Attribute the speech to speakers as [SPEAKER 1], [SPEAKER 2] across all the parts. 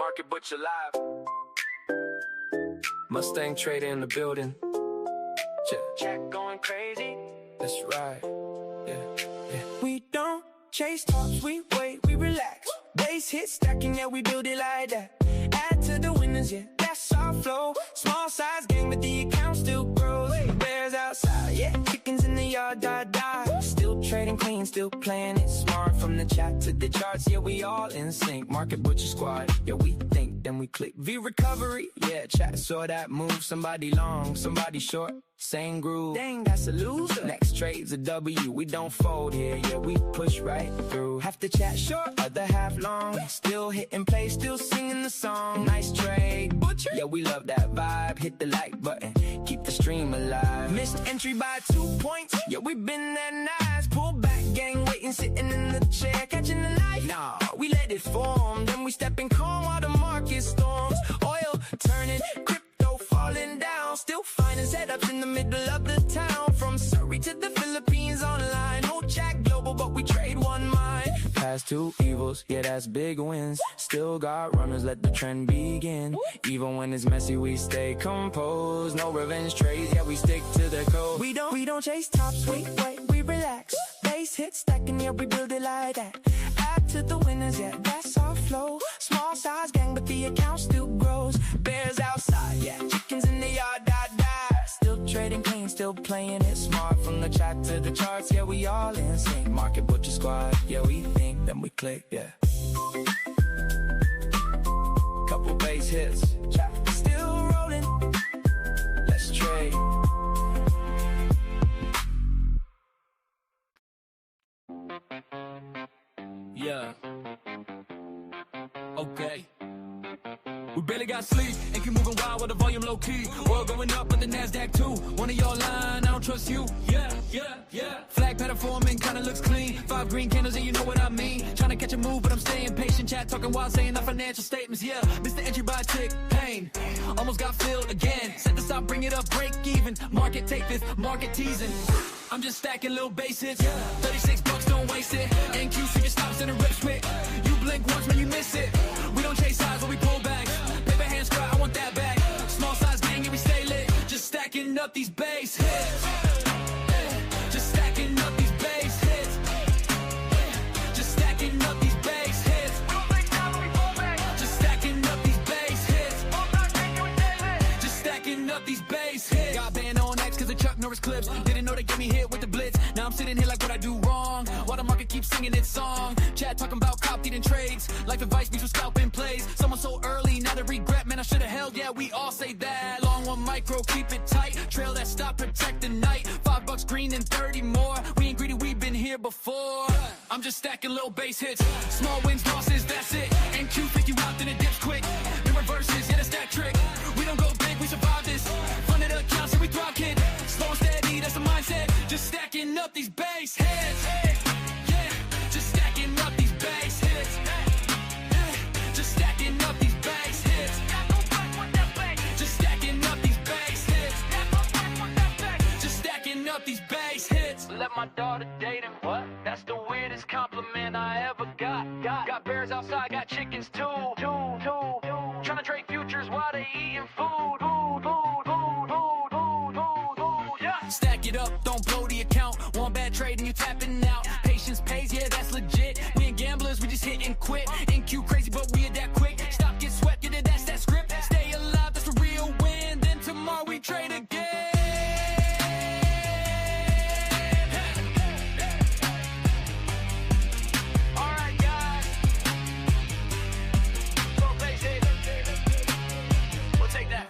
[SPEAKER 1] market, but you're live. Mustang trader in the building. Jack going crazy. That's right. Yeah. We don't chase tops, we wait, we relax. Base hit stacking, yeah, we build it like that. Add to the winners, yeah, that's our flow. Small size gang, but the account still grows. Bears outside, yeah, chickens in the yard, die. Still trading clean, still playing it smart. From the chat to the charts, yeah, we all in sync. Market butcher squad, yeah, we think, then we click. V recovery, yeah, chat saw that move. Somebody long, somebody short, same groove. Dang, that's a loser. Next trade's a W, we don't fold here, yeah, we push right through. Half the chat short, other half long. Still hitting play, still singing the song. Nice trade, butcher, yeah, we love that vibe. Hit the like button, keep the stream alive. Missed entry by 2 points, yeah, we been that nice. Pull back gang, waiting, sitting in the chair, catching the knife. Nah, we let it form, then we step in calm while the market storms. Oil turning, crypto falling down. Still finding setups in the middle of the town. From Surrey to the Philippines online. No chat global, but we trade one mind. Past two evils, yeah, that's big wins. Still got runners, let the trend begin. Even when it's messy, we stay composed. No revenge trades, yeah, we stick to the code. We don't chase tops, we wait, we relax. Base hit stacking, yeah, we build it like that. Add to the winners, yeah, that's our flow. Small size gang, but the account still grows. Bears outside, yeah, chickens in the yard, die. Still trading clean, still playing it smart. From the chat to the charts, yeah, we all in sync. Market butcher squad, yeah, we think, then we click, yeah. Couple base hits, chat still rolling. Let's trade. Yeah. Okay. We barely got sleep, and keep moving wild with the volume low key. Oil going up on the NASDAQ too. One of y'all lying, I don't trust you. Yeah. Flag pattern forming, kinda looks clean. 5 green candles and you know what I mean. Trying to catch a move, but I'm staying patient. Chat talking while saying our financial statements. Yeah, Mr. Entry by tick, pain. Almost got filled again. Set the stop, bring it up, break even. Market take this, market teasing. I'm just stacking little base hits. 36 bucks, don't waste it. NQ so your stops in a rip quick. You blink once, man, you miss it. We don't chase sides, but we pull back. Paper hands cry, I want that back. Small size gang, and we stay lit. Just stacking up these base hits. Just stacking up these base hits. Just stacking up these base hits. Just stacking up these base hits. Just stacking up these base hits. Got banned on X cause of Chuck Norris clips. Didn't know they get me hit with the blitz. Now I'm sitting here like what I do wrong, while the market keeps singing its song. Chat talking about cop eating trades. Life advice means with scalping plays. Someone so early, now the regret, man, I should've held. Yeah, we all say that. Long one micro, keep it tight. Trail that stop, protect the night. 5 bucks green and 30 more. We ain't greedy, we've been here before. I'm just stacking little base hits. Small wins, losses, that's it. NQ think you out, then it dips quick. In reverses, yeah, that's that trick. We don't go big, we survive this. Funded accounts and we thrive, kid. Slow and steady, that's the mindset. Just stacking up these base hits. Yeah, just stacking up these base hits. Just stacking up these base hits. Just stacking up these base hits. Just stacking up these base hits. Let my daughter date him. What? That's the weirdest compliment I ever got. Got bears outside, got chickens too. Trying to trade futures while they eating food. Yeah. Stack it up, don't blow the account. One bad trade and you tapping out. Patience pays, yeah, that's legit. We ain't gamblers, we just hit and quit. NQ crazy, but we adapt quick. Stop, get swept, yeah, that's that script. Stay alive, that's a real win. Then tomorrow we trade again. Alright, guys. Go base hit. We'll take that.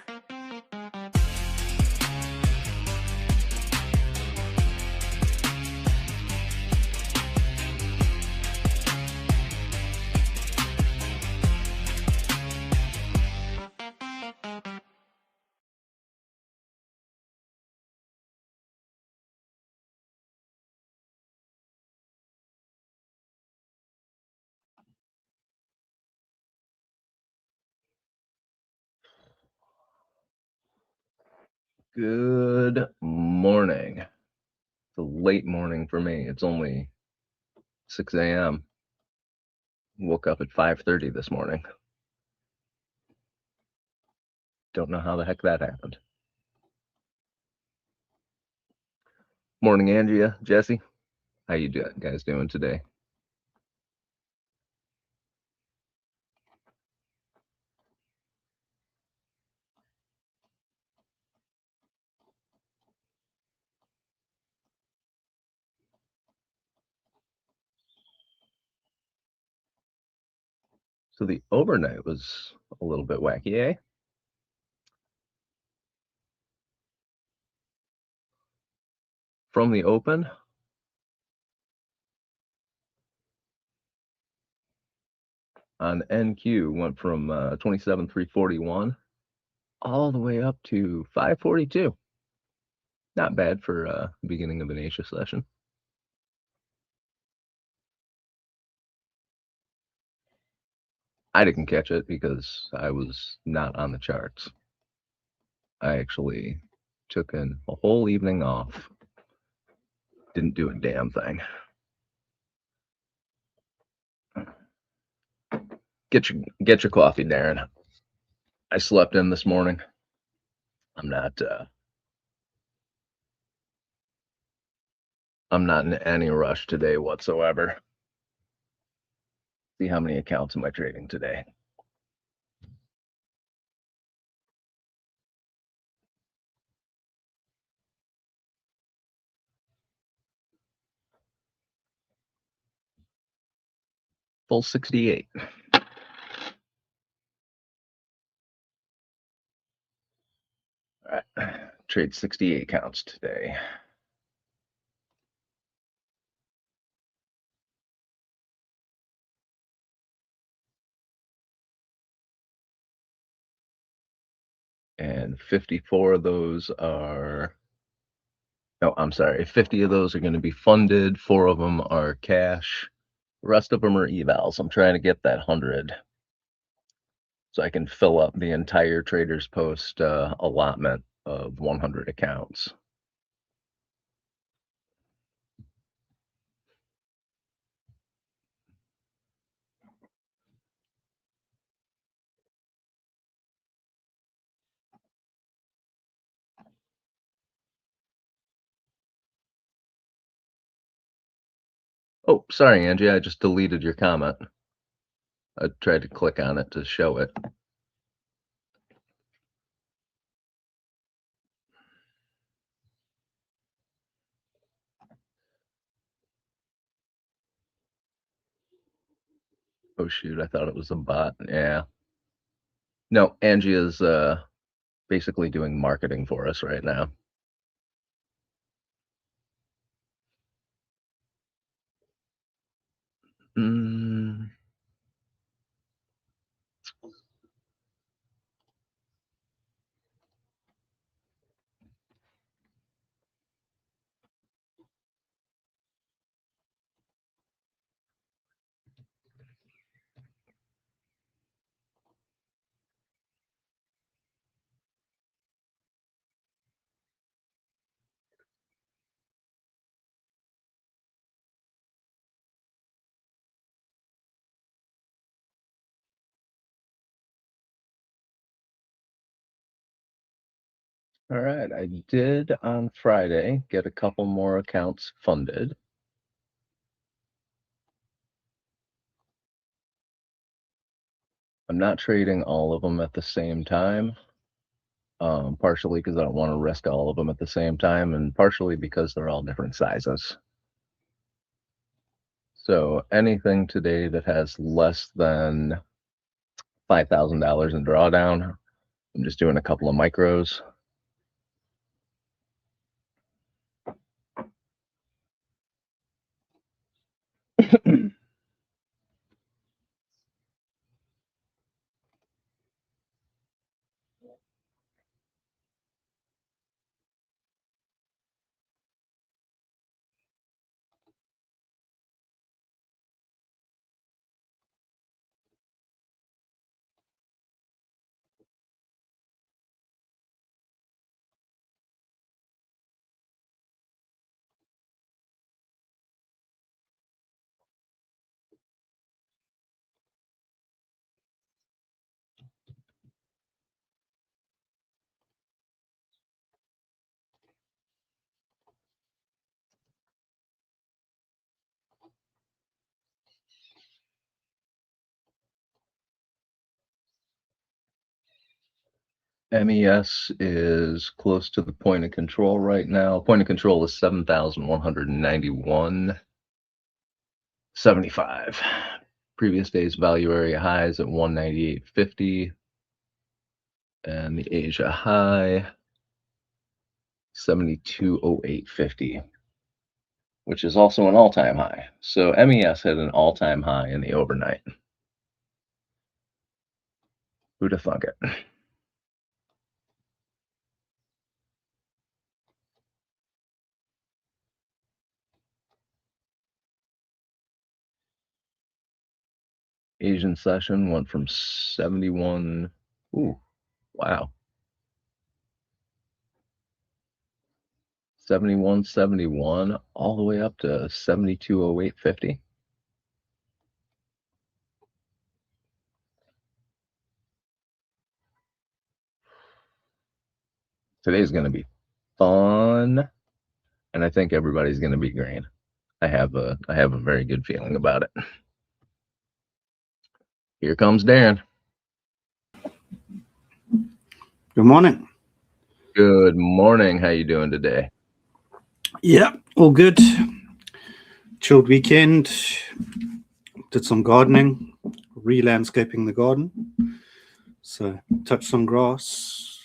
[SPEAKER 2] Good morning. It's a late morning for me. It's only 6 a.m. Woke up at 5:30 this morning. Don't know how the heck that happened. Morning, Andrea, Jesse. How you guys doing today? So the overnight was a little bit wacky, eh? From the open, on NQ went from 27,341 all the way up to 542. Not bad for beginning of an Asia session. I didn't catch it because I was not on the charts. I actually took in a whole evening off. Didn't do a damn thing. Get your coffee, Darren. I slept in this morning. I'm not in any rush today whatsoever. See how many accounts am I trading today? Full 68. All right, trade 68 counts today. And 54 of those are, no, I'm sorry, 50 of those are going to be funded. 4 of them are cash. The rest of them are evals. I'm trying to get that 100 so I can fill up the entire Traders Post allotment of 100 accounts. Oh, sorry, Angie, I just deleted your comment. I tried to click on it to show it. Oh shoot, I thought it was a bot. Yeah. No, Angie is basically doing marketing for us right now. All right, I did on Friday get a couple more accounts funded. I'm not trading all of them at the same time, partially because I don't want to risk all of them at the same time, and partially because they're all different sizes. So anything today that has less than $5,000 in drawdown, I'm just doing a couple of micros. MES is close to the point of control right now. Point of control is 7,191.75. Previous day's value area highs at 198.50. And the Asia high, 72.0850, which is also an all-time high. So MES had an all-time high in the overnight. Who'd have thunk it? Asian session went from 71. Ooh, wow. 71.71 all the way up to 72.0850. Today's going to be fun, and I think everybody's going to be green. I have a very good feeling about it. Here comes Darren.
[SPEAKER 3] Good morning.
[SPEAKER 2] Good morning. How you doing today?
[SPEAKER 3] Yeah, all good. Chilled weekend. Did some gardening, re-landscaping the garden. So touched some grass.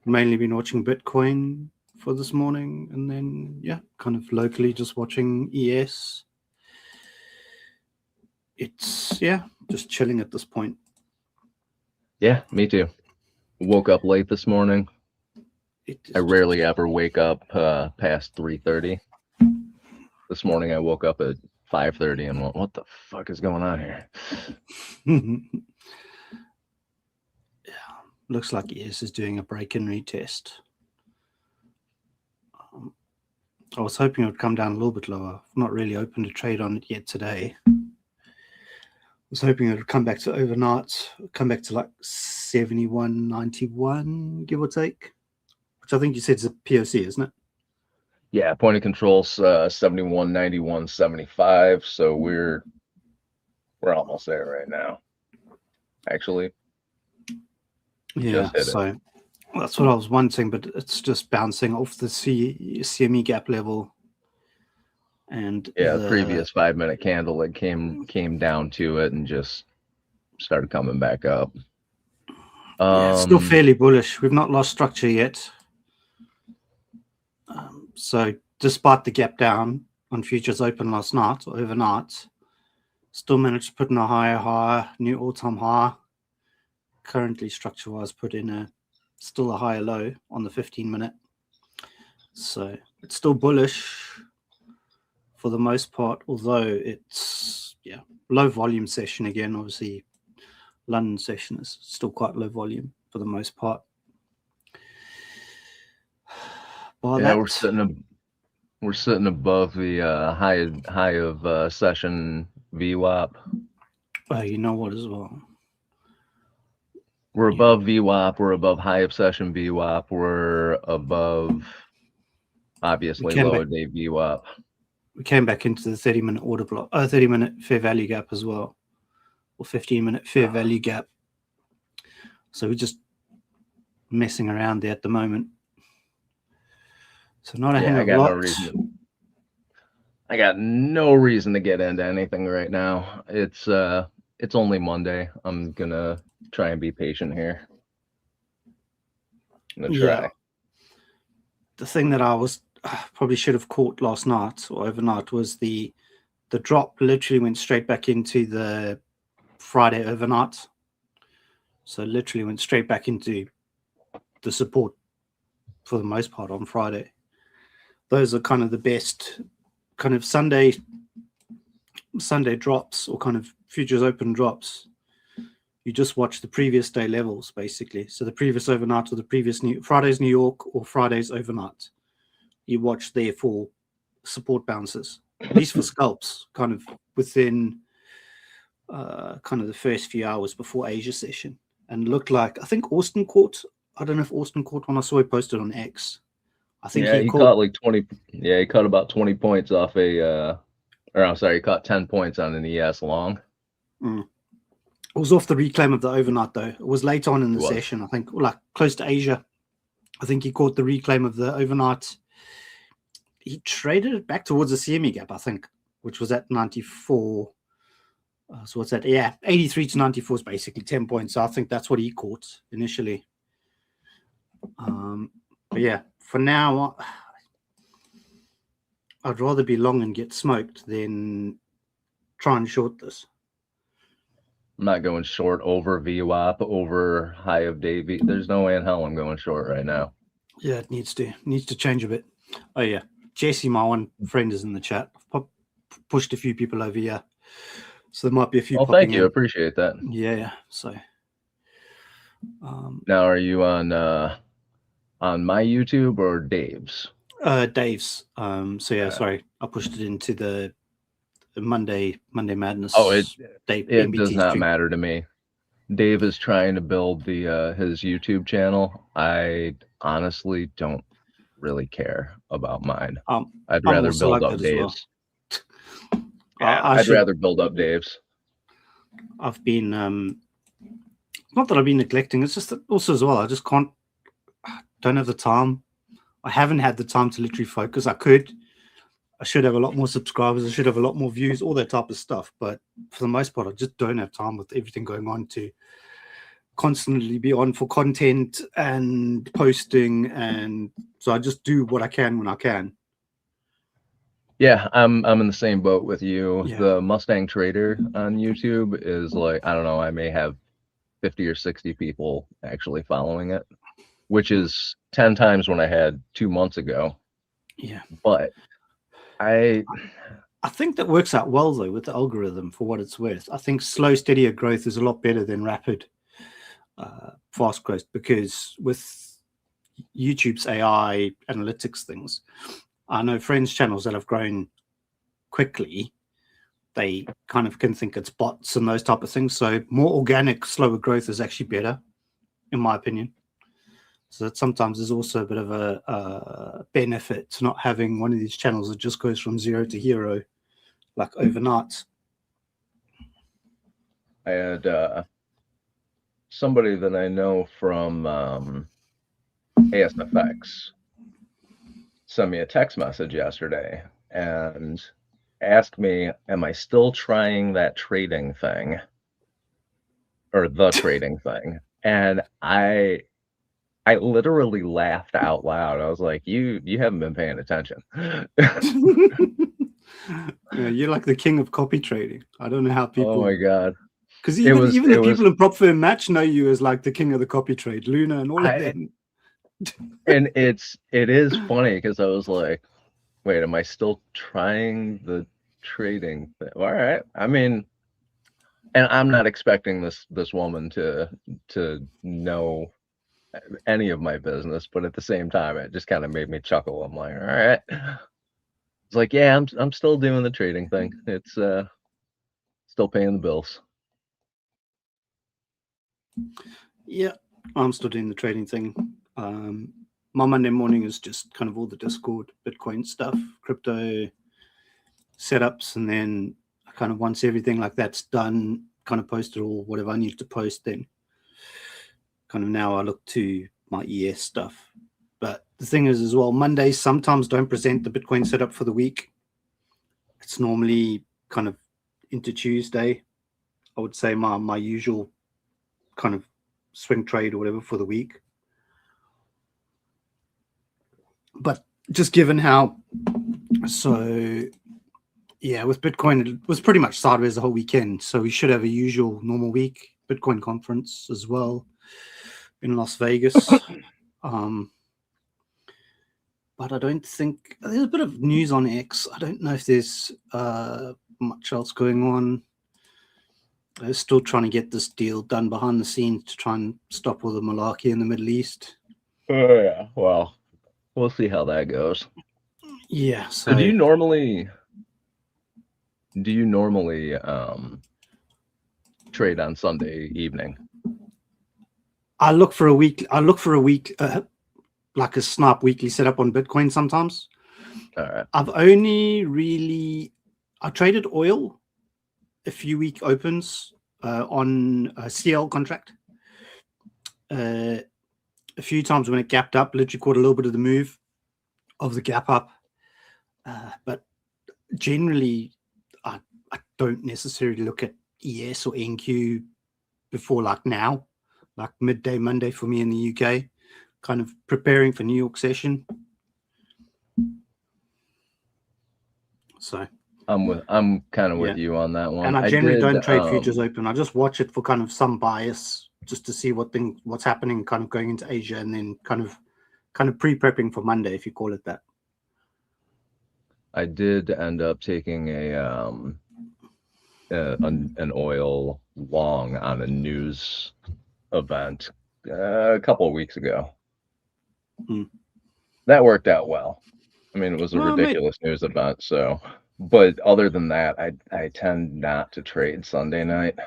[SPEAKER 3] Mainly been watching Bitcoin for this morning, and then kind of locally just watching ES. It's just chilling at this point.
[SPEAKER 2] Yeah, me too. Woke up late this morning. I rarely ever wake up past 3:30. This morning I woke up at 5:30 and went, what the fuck is going on here?
[SPEAKER 3] Looks like ES is doing a break and retest. I was hoping it would come down a little bit lower. I've not really opened a trade on it yet today. I was hoping it would come back to overnight, come back to like 71.91, give or take, which I think you said is a POC, isn't it?
[SPEAKER 2] Yeah, point of control's 71.91.75, so we're almost there right now. Actually,
[SPEAKER 3] yeah. So that's what I was wanting, but it's just bouncing off the CME gap level. And
[SPEAKER 2] the previous 5-minute candle, it came down to it and just started coming back up.
[SPEAKER 3] It's still fairly bullish. We've not lost structure yet. So despite the gap down on futures open last night or overnight, still managed to put in a higher high, new all-time high. Currently, structure-wise, put in still a higher low on the 15-minute. So it's still bullish for the most part, although it's low volume session again. Obviously, London session is still quite low volume for the most part.
[SPEAKER 2] We're sitting above the high of session VWAP.
[SPEAKER 3] Well, you know what as well.
[SPEAKER 2] We're above VWAP. We're above high of session VWAP. We're above obviously lower day VWAP.
[SPEAKER 3] We came back into the 30-minute order block, 30-minute fair value gap as well, or 15-minute fair value gap. So we're just messing around there at the moment. So not a hang of lot.
[SPEAKER 2] I got no reason to get into anything right now. It's only Monday. I'm gonna try and be patient here. I'm gonna try.
[SPEAKER 3] Yeah. The thing that I was probably should have caught last night or overnight was the drop literally went straight back into the Friday overnight. So literally went straight back into the support for the most part on Friday. Those are kind of the best kind of Sunday drops or kind of futures open drops. You just watch the previous day levels basically. So the previous overnight or the previous Friday's New York or Friday's overnight. You watch there for support bounces, at least for scalps, kind of within kind of the first few hours before Asia session. And looked like, I think Austin caught, I don't know if Austin caught one. I saw he posted on X. I think
[SPEAKER 2] he caught like 20. Yeah, he caught about 20 points off he caught 10 points on an ES long.
[SPEAKER 3] was off the reclaim of the overnight though. It was late on in the
[SPEAKER 2] It was.
[SPEAKER 3] session, I think, like close to Asia. I think he caught the reclaim of the overnight. He traded it back towards the CME gap, I think, which was at 94. So what's that? Yeah, 83 to 94 is basically 10 points. So I think that's what he caught initially. But yeah, for now, I'd rather be long and get smoked than try and short this.
[SPEAKER 2] I'm not going short over VWAP, over high of day V. There's no way in hell I'm going short right now.
[SPEAKER 3] Yeah, it needs to change a bit. Oh yeah, Jesse, my one friend, is in the chat. I've pushed a few people over here, so there might be a few.
[SPEAKER 2] Well, thank you. I appreciate that.
[SPEAKER 3] Yeah. So
[SPEAKER 2] now, are you on my YouTube or Dave's?
[SPEAKER 3] Dave's. So yeah, sorry, I pushed it into the Monday Madness.
[SPEAKER 2] Oh, it
[SPEAKER 3] MBT
[SPEAKER 2] does not
[SPEAKER 3] stream.
[SPEAKER 2] matter to me. Dave is trying to build the his YouTube channel. I honestly don't really care about mine. I'd rather build up Dave's.
[SPEAKER 3] Well.
[SPEAKER 2] Yeah, I'd rather build up Dave's.
[SPEAKER 3] I've been not that I've been neglecting. It's just that also as well, I just don't have the time. I haven't had the time to literally focus. I should have a lot more subscribers. I should have a lot more views, all that type of stuff. But for the most part, I just don't have time with everything going on to constantly be on for content and posting. And so I just do what I can when I can.
[SPEAKER 2] Yeah, I'm in the same boat with you.
[SPEAKER 3] Yeah.
[SPEAKER 2] The Mustang Trader on YouTube is like, I don't know, I may have 50 or 60 people actually following it, which is 10 times what I had 2 months ago.
[SPEAKER 3] Yeah.
[SPEAKER 2] But I
[SPEAKER 3] think that works out well though with the algorithm for what it's worth. I think slow, steadier growth is a lot better than rapid, fast growth, because with YouTube's AI analytics things, I know friends' channels that have grown quickly, they kind of can think it's bots and those type of things. So more organic, slower growth is actually better, in my opinion. So that sometimes there's also a bit of a benefit to not having one of these channels that just goes from 0 to hero, like overnight.
[SPEAKER 2] I had somebody that I know from ASFX sent me a text message yesterday and asked me, am I still trying that trading thing, or the trading thing? And I literally laughed out loud. I was like, you haven't been paying attention.
[SPEAKER 3] Yeah, you're like the king of copy trading. I don't know how people.
[SPEAKER 2] Oh my god!
[SPEAKER 3] Because even the people in Prop Firm Match know you as like the king of the copy trade, Luna and all of them.
[SPEAKER 2] And it is funny because I was like, wait, am I still trying the trading thing? All right. I mean, and I'm not expecting this woman to know any of my business, but at the same time, it just kind of made me chuckle. I'm like, all right. It's like, yeah, I'm still doing the trading thing. It's still paying the bills.
[SPEAKER 3] Yeah, I'm still doing the trading thing. My Monday morning is just kind of all the Discord, Bitcoin stuff, crypto setups, and then kind of once everything like that's done, kind of post it all, whatever I need to post, then kind of now I look to my ES stuff. But the thing is as well, Mondays sometimes don't present the Bitcoin setup for the week. It's normally kind of into Tuesday. I would say my usual kind of swing trade or whatever for the week. But just given how, so yeah, with Bitcoin, it was pretty much sideways the whole weekend. So we should have a usual normal week. Bitcoin conference as well in Las Vegas. But I don't think there's a bit of news on X. I don't know if there's much else going on. They're still trying to get this deal done behind the scenes to try and stop all the malarkey in the Middle East.
[SPEAKER 2] Oh yeah, well, we'll see how that goes.
[SPEAKER 3] Yeah.
[SPEAKER 2] So do you normally trade on Sunday evening?
[SPEAKER 3] I look for a week. Like a Snap weekly setup on Bitcoin sometimes.
[SPEAKER 2] All right.
[SPEAKER 3] I've only really, I traded oil a few week opens on a CL contract. A few times when it gapped up, literally caught a little bit of the move of the gap up. But generally, I don't necessarily look at ES or NQ before like now, like midday Monday for me in the UK, kind of preparing for New York session. So
[SPEAKER 2] I'm kind of with you on that one.
[SPEAKER 3] And I generally don't trade futures open. I just watch it for kind of some bias, just to see what's happening, kind of going into Asia, and then kind of pre-prepping for Monday, if you call it that.
[SPEAKER 2] I did end up taking an oil long on a news event a couple of weeks ago. That worked out well. I mean, it was a ridiculous news event. So, but other than that, I tend not to trade Sunday night.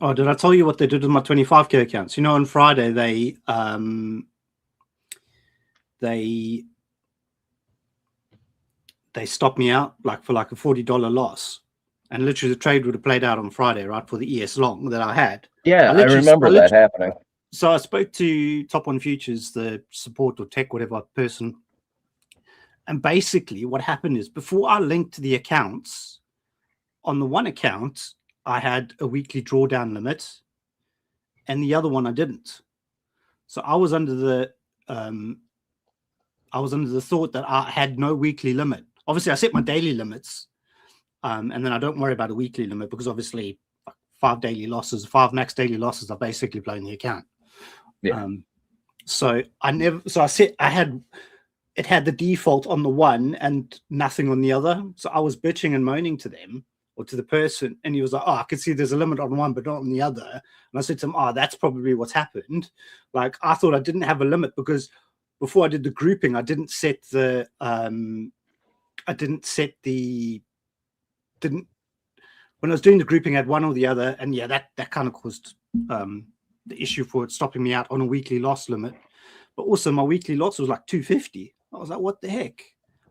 [SPEAKER 3] Oh, did I tell you what they did with my 25K accounts? You know, on Friday they stopped me out for like a $40 loss, and literally the trade would have played out on Friday, right, for the ES long that I had.
[SPEAKER 2] Yeah, I remember that happening.
[SPEAKER 3] So I spoke to Top One Futures, the support or tech whatever person, and basically what happened is, before I linked the accounts, on the one account I had a weekly drawdown limit, and the other one I didn't. So I was under the thought that I had no weekly limit. Obviously, I set my daily limits, and then I don't worry about a weekly limit, because obviously 5 max daily losses are basically blowing the account.
[SPEAKER 2] Yeah.
[SPEAKER 3] So it had the default on the one and nothing on the other. So I was bitching and moaning to them, or to the person, and he was like, "Oh, I could see there's a limit on one, but not on the other." And I said to him, "Oh, that's probably what's happened. Like, I thought I didn't have a limit, because before I did the grouping, I didn't set the when I was doing the grouping, I had one or the other, and yeah, that kind of caused the issue for it stopping me out on a weekly loss limit. But also my weekly loss was like 250. I was like, what the heck?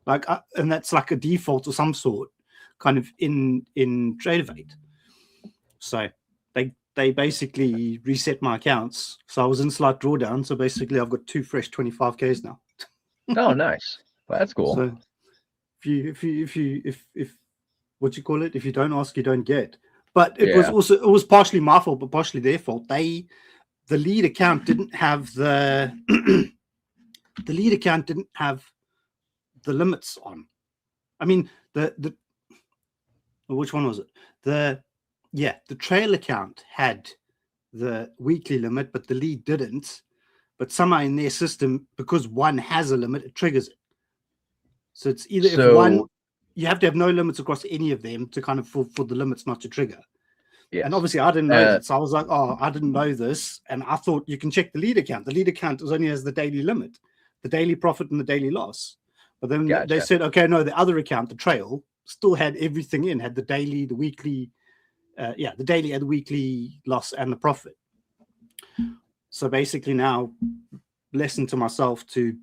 [SPEAKER 3] Like, and that's like a default of some sort, kind of in Tradeovate. So they basically reset my accounts. So I was in slight drawdown. So basically I've got 2 fresh 25Ks now.
[SPEAKER 2] Oh, nice. Well, that's cool.
[SPEAKER 3] So if what you call it, if you don't ask, you don't get. But it was partially my fault, but partially their fault. The lead account didn't have the limits on. I mean, which one was it? The trail account had the weekly limit, but the lead didn't. But somehow in their system, because one has a limit, it triggers it. So it's either if one, you have to have no limits across any of them to kind of for the limits not to trigger. Yes. And obviously I didn't know that. So I was like, oh, I didn't know this. And I thought you can check the lead account. The lead account only has the daily limit, the daily profit and the daily loss. But then they said, okay, no, the other account, the trail, still had everything in, had the daily, the weekly, the daily and the weekly loss and the profit. So basically now, lesson to myself to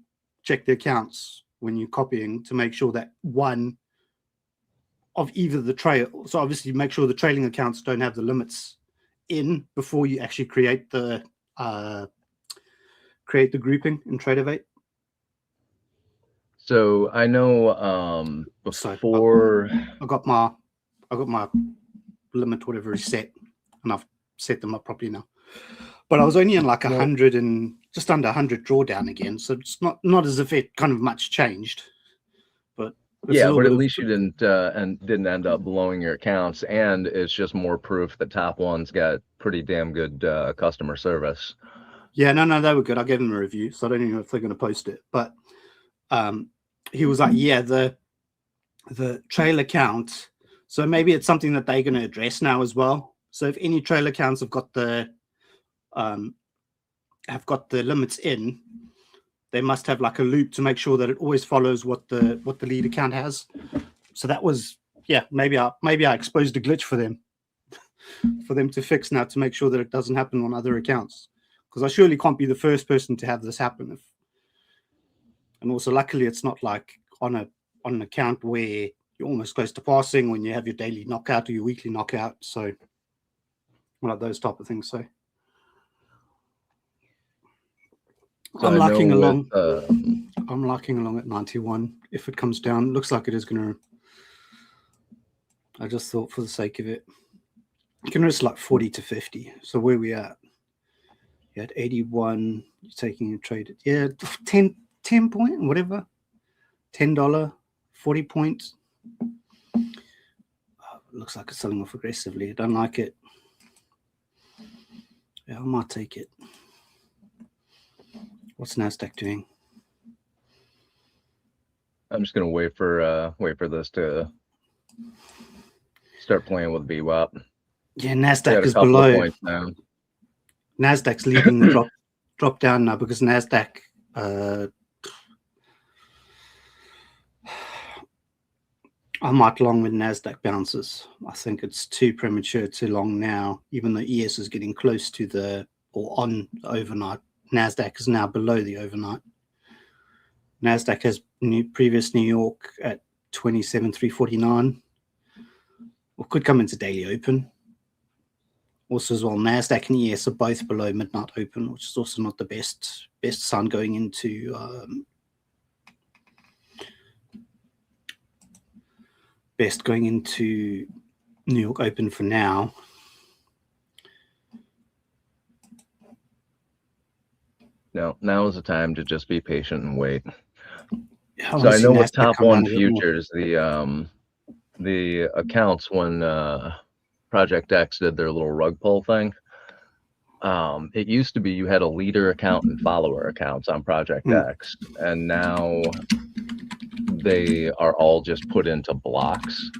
[SPEAKER 3] check the accounts when you're copying to make sure that one of either the trail, so obviously make sure the trailing accounts don't have the limits in before you actually create the grouping in Tradeovate.
[SPEAKER 2] So I know before
[SPEAKER 3] I got my limit, whatever is set, and I've set them up properly now. But I was only in like 100 and just under 100 drawdown again, so it's not as if it kind of much changed. But
[SPEAKER 2] yeah, but at least you didn't end up blowing your accounts, and it's just more proof that Top One's got pretty damn good customer service.
[SPEAKER 3] Yeah, no, they were good. I gave them a review, so I don't even know if they're going to post it. But he was like, yeah, the trail account. So maybe it's something that they're going to address now as well. So if any trail accounts have got the limits in, they must have like a loop to make sure that it always follows what the lead account has. So that was, maybe I exposed a glitch for them to fix now, to make sure that it doesn't happen on other accounts, because I surely can't be the first person to have this happen. And also, luckily, it's not like on an account where you're almost close to passing when you have your daily knockout or your weekly knockout. So like those type of things. So,
[SPEAKER 2] So
[SPEAKER 3] I'm
[SPEAKER 2] I
[SPEAKER 3] lucking
[SPEAKER 2] know
[SPEAKER 3] along.
[SPEAKER 2] with
[SPEAKER 3] I'm lucking along at 91. If it comes down, looks like it is going to. I just thought for the sake of it, you can risk like 40 to 50. So where we at? You had 81. You're taking a trade at 10 point, whatever. $10, 40 points. Looks like it's selling off aggressively. I don't like it. Yeah, I might take it. What's NASDAQ doing?
[SPEAKER 2] I'm just gonna wait for this to start playing with VWAP.
[SPEAKER 3] Yeah,
[SPEAKER 2] Got
[SPEAKER 3] NASDAQ
[SPEAKER 2] a
[SPEAKER 3] is
[SPEAKER 2] couple
[SPEAKER 3] below.
[SPEAKER 2] of points now.
[SPEAKER 3] NASDAQ's leading the drop down now because NASDAQ I might long when NASDAQ bounces. I think it's too premature, too long now, even though ES is getting close to the on the overnight. NASDAQ is now below the overnight. NASDAQ has previous New York at 27,349. Or could come into daily open. Also as well, NASDAQ and ES are both below midnight open, which is also not the best sign going into New York Open for now.
[SPEAKER 2] No, now is the time to just be patient and wait.
[SPEAKER 3] Yeah,
[SPEAKER 2] So I know with
[SPEAKER 3] NASDAQ
[SPEAKER 2] top
[SPEAKER 3] come down
[SPEAKER 2] one
[SPEAKER 3] a bit more.
[SPEAKER 2] futures, the accounts when Project X did their little rug pull thing. It used to be you had a leader account and follower accounts on Project X, and now they are all just put into blocks.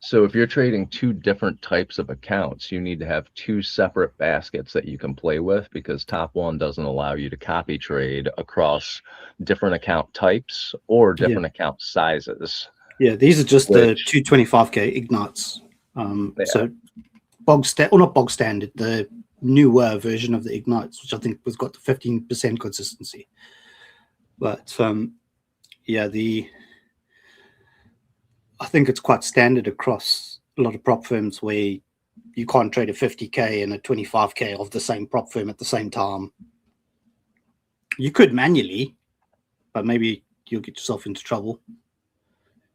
[SPEAKER 2] So if you're trading two different types of accounts, you need to have two separate baskets that you can play with, because top one doesn't allow you to copy trade across different account types or different account sizes.
[SPEAKER 3] Yeah, these are just the 225k ignites. So not bog standard, the newer version of the ignites, which I think has got the 15% consistency. But I think it's quite standard across a lot of prop firms where you can't trade a 50k and a 25k of the same prop firm at the same time. You could manually, but maybe you'll get yourself into trouble.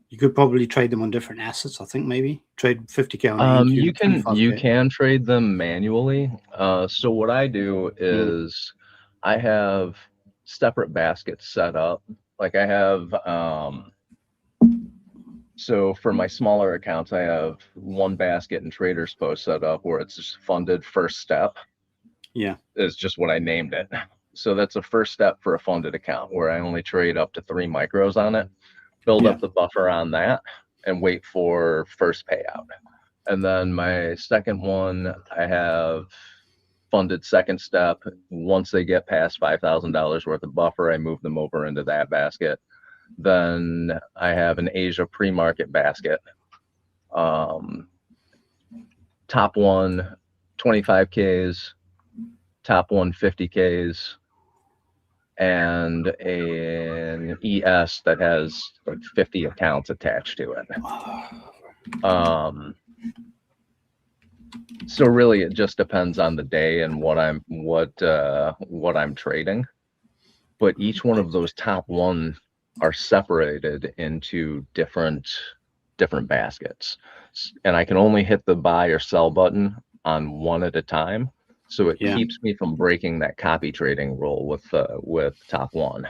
[SPEAKER 3] You could probably trade them on different assets. I think maybe trade 50k on NQ.
[SPEAKER 2] You can trade them manually. So what I do is I have separate baskets set up. Like I have so for my smaller accounts, I have one basket in Traders Post set up where it's just funded first step.
[SPEAKER 3] Yeah,
[SPEAKER 2] is just what I named it. So that's a first step for a funded account where I only trade up to 3 micros on it, build up the buffer on that, and wait for first payout. And then my second one, I have funded second step. Once they get past $5,000 worth of buffer, I move them over into that basket. Then I have an Asia pre-market basket. Top one, 25Ks, top one, 50Ks, and an ES that has like 50 accounts attached to it. So really it just depends on the day and what I'm trading. But each one of those top one are separated into different baskets. And I can only hit the buy or sell button on one at a time. So it keeps me from breaking that copy trading rule with top one.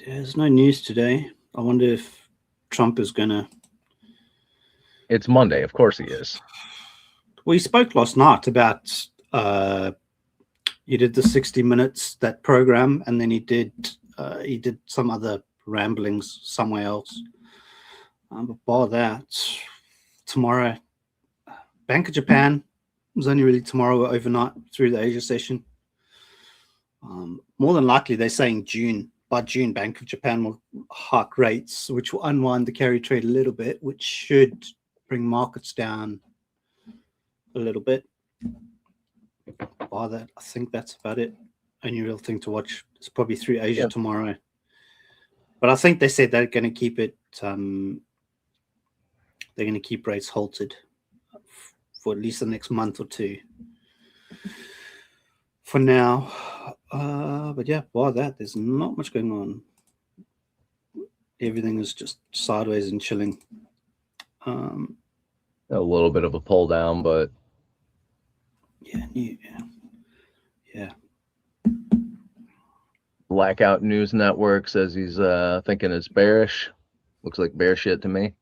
[SPEAKER 3] There's no news today. I wonder if Trump is gonna.
[SPEAKER 2] It's Monday, of course he is.
[SPEAKER 3] Well, he spoke last night about he did the 60 minutes, that program, and then he did some other ramblings somewhere else. But bar that, tomorrow, Bank of Japan was only really tomorrow overnight through the Asia session. More than likely, they're saying by June, Bank of Japan will hike rates, which will unwind the carry trade a little bit, which should bring markets down a little bit. By that, I think that's about it. Only real thing to watch is probably through Asia tomorrow. But I think they said they're going to keep it they're going to keep rates halted for at least the next month or two for now. But yeah, by that, there's not much going on. Everything is just sideways and chilling.
[SPEAKER 2] A little bit of a pull down, but
[SPEAKER 3] yeah.
[SPEAKER 2] Blackout News Network says he's thinking it's bearish. Looks like bear shit to me.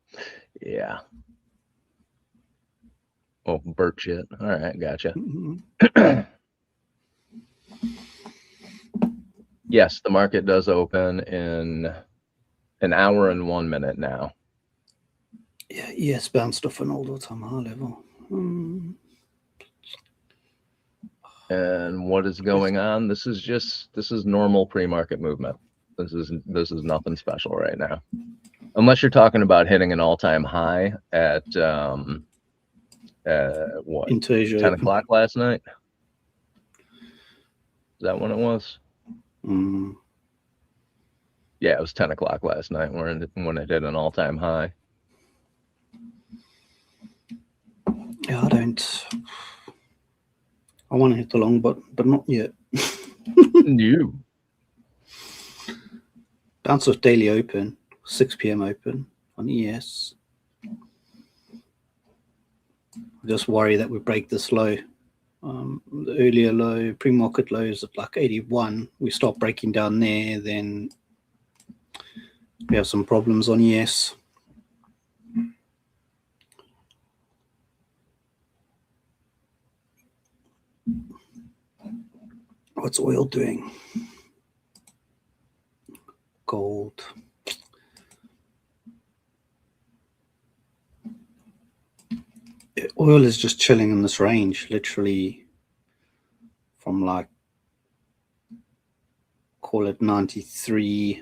[SPEAKER 2] Yeah. Oh, Bert shit. All right, gotcha. Yes, the market does open in an hour and 1 minute now.
[SPEAKER 3] Yeah, yes, bounced off an all-time high level.
[SPEAKER 2] And what is going on? This is normal pre-market movement. This is nothing special right now. Unless you're talking about hitting an all-time high at what,
[SPEAKER 3] Into Asia
[SPEAKER 2] 10
[SPEAKER 3] open.
[SPEAKER 2] o'clock last night? Is that when it was? Yeah, it was 10 o'clock last night when it hit an all-time high.
[SPEAKER 3] Yeah, I want to hit the long button, but not yet.
[SPEAKER 2] You.
[SPEAKER 3] Bounce off daily open, 6 p.m. open on ES. I just worry that we break this low. The earlier low, pre-market low is at like 81. We start breaking down there, then we have some problems on ES. What's oil doing? Gold. Oil is just chilling in this range, literally from like, call it 93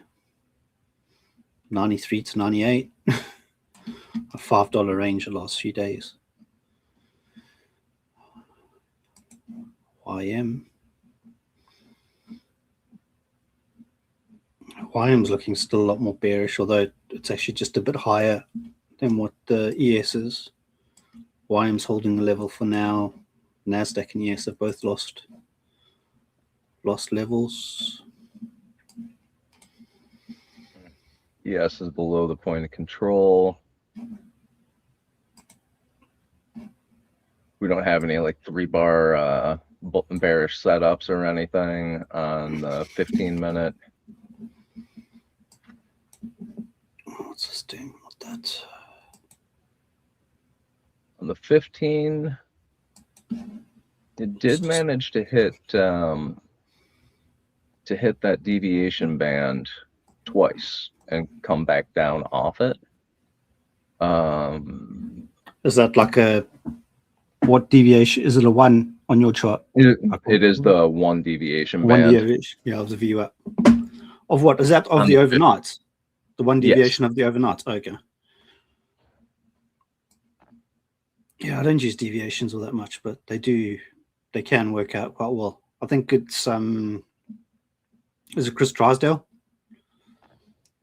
[SPEAKER 3] to 98. A $5 range the last few days. YM's looking still a lot more bearish, although it's actually just a bit higher than what the ES is. YM's holding the level for now. NASDAQ and ES have both lost levels.
[SPEAKER 2] ES is below the point of control. We don't have any like 3-bar bearish setups or anything on the 15-minute.
[SPEAKER 3] What's this doing with that?
[SPEAKER 2] On the 15, it did manage to hit that deviation band twice and come back down off it.
[SPEAKER 3] Is that like what deviation? Is it a 1 on your chart?
[SPEAKER 2] It is the 1 deviation band.
[SPEAKER 3] 1 deviation, yeah, of the VWAP. Of what? Is that of the overnights? The 1 deviation of the overnight. Okay. Yeah, I don't use deviations all that much, but they can work out quite well. I think it's is it Chris Drysdale?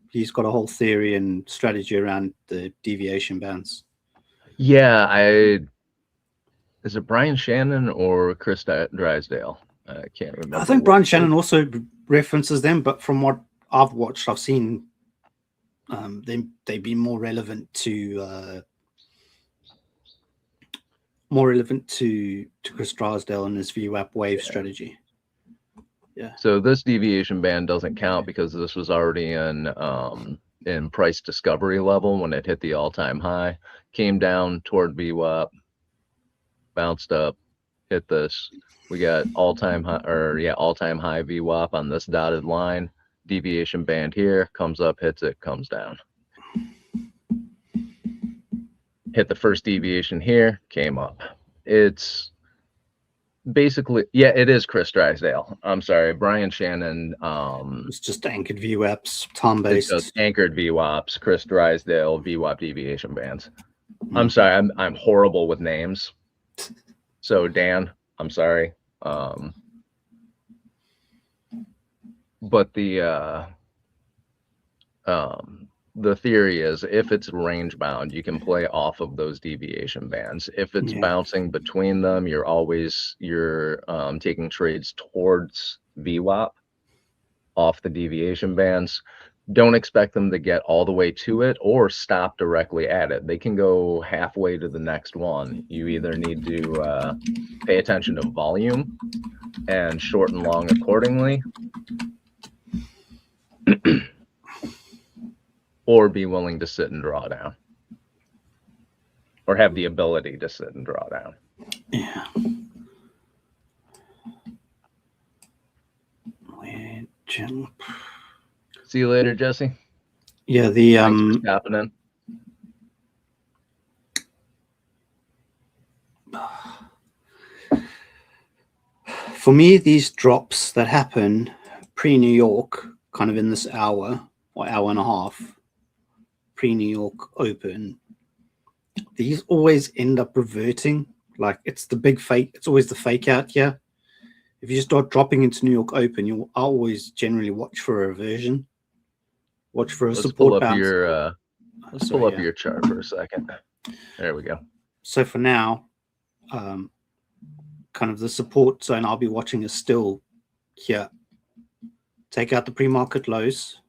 [SPEAKER 3] He's got a whole theory and strategy around the deviation bands.
[SPEAKER 2] Yeah, is it Brian Shannon or Chris Drysdale? I can't remember.
[SPEAKER 3] I think Brian Shannon also references them, but from what I've watched, I've seen they'd be more relevant to Chris Drysdale and his VWAP wave strategy. Yeah.
[SPEAKER 2] So this deviation band doesn't count because this was already in price discovery level when it hit the all-time high, came down toward VWAP, bounced up, hit this. We got all-time high VWAP on this dotted line. Deviation band here, comes up, hits it, comes down. Hit the first deviation here, came up. It's basically, yeah, it is Chris Drysdale. I'm sorry, Brian Shannon.
[SPEAKER 3] It's just anchored VWAPs, time-based.
[SPEAKER 2] It's just anchored VWAPs, Chris Drysdale, VWAP deviation bands. I'm sorry, I'm horrible with names. So Dan, I'm sorry. But the the theory is if it's range bound, you can play off of those deviation bands. If it's bouncing between them, you're taking trades towards VWAP off the deviation bands. Don't expect them to get all the way to it or stop directly at it. They can go halfway to the next one. You either need to pay attention to volume and short and long accordingly, or be willing to sit and draw down, or have the ability to sit and draw down.
[SPEAKER 3] Yeah. Jump.
[SPEAKER 2] See you later, Jesse.
[SPEAKER 3] Yeah, the
[SPEAKER 2] Thanks for stopping in.
[SPEAKER 3] For me, these drops that happen pre-New York, kind of in this hour or hour and a half, pre-New York open, these always end up reverting. Like it's the big fake. It's always the fake out here. If you start dropping into New York open, you'll always generally watch for a reversion. Watch for a support bounce.
[SPEAKER 2] Let's pull up your chart for a second. There we go.
[SPEAKER 3] So for now, kind of the support zone I'll be watching is still here. Take out the pre-market lows.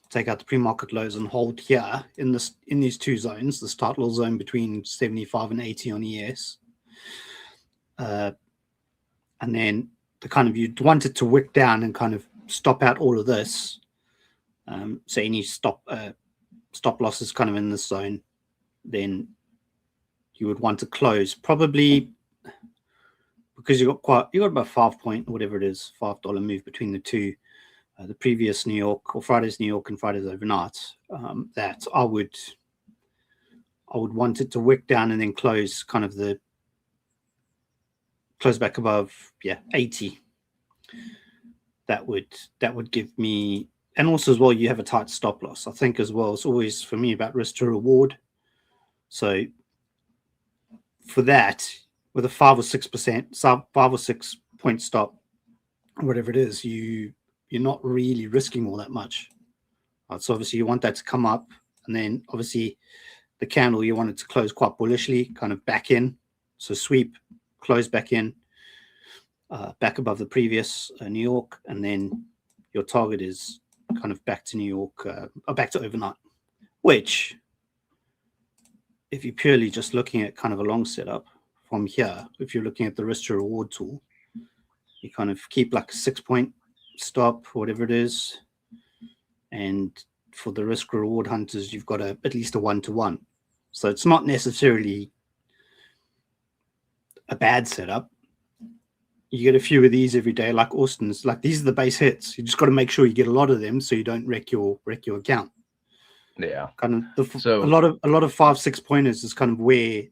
[SPEAKER 3] Take out the pre-market lows and hold here in these two zones, the start loss zone between 75 and 80 on ES. And then you'd want it to wick down and kind of stop out all of this. So any stop losses kind of in this zone, then you would want to close probably because you got about 5 point, whatever it is, $5 move between the two. The previous New York or Friday's New York and Friday's overnight, that I would want it to wick down and then close back above 80. That would give me, and also as well you have a tight stop loss. I think as well it's always for me about risk to reward. So for that, with a 5 or 6 point stop, whatever it is, you're not really risking all that much. So obviously you want that to come up, and then obviously the candle you want it to close quite bullishly, kind of back in. So sweep, close back in, back above the previous New York, and then your target is kind of back to New York, or back to overnight, which if you're purely just looking at kind of a long setup from here, if you're looking at the risk to reward tool, you kind of keep like a 6 point stop, whatever it is, and for the risk reward hunters you've got at least a 1-to-1. So it's not necessarily a bad setup. You get a few of these every day, like Austin's. Like these are the base hits. You just got to make sure you get a lot of them so you don't wreck your account.
[SPEAKER 2] Yeah,
[SPEAKER 3] kind of a lot of 5-6 pointers is kind of where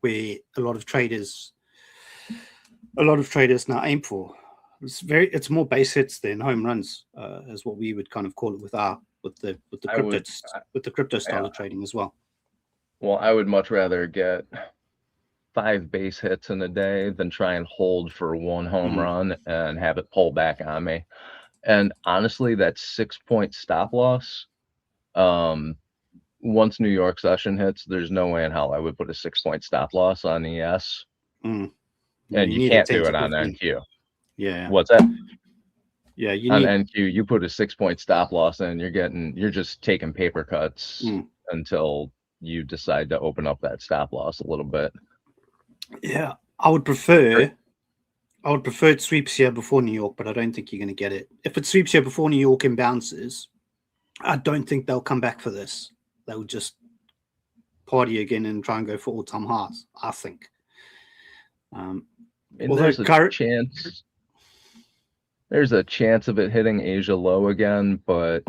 [SPEAKER 3] a lot of traders now aim for. It's more base hits than home runs, is what we would kind of call it with the crypto style of trading as well.
[SPEAKER 2] Well, I would much rather get 5 base hits in a day than try and hold for 1 home run and have it pull back on me. And honestly, that 6 point stop loss, once New York session hits, there's no way in hell I would put a 6 point stop loss on ES. And you can't do it on NQ.
[SPEAKER 3] Yeah.
[SPEAKER 2] What's that?
[SPEAKER 3] Yeah,
[SPEAKER 2] on NQ, you put a 6 point stop loss in, you're just taking paper cuts until you decide to open up that stop loss a little bit.
[SPEAKER 3] Yeah, I would prefer it sweeps here before New York, but I don't think you're going to get it. If it sweeps here before New York and bounces, I don't think they'll come back for this. They'll just party again and try and go for all-time highs, I think.
[SPEAKER 2] There's a chance of it hitting Asia low again, but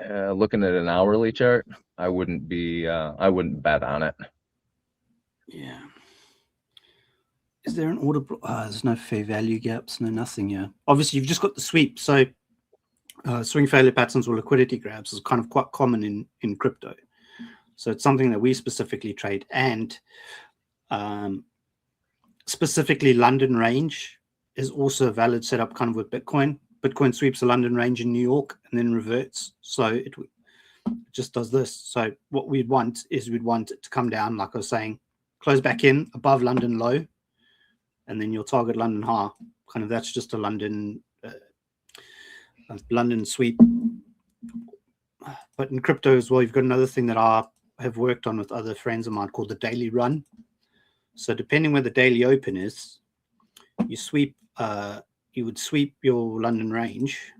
[SPEAKER 2] looking at an hourly chart, I wouldn't bet on it.
[SPEAKER 3] Yeah. Is there an order? There's no fair value gaps, no nothing here. Obviously, you've just got the sweep. So swing failure patterns or liquidity grabs is kind of quite common in crypto. So it's something that we specifically trade. And specifically London range is also a valid setup kind of with Bitcoin. Bitcoin sweeps the London range in New York and then reverts. So it just does this. So what we'd want is we'd want it to come down, like I was saying, close back in above London low, and then you'll target London high. Kind of that's just a London sweep. But in crypto as well, you've got another thing that I have worked on with other friends of mine called the daily run. So depending where the daily open is, you sweep. You would sweep your London range,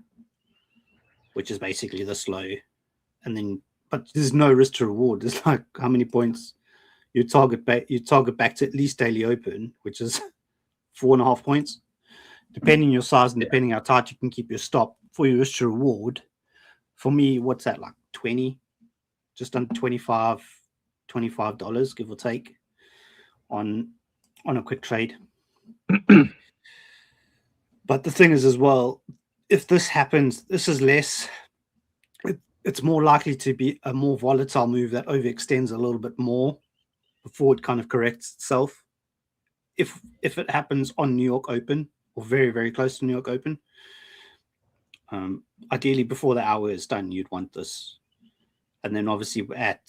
[SPEAKER 3] which is basically this low, and then but there's no risk to reward. It's like how many points you target back. You target back to at least daily open, which is 4.5 points, depending your size and depending how tight you can keep your stop for your risk to reward. For me, what's that, like 20, just under $25, give or take, on a quick trade. But the thing is as well, if this happens, this is less, it's more likely to be a more volatile move that overextends a little bit more before it kind of corrects itself. If it happens on New York Open or very, very close to New York Open, ideally before the hour is done, you'd want this. And then obviously at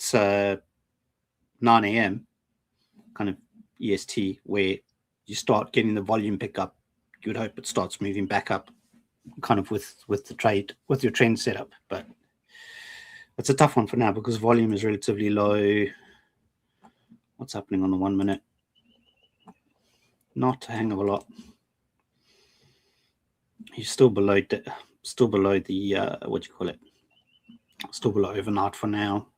[SPEAKER 3] 9 a.m., kind of EST, where you start getting the volume pickup, you would hope it starts moving back up kind of with the trade, with your trend setup. But it's a tough one for now because volume is relatively low. What's happening on the 1 minute? Not a hang of a lot. He's still below the what do you call it? Still below overnight for now.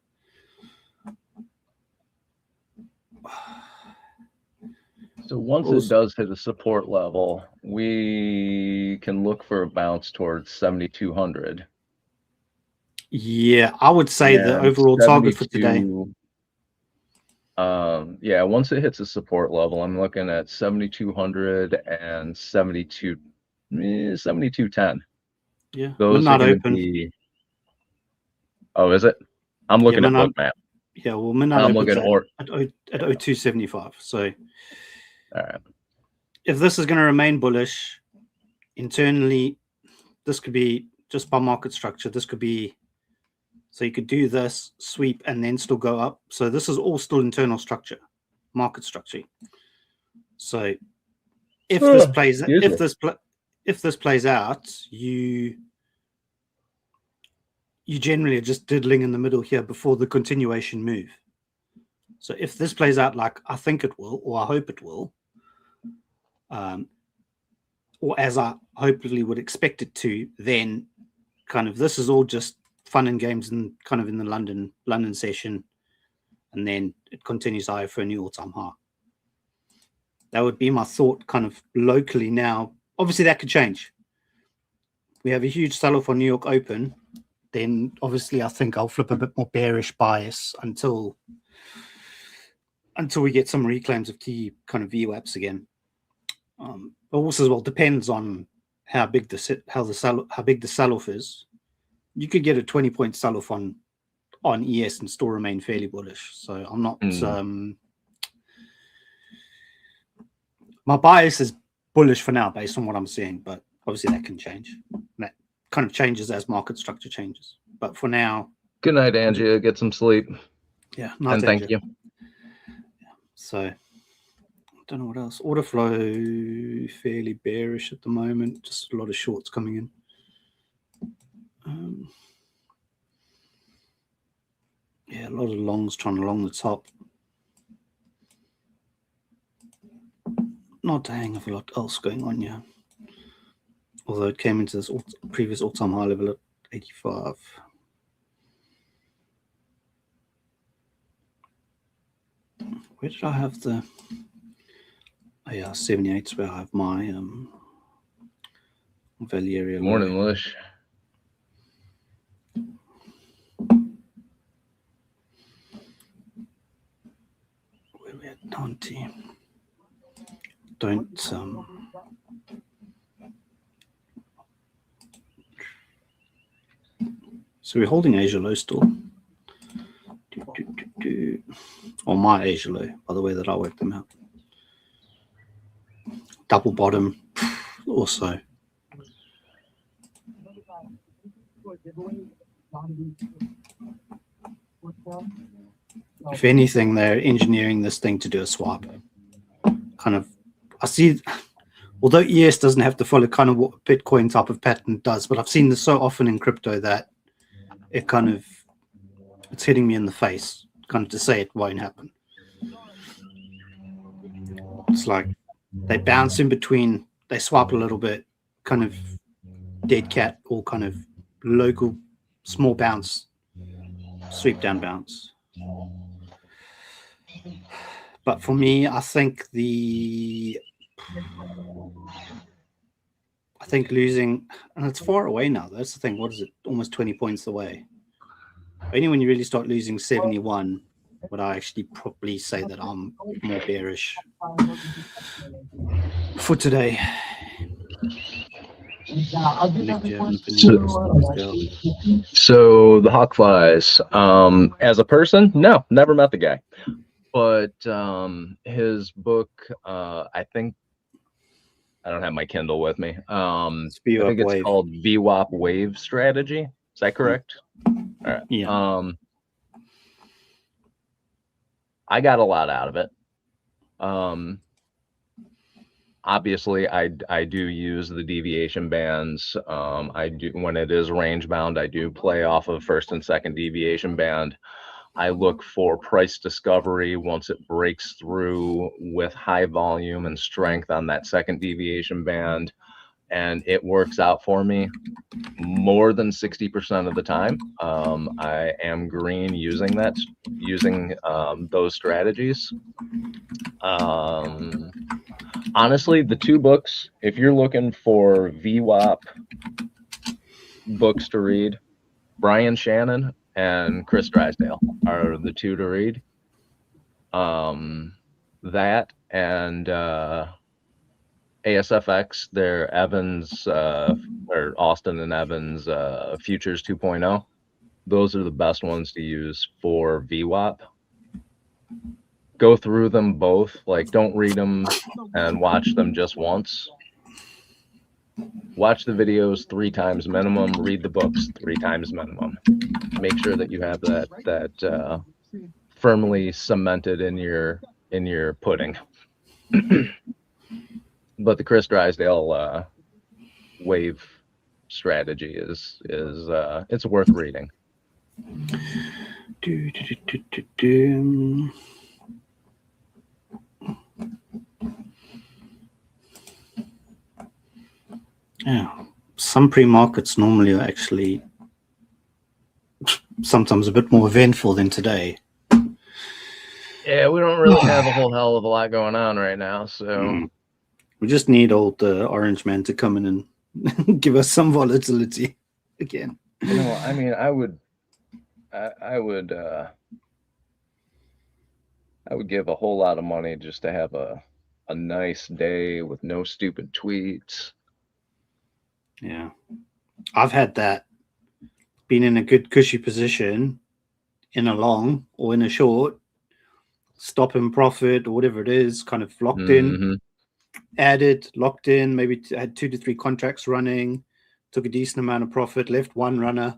[SPEAKER 2] So once it does hit a support level, we can look for a bounce towards 7,200.
[SPEAKER 3] Yeah, I would say the overall target for today.
[SPEAKER 2] Yeah, once it hits a support level, I'm looking at 7,200 and 7210.
[SPEAKER 3] Yeah,
[SPEAKER 2] those are going to be. Oh, is it? I'm looking at Bookmap.
[SPEAKER 3] Yeah, well, midnight
[SPEAKER 2] I'm looking
[SPEAKER 3] at 0275. So,
[SPEAKER 2] all right.
[SPEAKER 3] If this is going to remain bullish internally, this could be just by market structure. This could be, so you could do this sweep and then still go up. So this is all still internal structure, market structure. So if this plays out, you generally are just diddling in the middle here before the continuation move. So if this plays out like I think it will, or I hope it will, or as I hopefully would expect it to, then kind of this is all just fun and games and kind of in the London session, and then it continues higher for a new all-time high. That would be my thought kind of locally now. Obviously that could change. We have a huge sell-off on New York Open, then obviously I think I'll flip a bit more bearish bias until we get some reclaims of key kind of VWAPs again. But also as well depends on how big the sell-off is. You could get a 20-point sell-off on ES and still remain fairly bullish. So I'm not. My bias is bullish for now based on what I'm seeing, but obviously that can change. That kind of changes as market structure changes. But for now.
[SPEAKER 2] Good night, Angie. Get some sleep.
[SPEAKER 3] Yeah.
[SPEAKER 2] And thank you.
[SPEAKER 3] Yeah, so. Don't know what else. Order flow fairly bearish at the moment. Just a lot of shorts coming in. Yeah, a lot of longs trying to long the top. Not a hang of a lot else going on here. Although it came into this previous all-time high level at 85. Where did I have the... Oh yeah, 78 is where I have my value area.
[SPEAKER 2] Morning, Lish.
[SPEAKER 3] Where we at 90. Don't so we're holding Asia low still. Or my Asia low, by the way that I worked them out. double bottom also. If anything, they're engineering this thing to do a swap. Kind of, I see, although ES doesn't have to follow kind of what Bitcoin type of pattern does, but I've seen this so often in crypto that it kind of, it's hitting me in the face, kind of to say it won't happen. It's like they bounce in between, they swap a little bit, kind of dead cat, or kind of local small bounce, sweep down bounce. But for me, I think losing, and it's far away now. That's the thing. What is it? Almost 20 points away. Only when you really start losing 71 would I actually probably say that I'm more bearish for today.
[SPEAKER 2] So the hawk flies. As a person, no, never met the guy. But his book, I think, I don't have my Kindle with me. I think it's called VWAP Wave Strategy. Is that correct? All right.
[SPEAKER 3] Yeah.
[SPEAKER 2] I got a lot out of it. Obviously, I do use the deviation bands. I do, when it is range bound, I do play off of first and second deviation band. I look for price discovery once it breaks through with high volume and strength on that second deviation band, and it works out for me more than 60% of the time. I am green using those strategies. Honestly, the two books, if you're looking for VWAP books to read, Brian Shannon and Chris Drysdale are the two to read. That and ASFX, they're Evans, or Austin and Evans Futures 2.0. Those are the best ones to use for VWAP. Go through them both. Like, don't read them and watch them just once. Watch the videos 3 times minimum. Read the books 3 times minimum. Make sure that you have that firmly cemented in your pudding. But the Chris Drysdale wave strategy is it's worth reading.
[SPEAKER 3] Yeah, some pre-markets normally are actually sometimes a bit more eventful than today.
[SPEAKER 2] Yeah, we don't really have a whole hell of a lot going on right now, so
[SPEAKER 3] we just need old Orange Man to come in and give us some volatility again.
[SPEAKER 2] You know, I mean, I would give a whole lot of money just to have a nice day with no stupid tweets.
[SPEAKER 3] Yeah, I've had that. Been in a good cushy position in a long or in a short, stop and profit or whatever it is, kind of locked in, added, locked in, maybe had 2 to 3 contracts running, took a decent amount of profit, left one runner,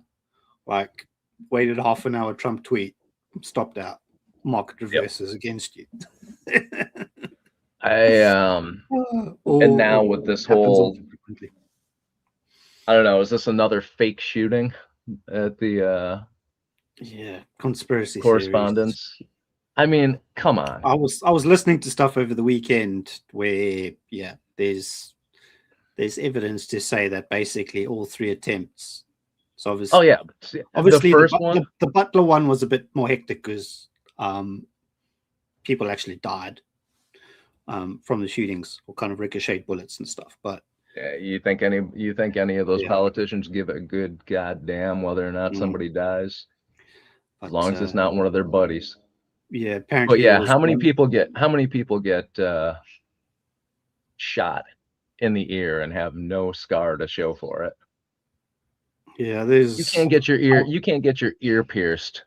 [SPEAKER 3] like waited half an hour, Trump tweet, stopped out, market reverses against you.
[SPEAKER 2] And now with this whole, I don't know, is this another fake shooting at the
[SPEAKER 3] conspiracy
[SPEAKER 2] correspondence
[SPEAKER 3] theories?
[SPEAKER 2] I mean, come on.
[SPEAKER 3] I was listening to stuff over the weekend where there's evidence to say that basically all 3 attempts. So obviously, obviously the Butler one was a bit more hectic because people actually died from the shootings or kind of ricocheted bullets and stuff. But
[SPEAKER 2] yeah, you think any of those politicians give a good goddamn whether or not somebody dies, as long as it's not one of their buddies.
[SPEAKER 3] Yeah, apparently.
[SPEAKER 2] But yeah, how many people get shot in the ear and have no scar to show for it?
[SPEAKER 3] Yeah,
[SPEAKER 2] you can't get your ear pierced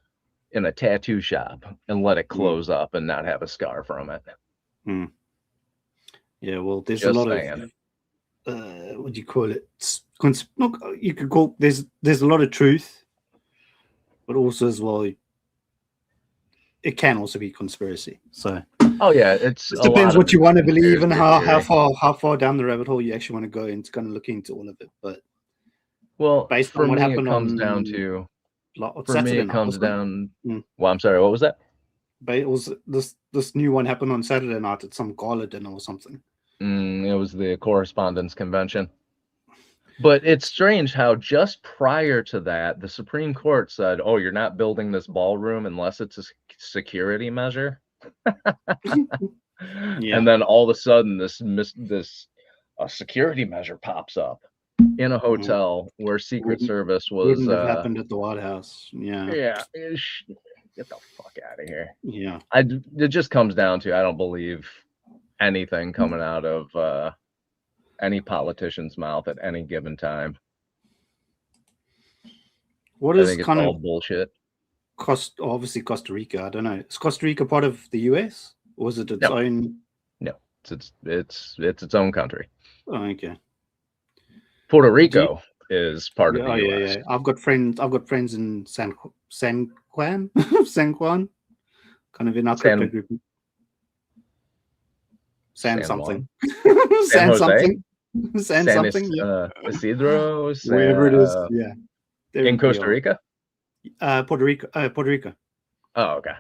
[SPEAKER 2] in a tattoo shop and let it close up and not have a scar from it.
[SPEAKER 3] Yeah, well, there's
[SPEAKER 2] Just
[SPEAKER 3] a lot
[SPEAKER 2] saying.
[SPEAKER 3] of what do you call it? You could call there's a lot of truth, but also as well, it can also be conspiracy. So
[SPEAKER 2] Oh yeah,
[SPEAKER 3] it depends what you want to believe and how far down the rabbit hole you actually want to go into kind of looking into all of it. But
[SPEAKER 2] well,
[SPEAKER 3] based
[SPEAKER 2] for
[SPEAKER 3] on what
[SPEAKER 2] me,
[SPEAKER 3] happened
[SPEAKER 2] it comes
[SPEAKER 3] on
[SPEAKER 2] down to for
[SPEAKER 3] Saturday
[SPEAKER 2] me, it
[SPEAKER 3] night,
[SPEAKER 2] comes
[SPEAKER 3] wasn't it?
[SPEAKER 2] down. Well, I'm sorry, what was that?
[SPEAKER 3] But it was this new one happened on Saturday night at some gala dinner or something.
[SPEAKER 2] It was the correspondence convention. But it's strange how just prior to that, the Supreme Court said, "Oh, you're not building this ballroom unless it's a security measure."
[SPEAKER 3] Yeah.
[SPEAKER 2] And then all of a sudden, this security measure pops up in a hotel where Secret Service was.
[SPEAKER 3] Wouldn't have happened at the White House. Yeah.
[SPEAKER 2] Yeah, get the fuck out of here.
[SPEAKER 3] Yeah.
[SPEAKER 2] It just comes down to I don't believe anything coming out of any politician's mouth at any given time.
[SPEAKER 3] What
[SPEAKER 2] I
[SPEAKER 3] is
[SPEAKER 2] think it's
[SPEAKER 3] kind
[SPEAKER 2] all
[SPEAKER 3] of
[SPEAKER 2] bullshit.
[SPEAKER 3] obviously Costa Rica? I don't know. Is Costa Rica part of the US or is it its own?
[SPEAKER 2] No, it's its own country.
[SPEAKER 3] Oh, okay.
[SPEAKER 2] Puerto Rico is part of the US.
[SPEAKER 3] Yeah. I've got friends in San Juan, San Juan, kind of in our crypto group. San something. San something. San something. Yeah.
[SPEAKER 2] Isidro.
[SPEAKER 3] Wherever it is. Yeah.
[SPEAKER 2] In Costa Rica?
[SPEAKER 3] Puerto Rico.
[SPEAKER 2] Oh, okay.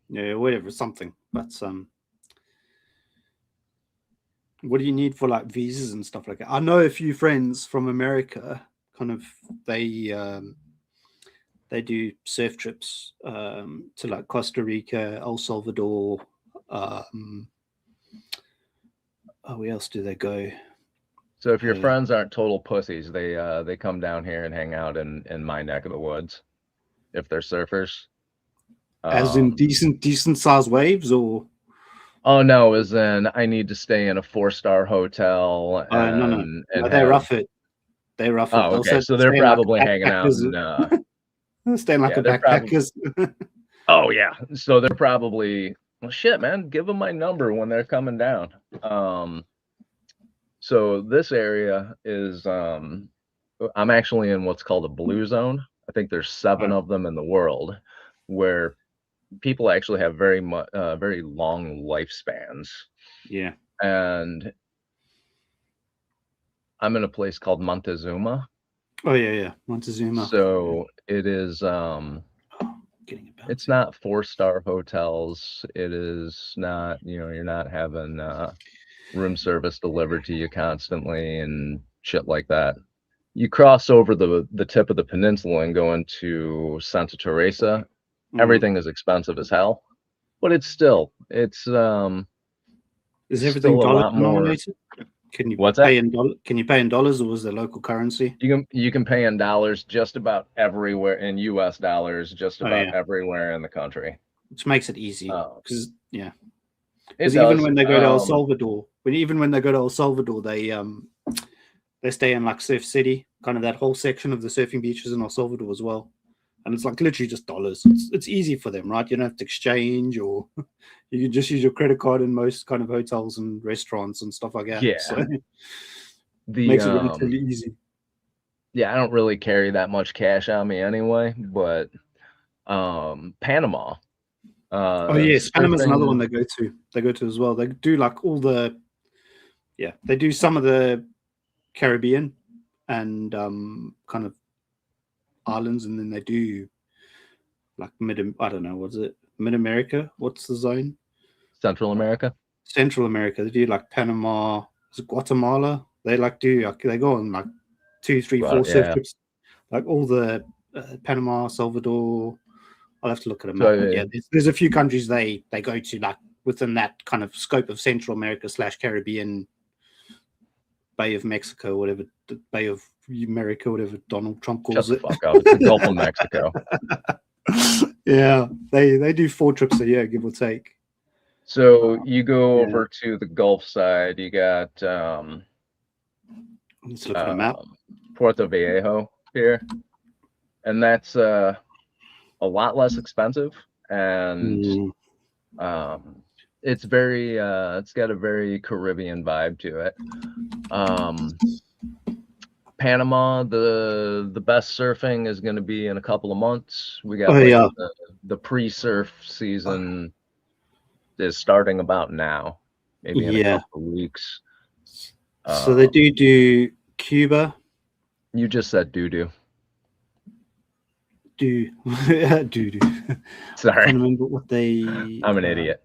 [SPEAKER 3] Yeah, whatever, something. But what do you need for like visas and stuff like that? I know a few friends from America. Kind of, they do surf trips to like Costa Rica, El Salvador. Where else do they go?
[SPEAKER 2] So if your friends aren't total pussies, they come down here and hang out in my neck of the woods. If they're surfers,
[SPEAKER 3] as in decent sized waves, or
[SPEAKER 2] oh no, as in I need to stay in a 4-star hotel.
[SPEAKER 3] No, they rough it. They rough it.
[SPEAKER 2] Oh, okay. So they're probably
[SPEAKER 3] like
[SPEAKER 2] hanging out and
[SPEAKER 3] staying like a backpackers.
[SPEAKER 2] Oh yeah. So they're probably, well, shit, man. Give them my number when they're coming down. So this area is I'm actually in what's called a blue zone. I think there's 7 of them in the world, where people actually have very long lifespans.
[SPEAKER 3] Yeah.
[SPEAKER 2] And I'm in a place called Montezuma.
[SPEAKER 3] Oh yeah, Montezuma.
[SPEAKER 2] So it is it's not 4-star hotels. It is not, you're not having room service delivered to you constantly and shit like that. You cross over the tip of the peninsula and go into Santa Teresa. Everything is expensive as hell, but it's is
[SPEAKER 3] everything dollar denominated? Can you pay in dollars, or was the local currency?
[SPEAKER 2] You can pay in dollars just about everywhere, in US dollars just about everywhere in the country,
[SPEAKER 3] which makes it easy because
[SPEAKER 2] even
[SPEAKER 3] when they go to El Salvador, they stay in like Surf City, kind of that whole section of the surfing beaches in El Salvador as well. And it's like literally just dollars. It's easy for them, right? You don't have to exchange, or you can just use your credit card in most kind of hotels and restaurants and stuff like that.
[SPEAKER 2] Yeah.
[SPEAKER 3] So makes it relatively easy.
[SPEAKER 2] Yeah, I don't really carry that much cash on me anyway, but Panama.
[SPEAKER 3] Oh yes, Panama's another one they go to as well. They do like all the they do some of the Caribbean and kind of islands, and then they do like mid-America. What's the zone?
[SPEAKER 2] Central America.
[SPEAKER 3] They do like Panama, Guatemala. They they go on like 2, 3, 4 surf trips, like all the Panama, Salvador. I'll have to look at them. So, there's a few countries they go to like within that kind of scope of Central America / Caribbean, Bay of Mexico, whatever, the Bay of America, whatever Donald Trump calls it.
[SPEAKER 2] Shut the fuck up. It's the Gulf of Mexico.
[SPEAKER 3] Yeah, they do 4 trips a year, give or take.
[SPEAKER 2] So you go over to the Gulf side. You got
[SPEAKER 3] let's look at a map.
[SPEAKER 2] Puerto Viejo here, and that's a lot less expensive, and it's very it's got a very Caribbean vibe to it. Panama, the best surfing is going to be in a couple of months. We got the pre-surf season is starting about now, maybe in a couple of weeks.
[SPEAKER 3] So they do Cuba.
[SPEAKER 2] You just said doo-doo.
[SPEAKER 3] Doo-doo.
[SPEAKER 2] Sorry.
[SPEAKER 3] I can't remember what they...
[SPEAKER 2] I'm an idiot.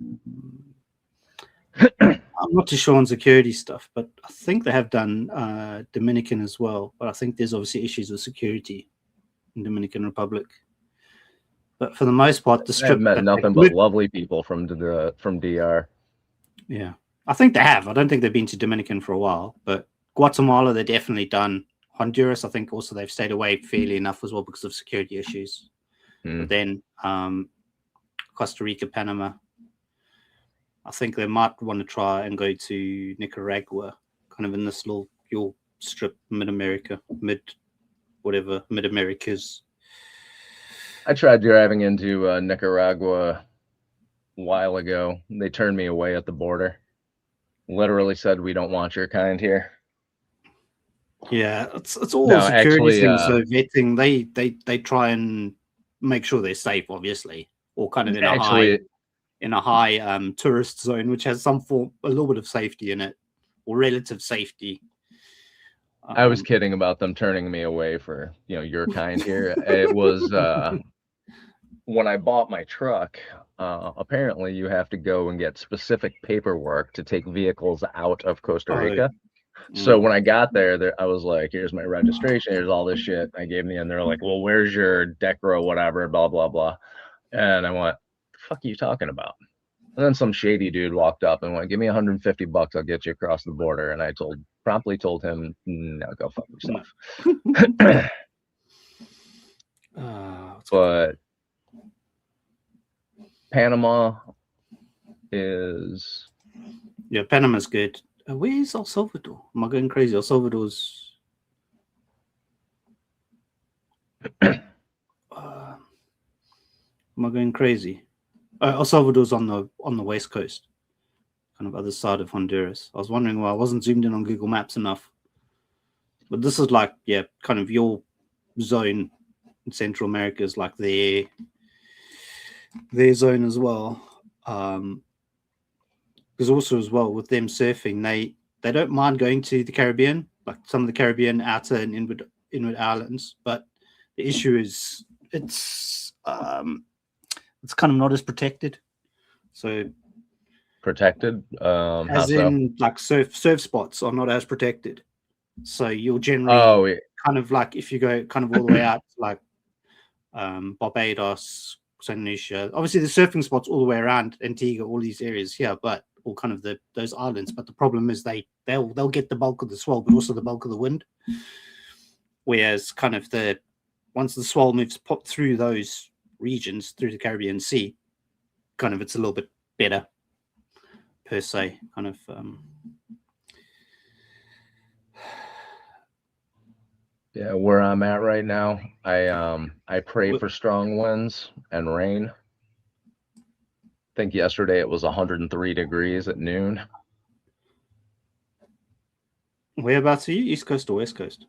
[SPEAKER 3] I'm not too sure on security stuff, but I think they have done Dominican as well. But I think there's obviously issues with security in Dominican Republic. But for the most part, the strip...
[SPEAKER 2] I've met nothing but lovely people from DR.
[SPEAKER 3] Yeah. I think they have. I don't think they've been to Dominican for a while, but Guatemala, they've definitely done. Honduras, I think also they've stayed away fairly enough as well because of security issues. But then Costa Rica, Panama, I think they might want to try and go to Nicaragua, kind of in this little strip, mid-Americas.
[SPEAKER 2] I tried driving into Nicaragua a while ago. They turned me away at the border. Literally said, "We don't want your kind here."
[SPEAKER 3] Yeah, it's all security things. So vetting, they try and make sure they're safe, obviously, or kind of in a high tourist zone, which has a little bit of safety in it, or relative safety.
[SPEAKER 2] I was kidding about them turning me away for your kind here. It was when I bought my truck. Apparently, you have to go and get specific paperwork to take vehicles out of Costa Rica. So when I got there, I was like, "Here's my registration. Here's all this shit." I gave them, and they're like, "Well, where's your Decro, whatever, blah blah blah." And I went, "The fuck are you talking about?" And then some shady dude walked up and went, "Give me $150. I'll get you across the border." And I promptly told him, "No, go fuck yourself." But Panama is...
[SPEAKER 3] Yeah, Panama's good. Where's El Salvador? Am I going crazy? El Salvador's... am I going crazy? El Salvador's on the west coast, kind of other side of Honduras. I was wondering why I wasn't zoomed in on Google Maps enough. But this is like, kind of your zone in Central America is like their zone as well. Because also as well with them surfing, they don't mind going to the Caribbean, like some of the Caribbean outer and inward islands. But the issue is it's kind of not as protected. So
[SPEAKER 2] protected,
[SPEAKER 3] as in like surf spots are not as protected. So you'll generally kind of like if you go kind of all the way out like Barbados, St. Lucia. Obviously, the surfing spots all the way around Antigua, all these areas here, but all kind of those islands. But the problem is they'll get the bulk of the swell, but also the bulk of the wind. Whereas kind of once the swell moves through those regions, through the Caribbean Sea, kind of it's a little bit better per se. Kind of
[SPEAKER 2] yeah, where I'm at right now, I pray for strong winds and rain. I think yesterday it was 103 degrees at noon.
[SPEAKER 3] Whereabouts are you? East Coast or West Coast?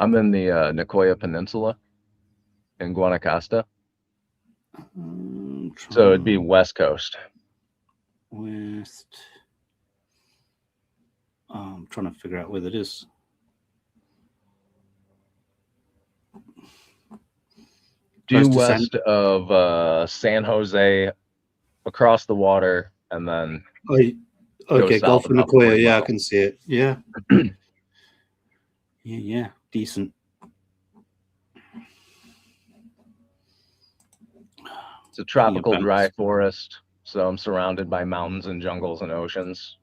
[SPEAKER 2] I'm in the Nicoya Peninsula in Guanacaste. So it'd be West Coast.
[SPEAKER 3] West. I'm trying to figure out where that is.
[SPEAKER 2] Due west of San Jose, across the water, and then
[SPEAKER 3] okay, Gulf of Nicoya. Yeah, I can see it. Yeah, yeah, decent.
[SPEAKER 2] It's a tropical dry forest, so I'm surrounded by mountains and jungles and oceans.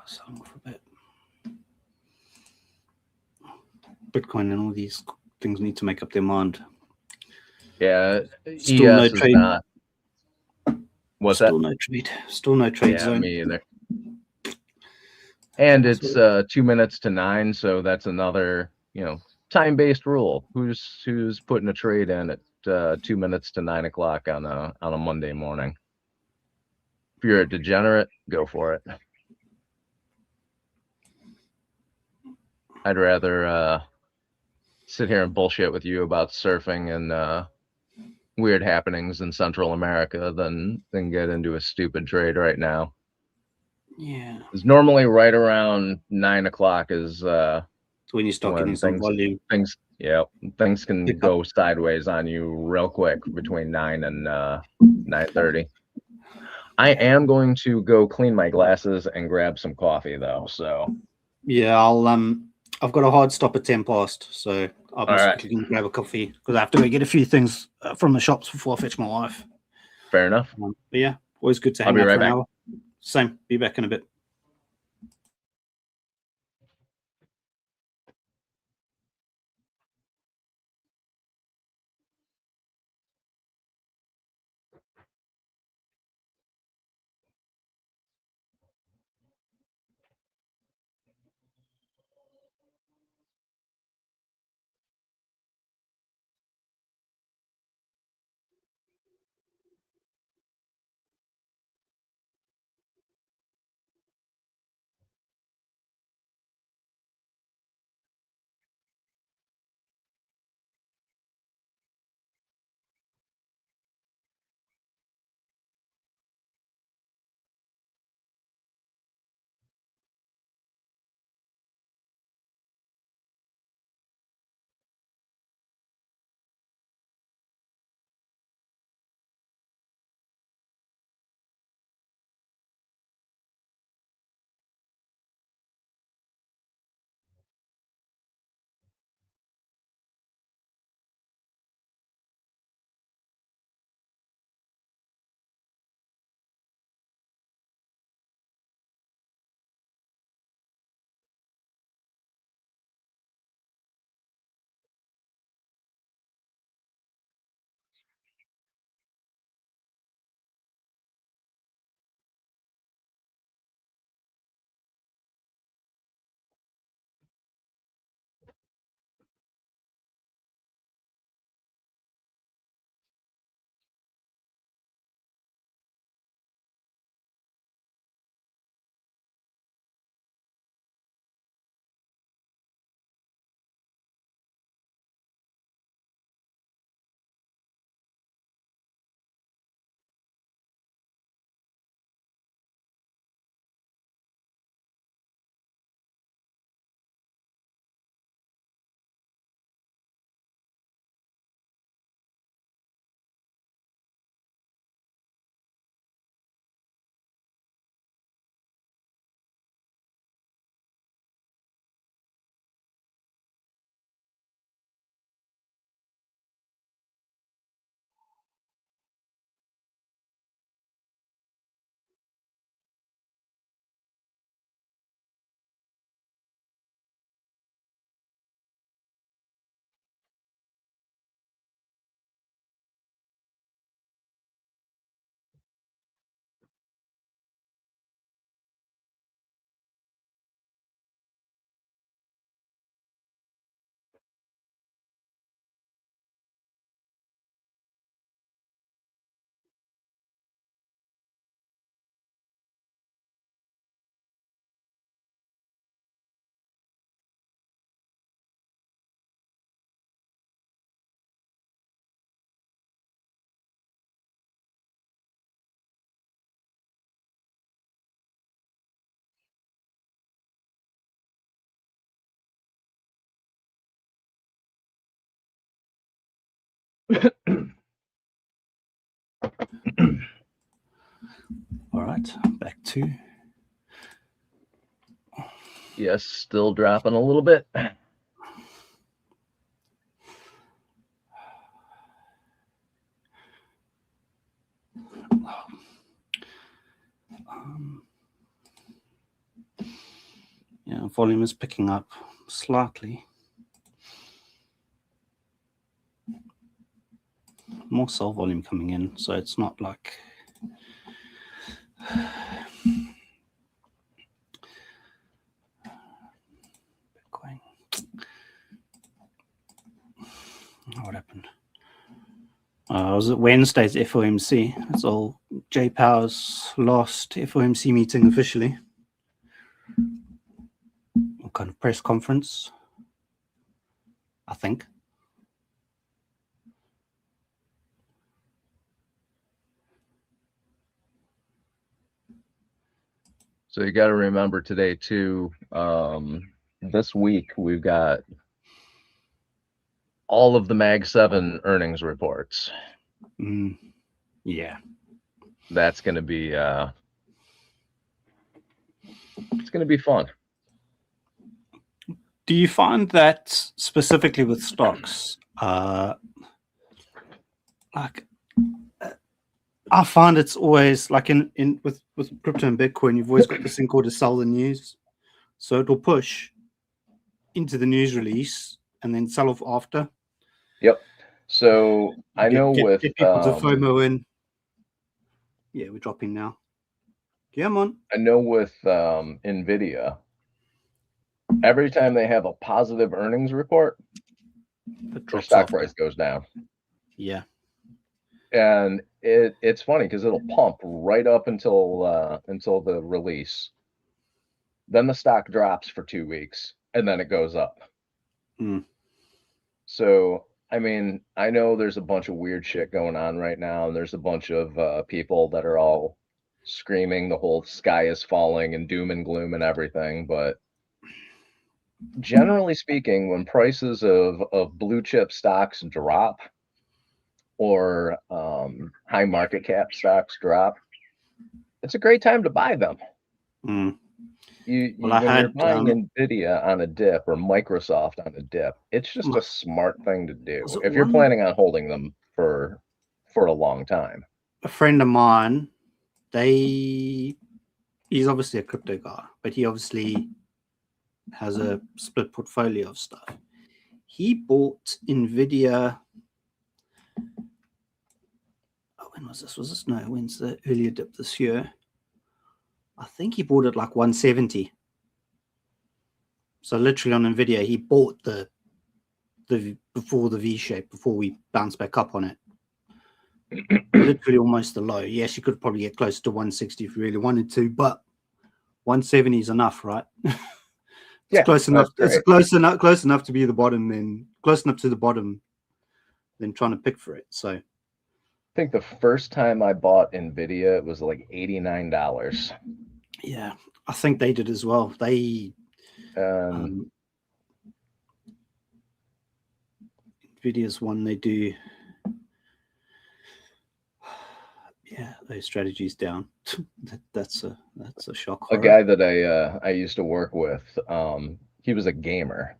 [SPEAKER 3] Selling for a bit. Bitcoin and all these things need to make up their mind.
[SPEAKER 2] Yeah,
[SPEAKER 3] still no trade.
[SPEAKER 2] Not... What's
[SPEAKER 3] still
[SPEAKER 2] that?
[SPEAKER 3] No trade. Still no trade zone.
[SPEAKER 2] Me either. And it's 2 minutes to 9, so that's another time-based rule. Who's putting a trade in at 2 minutes to 9 o'clock on a Monday morning? you're a degenerate, go for it. I'd rather sit here and bullshit with you about surfing and weird happenings in Central America than get into a stupid trade right now.
[SPEAKER 3] Yeah.
[SPEAKER 2] It's normally right around 9 o'clock is
[SPEAKER 3] When you start getting some volume.
[SPEAKER 2] Things can go sideways on you real quick between 9 and 9:30. I am going to go clean my glasses and grab some coffee though. So
[SPEAKER 3] yeah, I've got a hard stop at 10 past, so I'm just quickly going to grab a coffee because I have to go get a few things from the shops before I fetch my wife.
[SPEAKER 2] Fair enough.
[SPEAKER 3] But yeah, always good to hang out for an hour. Same. Be back in a bit. All right, back to.
[SPEAKER 2] Yes, still dropping a little bit.
[SPEAKER 3] Yeah, volume is picking up slightly. More sell volume coming in, so it's not like Bitcoin. What happened? Was it Wednesday's FOMC? It's all J Power's last FOMC meeting officially. What kind of press conference? I think.
[SPEAKER 2] So you got to remember today too, this week we've got all of the Mag 7 earnings reports.
[SPEAKER 3] Yeah.
[SPEAKER 2] That's going to be it's going to be fun.
[SPEAKER 3] Do you find that specifically with stocks, I find it's always like with crypto and Bitcoin, you've always got this thing called a sell the news. So it'll push into the news release and then sell off after.
[SPEAKER 2] Yep. So I know with
[SPEAKER 3] get people to FOMO in. Yeah, we're dropping now. Come on.
[SPEAKER 2] I know with NVIDIA, every time they have a positive earnings report, their stock price goes down.
[SPEAKER 3] Yeah.
[SPEAKER 2] And it's funny because it'll pump right up until the release. Then the stock drops for 2 weeks and then it goes up. So, I mean, I know there's a bunch of weird shit going on right now, and there's a bunch of people that are all screaming the whole sky is falling and doom and gloom and everything. But generally speaking, when prices of blue chip stocks drop or high market cap stocks drop, it's a great time to buy them. When you're buying NVIDIA on a dip or Microsoft on a dip, it's just a smart thing to do if you're planning on holding them for a long time.
[SPEAKER 3] A friend of mine, he's obviously a crypto guy, but he obviously has a split portfolio of stuff. He bought NVIDIA. Oh, when was this? When's the earlier dip this year? I think he bought it like 170. So literally on NVIDIA, he bought the before the V shape, before we bounce back up on it. Literally almost the low. Yes, you could probably get close to 160 if you really wanted to, but 170 is enough, right? It's close enough. It's close enough to be the bottom, then close enough to the bottom, than trying to pick for it. So
[SPEAKER 2] I think the first time I bought NVIDIA, it was like $89.
[SPEAKER 3] Yeah, I think they did as well. They NVIDIA's one they do. Yeah, those strategies down. That's a shock.
[SPEAKER 2] A guy that I used to work with, he was a gamer,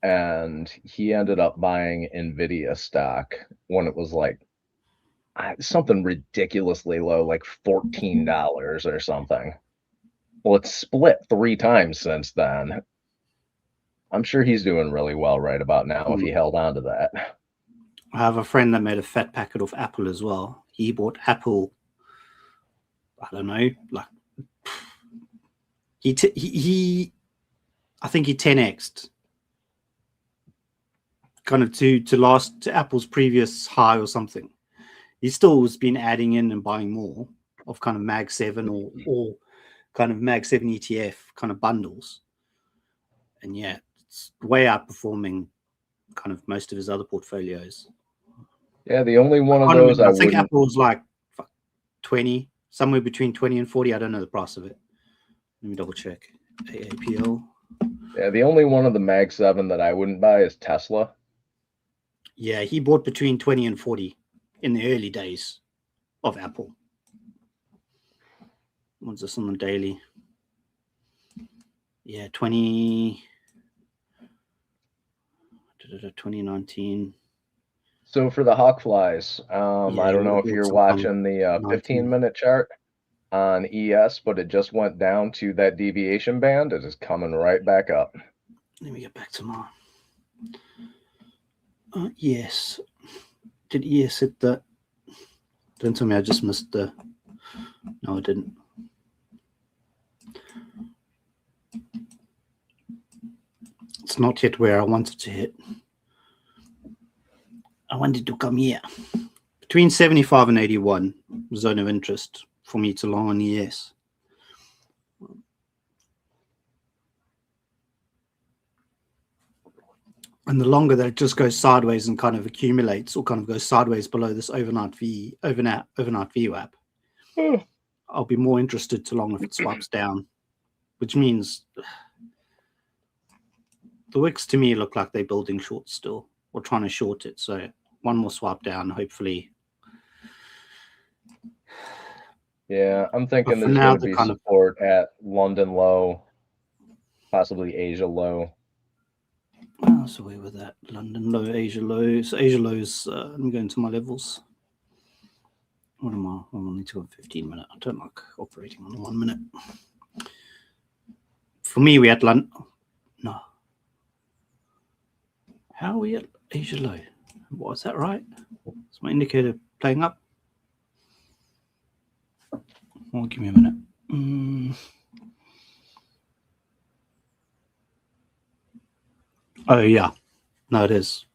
[SPEAKER 2] and he ended up buying NVIDIA stock when it was like something ridiculously low, like $14 or something. Well, it's split 3 times since then. I'm sure he's doing really well right about now if he held on to that.
[SPEAKER 3] I have a friend that made a fat packet of Apple as well. He bought Apple, I don't know, like he I think he 10x'd kind of to Apple's previous high or something. He still has been adding in and buying more of kind of Mag 7 or kind of Mag 7 ETF kind of bundles. And yeah, it's way outperforming kind of most of his other portfolios.
[SPEAKER 2] Yeah, the only one of those
[SPEAKER 3] I think Apple's like 20, somewhere between 20 and 40. I don't know the price of it. Let me double check. AAPL.
[SPEAKER 2] Yeah, the only one of the Mag 7 that I wouldn't buy is Tesla.
[SPEAKER 3] Yeah, he bought between 20 and 40 in the early days of Apple. What's this on the daily? Yeah, 2019.
[SPEAKER 2] So for the hawk flies, I don't know if you're watching the 15-minute chart on ES, but it just went down to that deviation band. It is coming right back up.
[SPEAKER 3] Let me get back to mine. Yes. Did ES hit that? Don't tell me I just missed the... No, I didn't. It's not yet where I wanted to hit. I wanted to come here. between 75 and 81 zone of interest for me to long on ES. And the longer that it just goes sideways and kind of accumulates or kind of goes sideways below this overnight VWAP, I'll be more interested to long if it swaps down, which means the wicks to me look like they're building short still or trying to short it. So one more swap down, hopefully.
[SPEAKER 2] Yeah, I'm thinking
[SPEAKER 3] for
[SPEAKER 2] there's
[SPEAKER 3] now,
[SPEAKER 2] going to be
[SPEAKER 3] kind of-
[SPEAKER 2] support at London low, possibly Asia low.
[SPEAKER 3] So where with that? London low, Asia low. So Asia low is, let me go into my levels. What am I? I need to go 15 minute. I don't like operating on 1 minute. For me, we had London. No. How are we at Asia low? Was that right? Is my indicator playing up? Well, give me a minute. Oh, yeah. No, it is.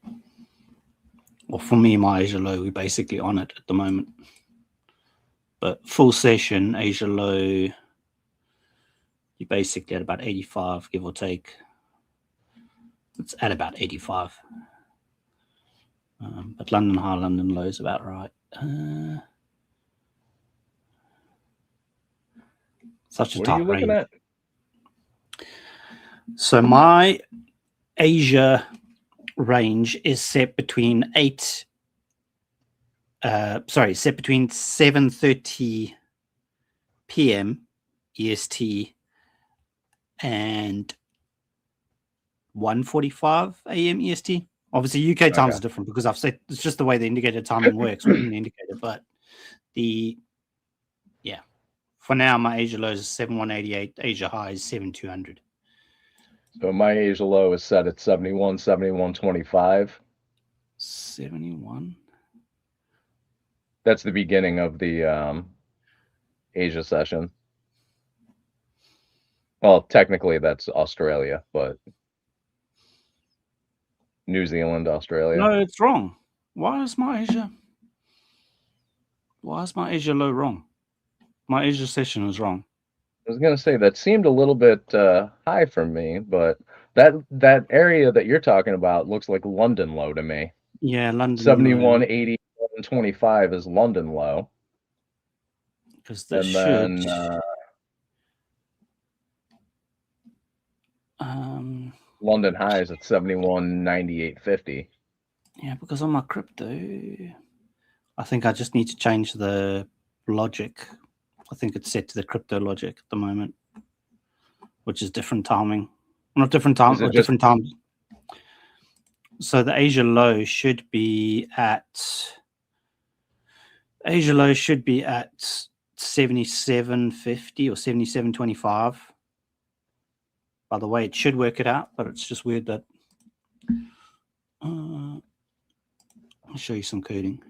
[SPEAKER 3] Well, for me, my Asia low, we're basically on it at the moment. But full session, Asia low, you're basically at about 85, give or take. It's at about 85. But London high, London low is about right. Such a tight range.
[SPEAKER 2] At?
[SPEAKER 3] So my Asia range is set between 7:30 p.m. EST and 1:45 a.m. EST. Obviously, UK times are different because I've said it's just the way the indicator timing works within the indicator. But for now, my Asia low is 7,188. Asia high is 7,200.
[SPEAKER 2] So my Asia low is set at 71, 71.25.
[SPEAKER 3] 71.
[SPEAKER 2] That's the beginning of the Asia session. Well, technically that's Australia, but New Zealand, Australia.
[SPEAKER 3] No, it's wrong. Why is my Asia low wrong? My Asia session is wrong.
[SPEAKER 2] I was gonna say that seemed a little bit high for me, but that area that you're talking about looks like London low to me.
[SPEAKER 3] Yeah, London
[SPEAKER 2] 71.80.25 is London low.
[SPEAKER 3] Because this
[SPEAKER 2] and
[SPEAKER 3] should.
[SPEAKER 2] London high is at 71.98.50.
[SPEAKER 3] Yeah, because on my crypto, I think I just need to change the logic. I think it's set to the crypto logic at the moment, which is different timing. Not different time, or different times. So the Asia low should be at 77.50 or 77.25. By the way, it should work it out, but it's just weird that I'll show you some coding.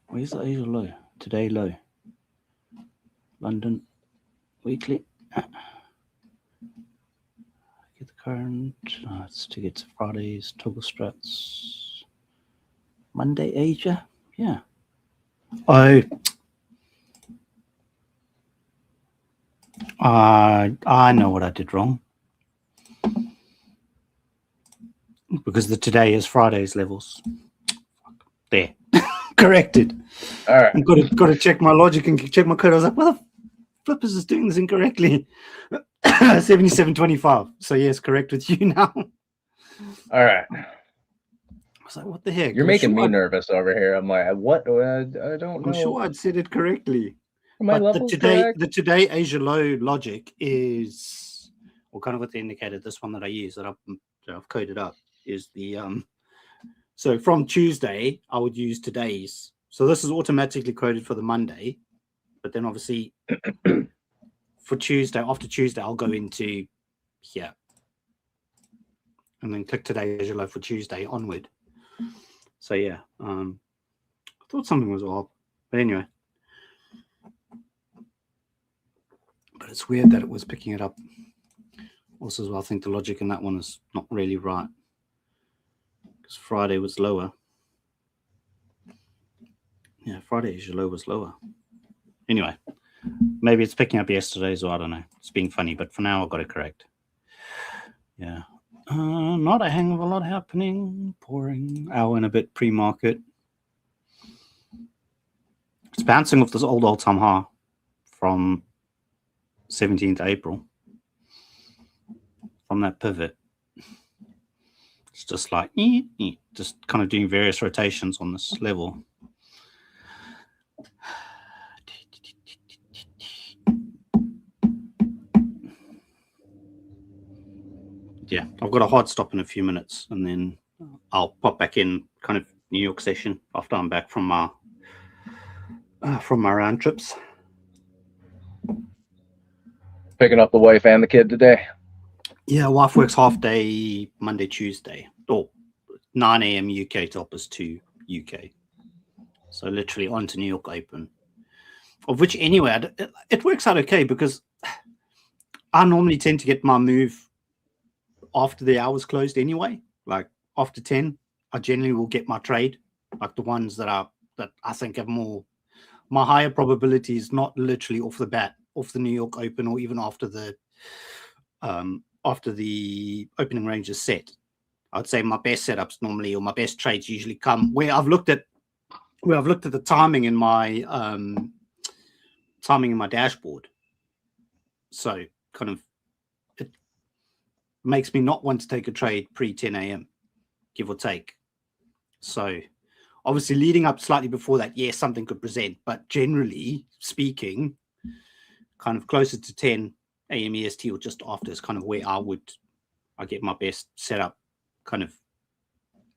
[SPEAKER 3] Where's the Asia low? Today low. London weekly. Get the current. Let's to get to Fridays. Toggle struts. Monday Asia. Yeah. Oh. I know what I did wrong. Because the today is Friday's levels. There. Corrected.
[SPEAKER 2] All right.
[SPEAKER 3] I've got to check my logic and check my code. I was like, what the flip is this doing this incorrectly? 77.25. So yes, correct with you now.
[SPEAKER 2] All right.
[SPEAKER 3] I was like, what the heck?
[SPEAKER 2] You're making me nervous over here. I'm like, what? I don't know.
[SPEAKER 3] I'm sure I'd said it correctly.
[SPEAKER 2] But
[SPEAKER 3] the today Asia low logic is, or kind of with the indicator, this one that I use that I've coded up is the so from Tuesday I would use today's. So this is automatically coded for the Monday, but then obviously for Tuesday, after Tuesday, I'll go into here and then click today Asia low for Tuesday onward. So yeah, I thought something was off, but anyway. But it's weird that it was picking it up. Also, as well, I think the logic in that one is not really right. Because Friday was lower. Yeah, Friday's your low was lower. Anyway, maybe it's picking up yesterday's, or I don't know. It's being funny, but for now, I got it correct. Yeah. Not a hang of a lot happening. Pouring hour and a bit pre-market. It's bouncing off this old all-time high from 17th April. From that pivot. It's just like, just kind of doing various rotations on this level. Yeah, I've got a hard stop in a few minutes, and then I'll pop back in kind of New York session after I'm back from my round trips.
[SPEAKER 2] Picking up the wife and the kid today.
[SPEAKER 3] Yeah, wife works half day Monday, Tuesday, or 9 a.m. UK to 2 UK. So literally on to New York Open, of which anyway, it works out okay because I normally tend to get my move after the hour's closed anyway. Like after 10, I generally will get my trade, like the ones that I think have my higher probabilities, not literally off the bat, off the New York Open, or even after the opening range is set. I'd say my best setups normally, or my best trades usually come where I've looked at the timing in my dashboard. So kind of it makes me not want to take a trade pre 10 a.m. give or take. So obviously leading up slightly before that, yes, something could present, but generally speaking, kind of closer to 10 a.m. EST or just after is kind of where I get my best setup kind of.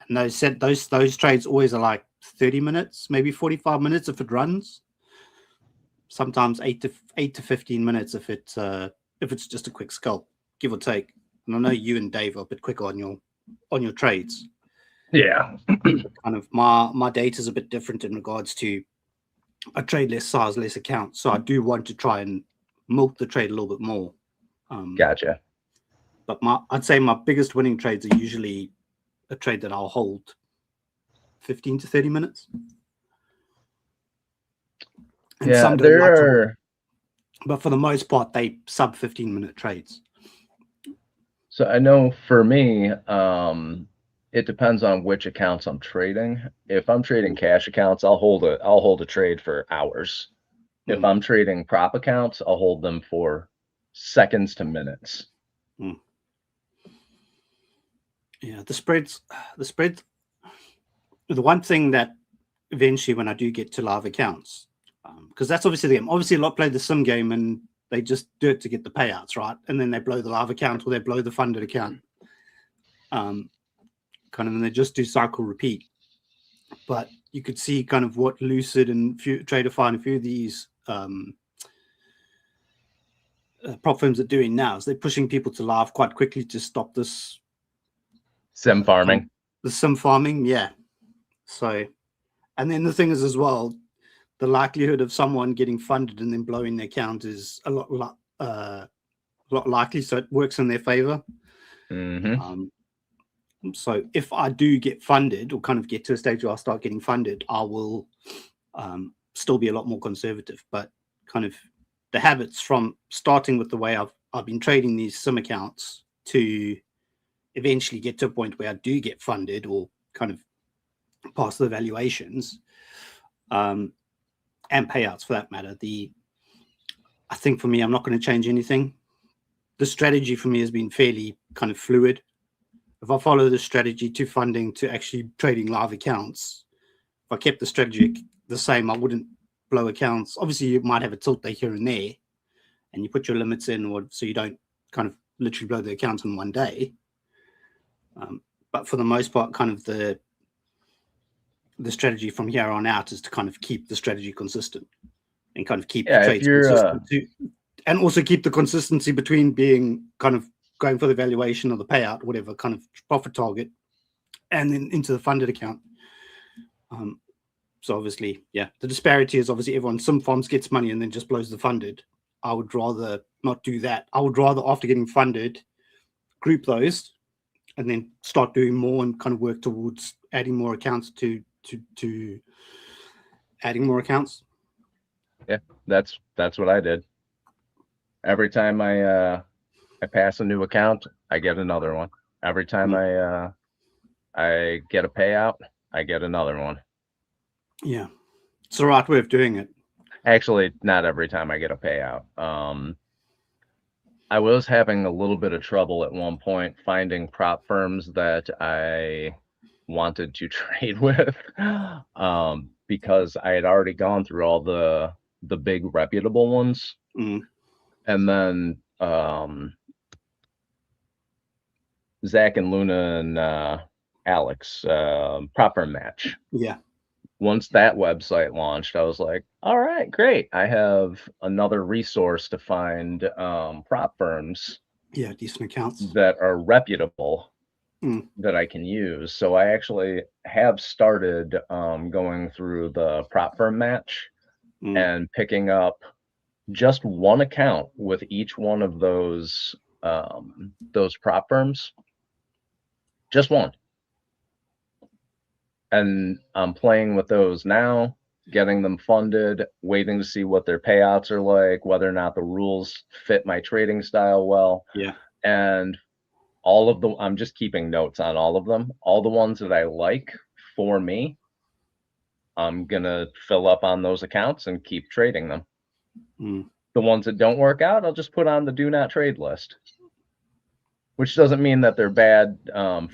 [SPEAKER 3] And those trades always are like 30 minutes, maybe 45 minutes if it runs. Sometimes 8 to 15 minutes if it's just a quick scalp, give or take. And I know you and Dave are a bit quicker on your trades.
[SPEAKER 2] Yeah.
[SPEAKER 3] Kind of my data is a bit different in regards to I trade less size, less accounts. So I do want to try and milk the trade a little bit more.
[SPEAKER 2] Gotcha.
[SPEAKER 3] But I'd say my biggest winning trades are usually a trade that I'll hold 15 to 30 minutes. And
[SPEAKER 2] yeah, there are.
[SPEAKER 3] But for the most part, they sub 15-minute trades.
[SPEAKER 2] So I know for me, it depends on which accounts I'm trading. If I'm trading cash accounts, I'll hold a trade for hours. If I'm trading prop accounts, I'll hold them for seconds to minutes.
[SPEAKER 3] Yeah, the spread. The one thing that eventually, when I do get to live accounts, because that's obviously the game. Obviously, a lot play the sim game and they just do it to get the payouts, right? And then they blow the live account or they blow the funded account. Kind of, and they just do cycle repeat. But you could see kind of what Lucid and Traderify and a few of these prop firms are doing now is they're pushing people to live quite quickly to stop this
[SPEAKER 2] sim farming.
[SPEAKER 3] The sim farming, yeah. So, and then the thing is as well, the likelihood of someone getting funded and then blowing their account is a lot likely. So it works in their favor. So if I do get funded or kind of get to a stage where I start getting funded, I will still be a lot more conservative. But kind of the habits from starting with the way I've been trading these sim accounts to eventually get to a point where I do get funded or kind of pass the valuations and payouts for that matter. I think for me, I'm not going to change anything. The strategy for me has been fairly kind of fluid. If I follow the strategy to funding to actually trading live accounts, if I kept the strategy the same, I wouldn't blow accounts. Obviously, you might have a tilt day here and there, and you put your limits in, so you don't kind of literally blow the account in one day. But for the most part, kind of the strategy from here on out is to kind of keep the strategy consistent and kind of keep the trades consistent too, and also keep the consistency between being kind of going for the valuation or the payout, whatever kind of profit target, and then into the funded account. So obviously, yeah, the disparity is obviously everyone, some farms gets money and then just blows the funded. I would rather not do that. I would rather, after getting funded, group those and then start doing more and kind of work towards adding more accounts to adding more accounts.
[SPEAKER 2] Yeah, that's what I did. Every time I pass a new account, I get another one. Every time I get a payout, I get another one.
[SPEAKER 3] Yeah, it's the right way of doing it.
[SPEAKER 2] Actually, not every time I get a payout. I was having a little bit of trouble at one point finding prop firms that I wanted to trade with, because I had already gone through all the big reputable ones,
[SPEAKER 3] Mm.
[SPEAKER 2] and then Zach and Luna and Alex prop firm match.
[SPEAKER 3] Yeah.
[SPEAKER 2] Once that website launched, I was like, all right, great. I have another resource to find prop firms.
[SPEAKER 3] Yeah, decent accounts
[SPEAKER 2] that are reputable that I can use. So I actually have started going through the prop firm match and picking up just one account with each one of those prop firms. Just one. And I'm playing with those now, getting them funded, waiting to see what their payouts are like, whether or not the rules fit my trading style well.
[SPEAKER 3] Yeah.
[SPEAKER 2] And all of them, I'm just keeping notes on all of them. All the ones that I like for me, I'm going to fill up on those accounts and keep trading them. The ones that don't work out, I'll just put on the do not trade list. Which doesn't mean that they're bad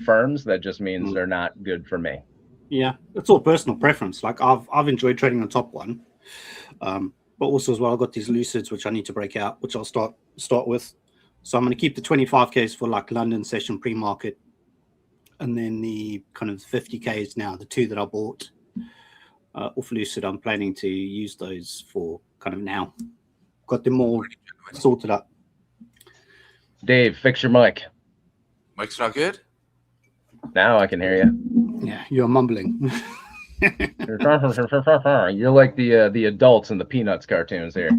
[SPEAKER 2] firms. That just means they're not good for me.
[SPEAKER 3] Yeah, it's all personal preference. Like I've enjoyed trading the top one, but also as well I've got these Lucids which I need to break out, which I'll start with. So I'm going to keep the 25Ks for like London session pre-market, and then the kind of 50Ks now, the two that I bought off Lucid, I'm planning to use those for kind of now. Got them all sorted up.
[SPEAKER 2] Dave, fix your mic.
[SPEAKER 4] Mic's not good?
[SPEAKER 2] Now I can hear you.
[SPEAKER 3] Yeah, you're mumbling.
[SPEAKER 2] You're like the adults in the Peanuts cartoons here.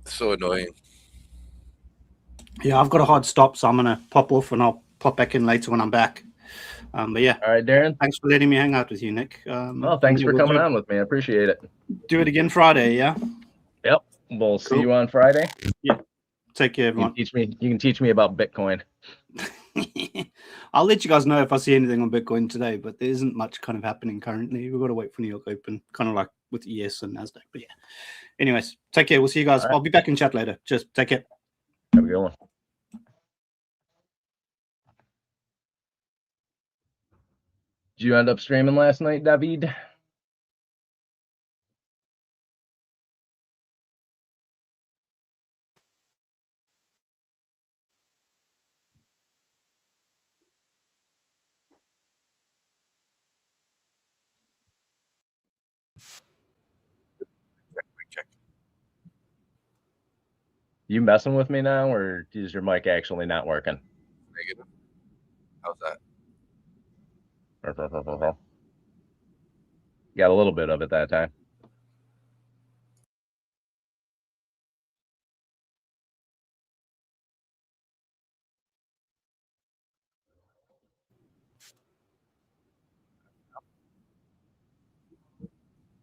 [SPEAKER 4] So annoying.
[SPEAKER 3] Yeah, I've got a hard stop, so I'm going to pop off and I'll pop back in later when I'm back. But yeah.
[SPEAKER 2] All right, Darren.
[SPEAKER 3] Thanks for letting me hang out with you, Nick.
[SPEAKER 2] Well, thanks for coming on with me. I appreciate it.
[SPEAKER 3] Do it again Friday, yeah?
[SPEAKER 2] Yep. We'll see you on Friday.
[SPEAKER 3] Yeah. Take care, everyone.
[SPEAKER 2] You can teach me about Bitcoin.
[SPEAKER 3] I'll let you guys know if I see anything on Bitcoin today, but there isn't much kind of happening currently. We've got to wait for New York Open, kind of like with ES and NASDAQ. But yeah. Anyways, take care. We'll see you guys. Right. I'll be back in chat later. Just take care.
[SPEAKER 2] Have a good one. Did you end up streaming last night, David? You messing with me now, or is your mic actually not working?
[SPEAKER 4] Negative. How's that?
[SPEAKER 2] Got a little bit of it that time.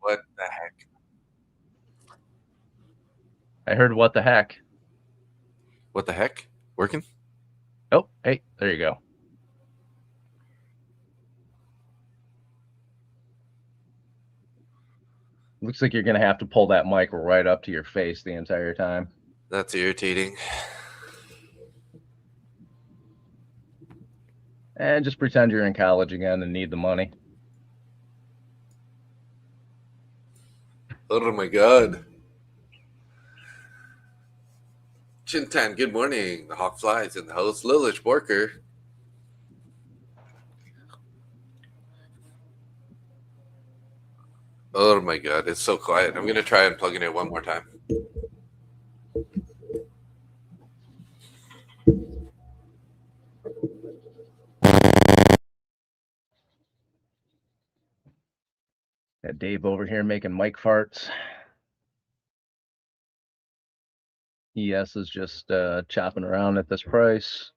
[SPEAKER 4] What the heck?
[SPEAKER 2] I heard what the heck.
[SPEAKER 4] What the heck? Working?
[SPEAKER 2] Oh, hey, there you go. Looks like you're going to have to pull that mic right up to your face the entire time.
[SPEAKER 4] That's irritating.
[SPEAKER 2] And just pretend you're in college again and need the money.
[SPEAKER 4] Oh my God. Chintan, good morning. The Hawk flies in the house. Lilish Borker. Oh my God, it's so quiet. I'm going to try unplugging it one more time.
[SPEAKER 2] Got Dave over here making mic farts. ES is just chopping around at this price.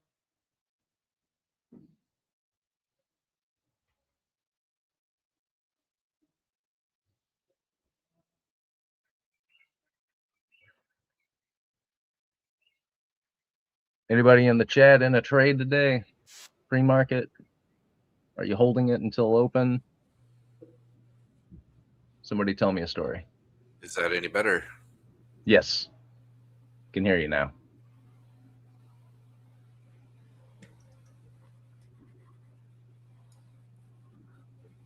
[SPEAKER 2] Anybody in the chat in a trade today? Pre-market? Are you holding it until open? Somebody tell me a story.
[SPEAKER 4] Is that any better?
[SPEAKER 2] Yes. Can hear you now.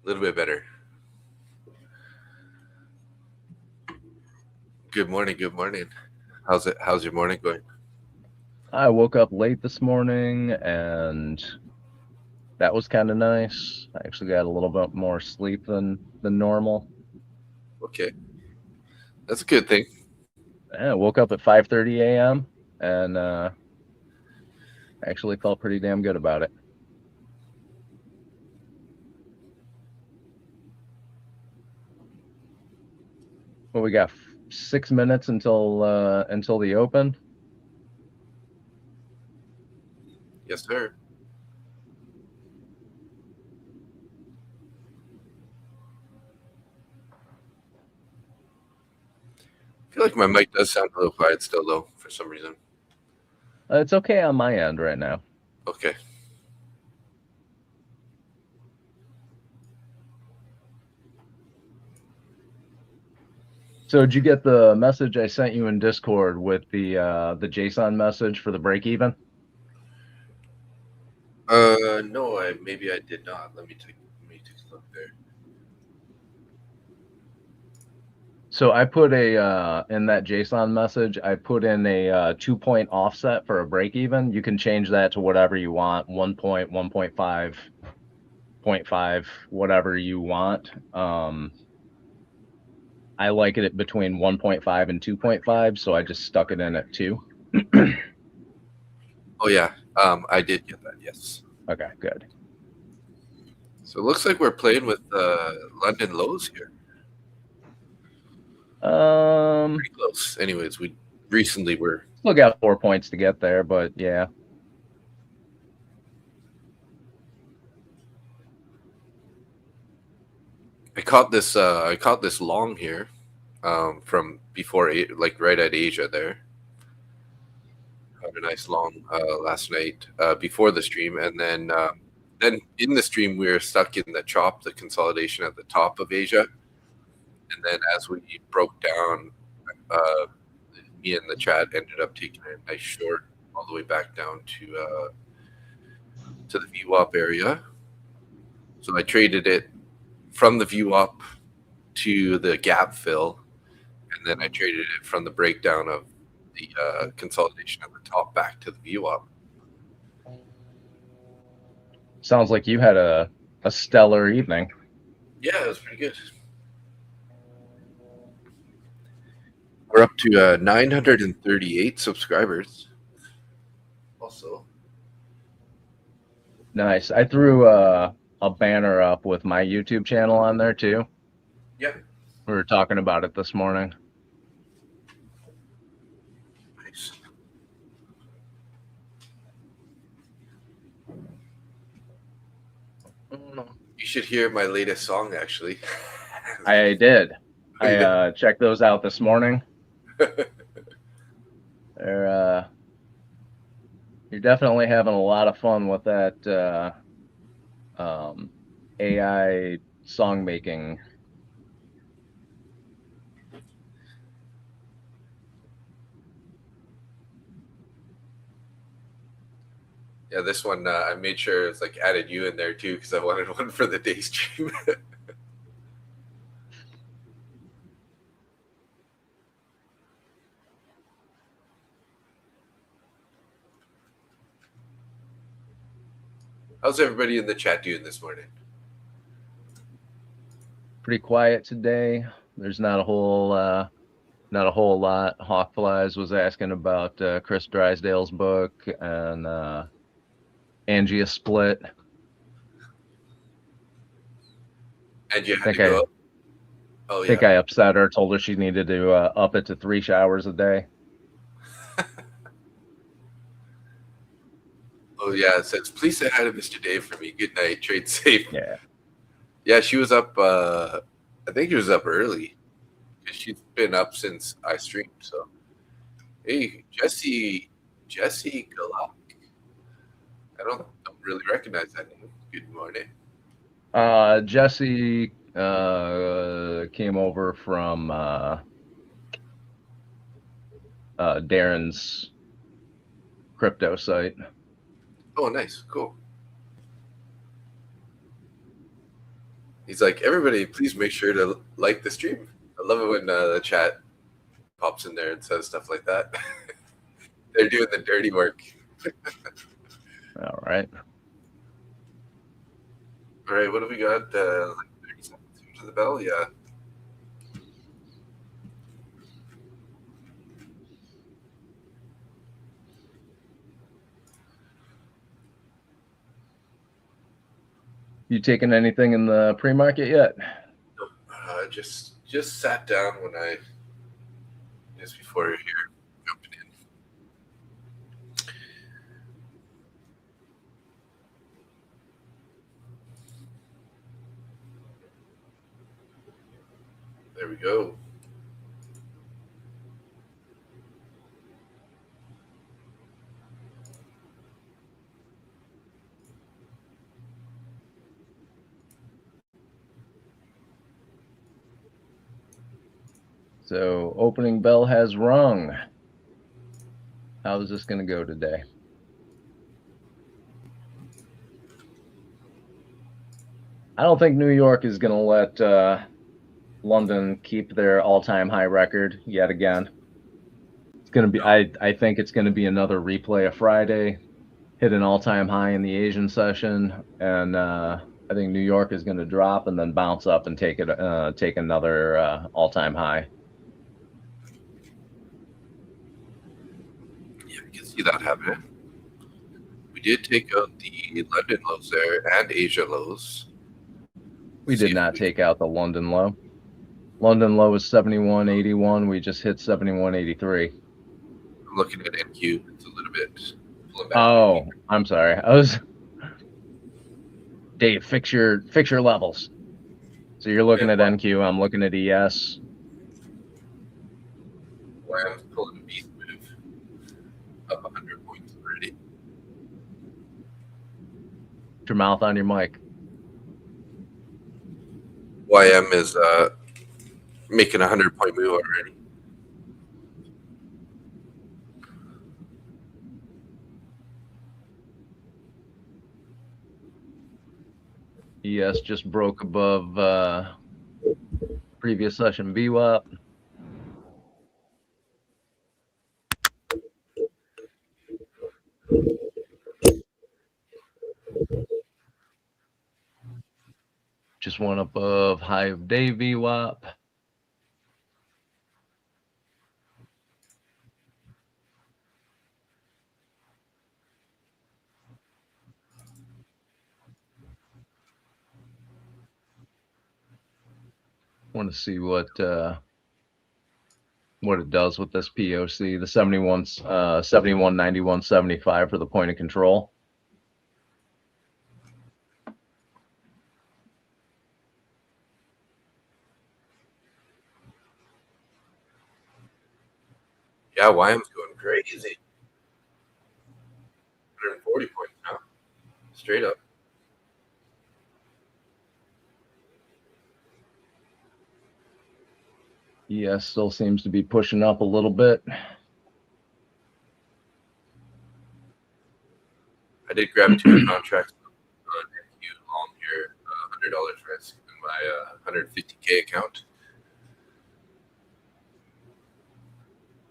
[SPEAKER 4] A little bit better. Good morning. Good morning. How's your morning going?
[SPEAKER 2] I woke up late this morning, and that was kind of nice. I actually got a little bit more sleep than normal.
[SPEAKER 4] Okay. That's a good thing.
[SPEAKER 2] I woke up at 5:30 a.m. and actually felt pretty damn good about it. Well, we got 6 minutes until the open.
[SPEAKER 4] Yes, sir. I feel like my mic does sound a little quiet still, though, for some reason.
[SPEAKER 2] It's okay on my end right now.
[SPEAKER 4] Okay.
[SPEAKER 2] So did you get the message I sent you in Discord with the JSON message for the break even?
[SPEAKER 4] No, maybe I did not. Let me take a look there.
[SPEAKER 2] So I put a in that JSON message, I put in a 2-point offset for a break even. You can change that to whatever you want, 1 point, 1.5, 0.5, whatever you want. I like it between 1.5 and 2.5, so I just stuck it in at 2.
[SPEAKER 4] Oh yeah, I did get that. Yes.
[SPEAKER 2] Okay, good.
[SPEAKER 4] So it looks like we're playing with London lows here. Pretty close. Anyways, we recently were.
[SPEAKER 2] Still got 4 points to get there, but yeah.
[SPEAKER 4] I caught this long here, from before, like right at Asia there. Had a nice long last night before the stream, and then in the stream we were stuck in the chop, the consolidation at the top of Asia, and then as we broke down, me and the chat ended up taking a nice short all the way back down to the VWAP area. So I traded it from the VWAP to the gap fill, and then I traded it from the breakdown of the consolidation at the top back to the VWAP.
[SPEAKER 2] Sounds like you had a stellar evening.
[SPEAKER 4] Yeah, it was pretty good. We're up to 938 subscribers. Also,
[SPEAKER 2] Nice. I threw a banner up with my YouTube channel on there too.
[SPEAKER 4] yeah,
[SPEAKER 2] We were talking about it this morning.
[SPEAKER 4] nice. You should hear my latest song, actually.
[SPEAKER 2] I did. I checked those out this morning. They're you're definitely having a lot of fun with that AI song making.
[SPEAKER 4] Yeah, this one I made sure it's like added you in there too because I wanted one for the day stream. How's everybody in the chat doing this morning?
[SPEAKER 2] Pretty quiet today. There's not a whole lot. Hawkflies was asking about Chris Drysdale's book and Angie a split.
[SPEAKER 4] And you had to go up? Oh,
[SPEAKER 2] I think I upset her, told her she needed to up it to 3 showers a day.
[SPEAKER 4] Oh yeah, it says please say hi to Mr. Dave for me. Good night. Trade safe.
[SPEAKER 2] Yeah.
[SPEAKER 4] Yeah, she was up. I think she was up early. She's been up since I streamed. So, hey, Jesse Galak. I don't really recognize that name. Good morning.
[SPEAKER 2] Jesse came over from Darren's crypto site.
[SPEAKER 4] Oh, nice, cool. He's like, everybody, please make sure to like the stream. I love it when the chat pops in there and says stuff like that. They're doing the dirty work.
[SPEAKER 2] All right.
[SPEAKER 4] All right, what do we got? Like 30 seconds into the bell? Yeah.
[SPEAKER 2] You taking anything in the pre-market yet?
[SPEAKER 4] Just sat down when I just before you're here jumping in. There we go.
[SPEAKER 2] So opening bell has rung. How is this going to go today? I don't think New York is going to let London keep their all-time high record yet again. It's going to be. I think it's going to be another replay of Friday, hit an all-time high in the Asian session, and I think New York is going to drop and then bounce up and take another all-time high.
[SPEAKER 4] Yeah, I can see that happening. We did take out the London lows there and Asia lows.
[SPEAKER 2] We did not take out the London low. London low is 71.81. We just hit 71.83.
[SPEAKER 4] I'm looking at NQ. It's a little bit pulling back.
[SPEAKER 2] Oh, I'm sorry. Dave, fix your levels. So you're looking at NQ. I'm looking at ES.
[SPEAKER 4] Lamb's pulling a beast move up 100 points already.
[SPEAKER 2] Put your mouth on your mic.
[SPEAKER 4] YM is making a 100-point move already.
[SPEAKER 2] ES just broke above previous session VWAP. Just went above high of day VWAP. Want to see what it does with this POC. The 71, 91, 75 for the point of control.
[SPEAKER 4] Yeah, YM's going crazy. 140 points now. Straight up.
[SPEAKER 2] ES still seems to be pushing up a little bit.
[SPEAKER 4] I did grab 2 contracts on NQ long here, $100 risk in my 150K account.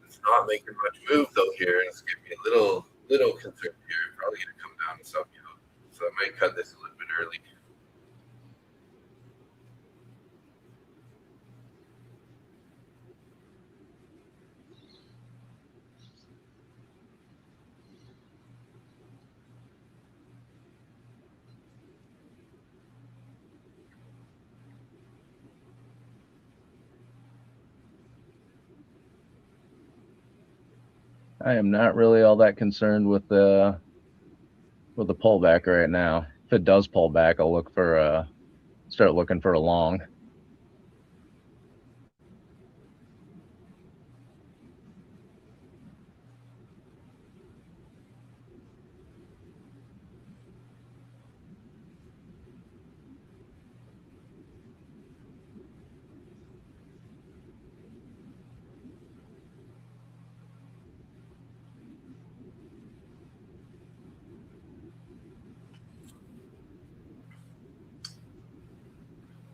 [SPEAKER 4] It's not making much move though here. It's giving me a little concern here. Probably gonna come down and sub you out. So I might cut this a little bit early.
[SPEAKER 2] I am not really all that concerned with with the pullback right now. If it does pull back, I'll look for start looking for a long.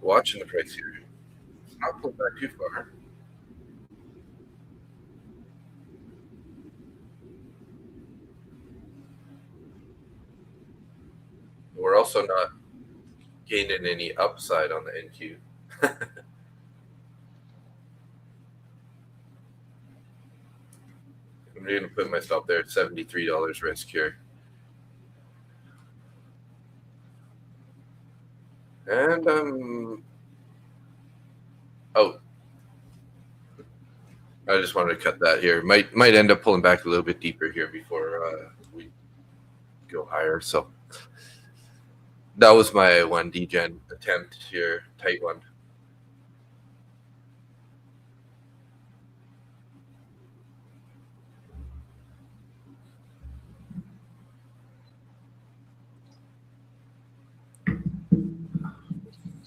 [SPEAKER 4] Watching the price here. It's not pulled back too far. We're also not gaining any upside on the NQ. I'm going to put myself there at $73 risk here. And oh, I just wanted to cut that here. Might end up pulling back a little bit deeper here before we go higher. So that was my one degen attempt here, tight one.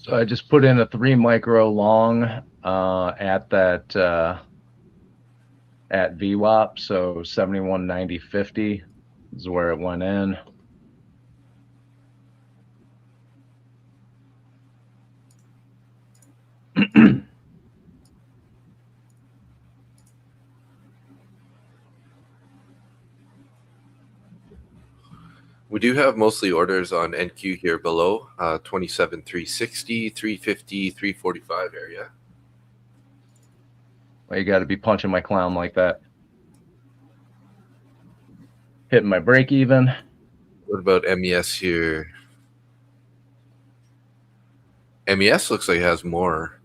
[SPEAKER 2] So I just put in a 3 micro long at that at VWAP, so 71.90.50 is where it went in.
[SPEAKER 4] We do have mostly orders on NQ here below 27,360, 350, 345 area.
[SPEAKER 2] Well, you got to be punching my clown like that. Hitting my break even.
[SPEAKER 4] What about MES here? MES looks like it has more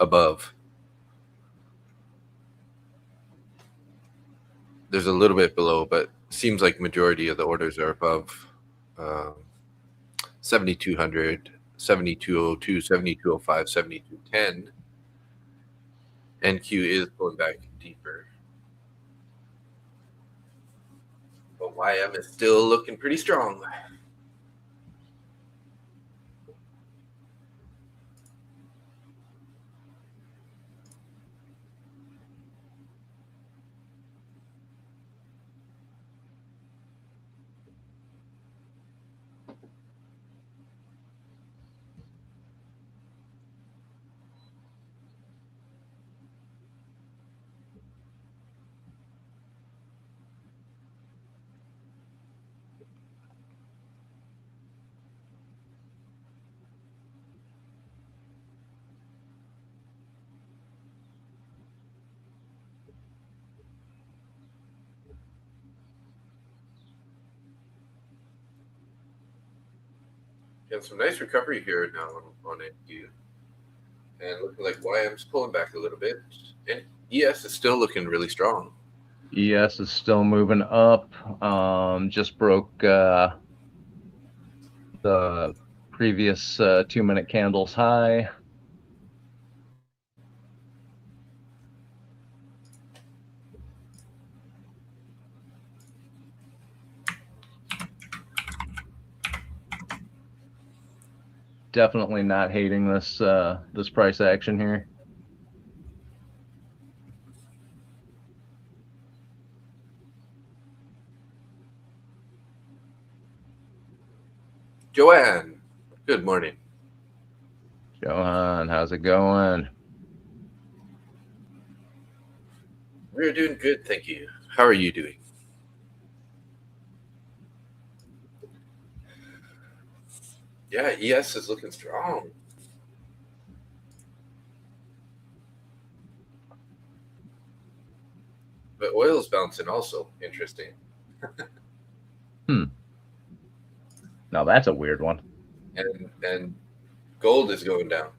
[SPEAKER 4] above. There's a little bit below, but seems like majority of the orders are above 7,200, 7,202, 7,205, 7,210. NQ is going back deeper. But YM is still looking pretty strong. Got some nice recovery here now on NQ. And looking like YM's pulling back a little bit. And ES is still looking really strong.
[SPEAKER 2] ES is still moving up. Just broke the previous 2-minute candles high. Definitely not hating this this price action here.
[SPEAKER 4] Joanne, good morning.
[SPEAKER 2] Johan, how's it going?
[SPEAKER 4] We're doing good, thank you. How are you doing? Yeah, ES is looking strong. But oil's bouncing also. Interesting.
[SPEAKER 2] Now that's a weird one.
[SPEAKER 4] And gold is going down.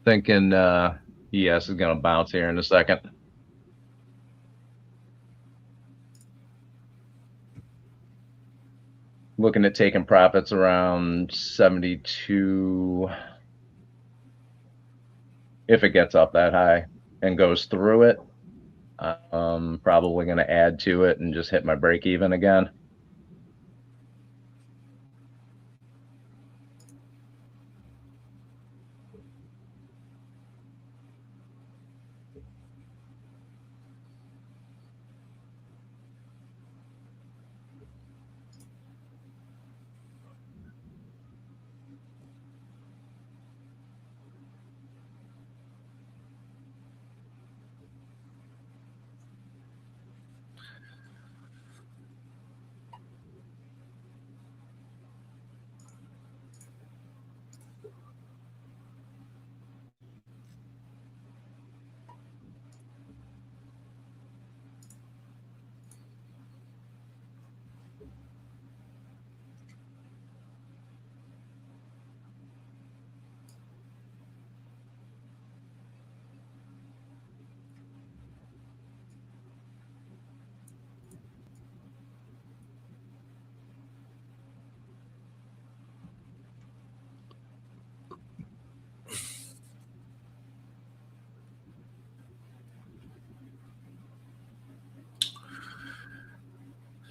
[SPEAKER 2] Thinking ES is going to bounce here in a second. Looking at taking profits around 72 if it gets up that high and goes through it. I'm probably going to add to it and just hit my break even again.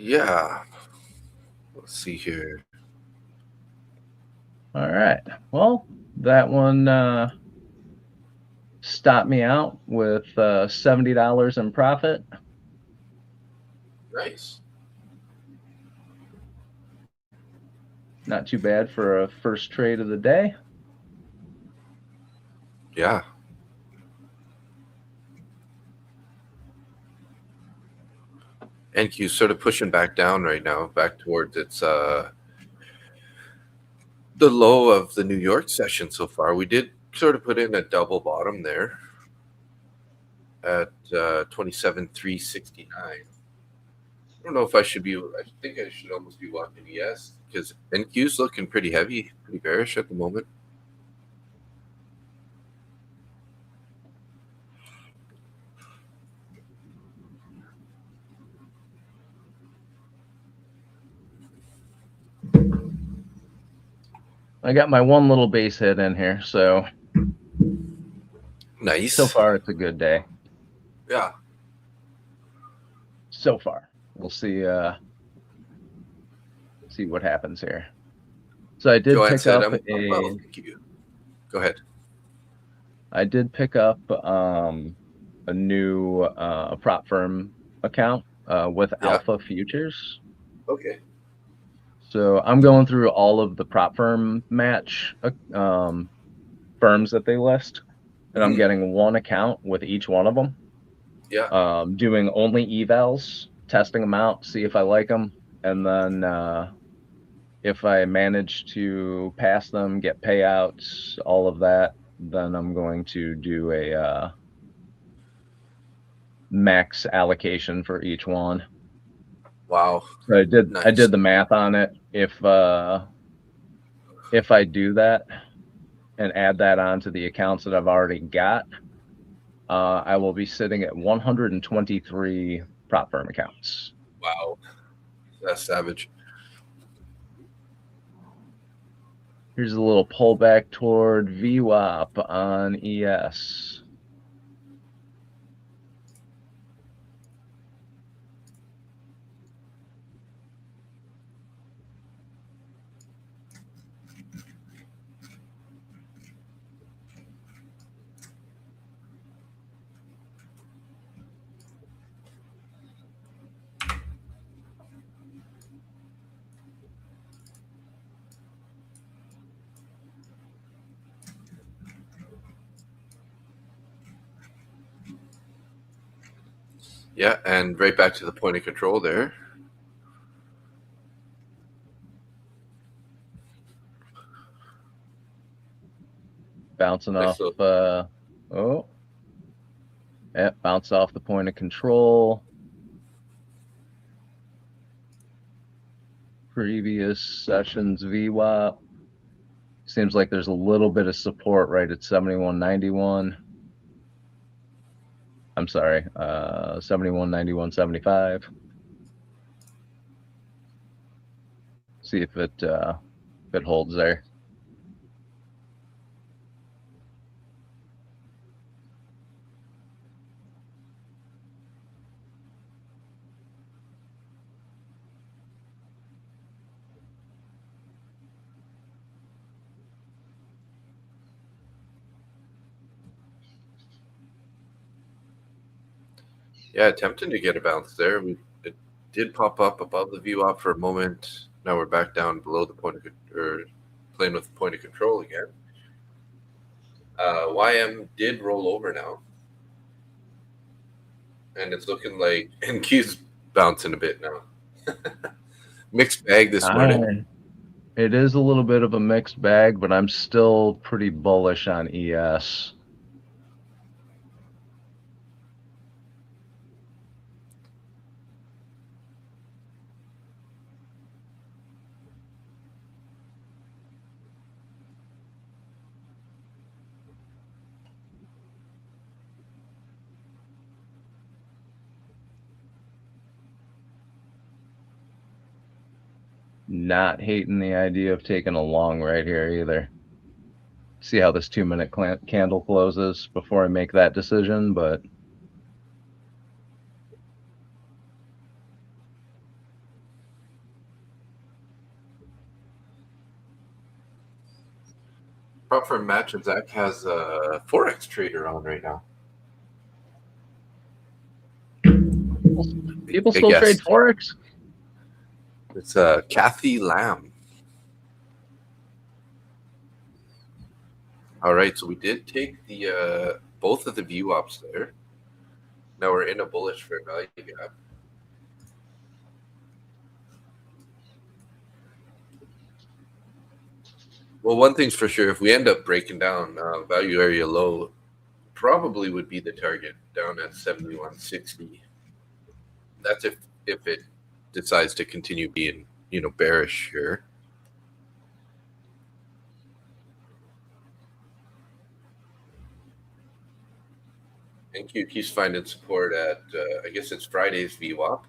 [SPEAKER 4] Yeah. Let's see here.
[SPEAKER 2] All right. Well, that one stopped me out with $70 in profit.
[SPEAKER 4] Nice.
[SPEAKER 2] Not too bad for a first trade of the day.
[SPEAKER 4] Yeah. NQ sort of pushing back down right now, back towards its the low of the New York session so far. We did sort of put in a double bottom there at 27,369. I don't know if I should be. I think I should almost be watching ES because NQ's looking pretty heavy, pretty bearish at the moment.
[SPEAKER 2] I got my one little base hit in here, so
[SPEAKER 4] Nice.
[SPEAKER 2] so far it's a good day.
[SPEAKER 4] Yeah.
[SPEAKER 2] So far, we'll see. See what happens here. So I did
[SPEAKER 4] Joanne
[SPEAKER 2] pick
[SPEAKER 4] said,
[SPEAKER 2] up
[SPEAKER 4] well, thank you. Go ahead.
[SPEAKER 2] I did pick up a new prop firm account with Alpha Futures.
[SPEAKER 4] Okay.
[SPEAKER 2] So I'm going through all of the prop firm match firms that they list, and I'm getting one account with each one of them.
[SPEAKER 4] Yeah.
[SPEAKER 2] Doing only evals, testing them out, see if I like them, and then if I manage to pass them, get payouts, all of that, then I'm going to do a max allocation for each one.
[SPEAKER 4] Wow.
[SPEAKER 2] So I did
[SPEAKER 4] Nice.
[SPEAKER 2] the math on it. If I do that and add that onto the accounts that I've already got, I will be sitting at 123 prop firm accounts.
[SPEAKER 4] Wow. That's savage.
[SPEAKER 2] Here's a little pullback toward VWAP on ES.
[SPEAKER 4] Yeah, and right back to the point of control there.
[SPEAKER 2] Bouncing
[SPEAKER 4] Nice
[SPEAKER 2] off, bounce off the point of control. Previous sessions VWAP. Seems like there's a little bit of support right at 71.91. I'm sorry, 71.91.75. See if it holds there.
[SPEAKER 4] Yeah, attempting to get a bounce there. It did pop up above the VWAP for a moment. Now we're back down below the point of or playing with the point of control again. YM did roll over now, and it's looking like NQ's bouncing a bit now. Mixed bag this morning.
[SPEAKER 2] It is a little bit of a mixed bag, but I'm still pretty bullish on ES. Not hating the idea of taking a long right here either. See how this 2-minute candle closes before I make that decision, but
[SPEAKER 4] Prop for match and Zach has a Forex trader on right now.
[SPEAKER 2] people still trade Forex?
[SPEAKER 4] It's Kathy Lamb. All right, so we did take the both of the VWAPs there. Now we're in a bullish fair value gap. Well, one thing's for sure, if we end up breaking down value area low, probably would be the target down at 71.60. That's if it decides to continue being, bearish here. NQ keeps finding support at, I guess it's Friday's VWAP.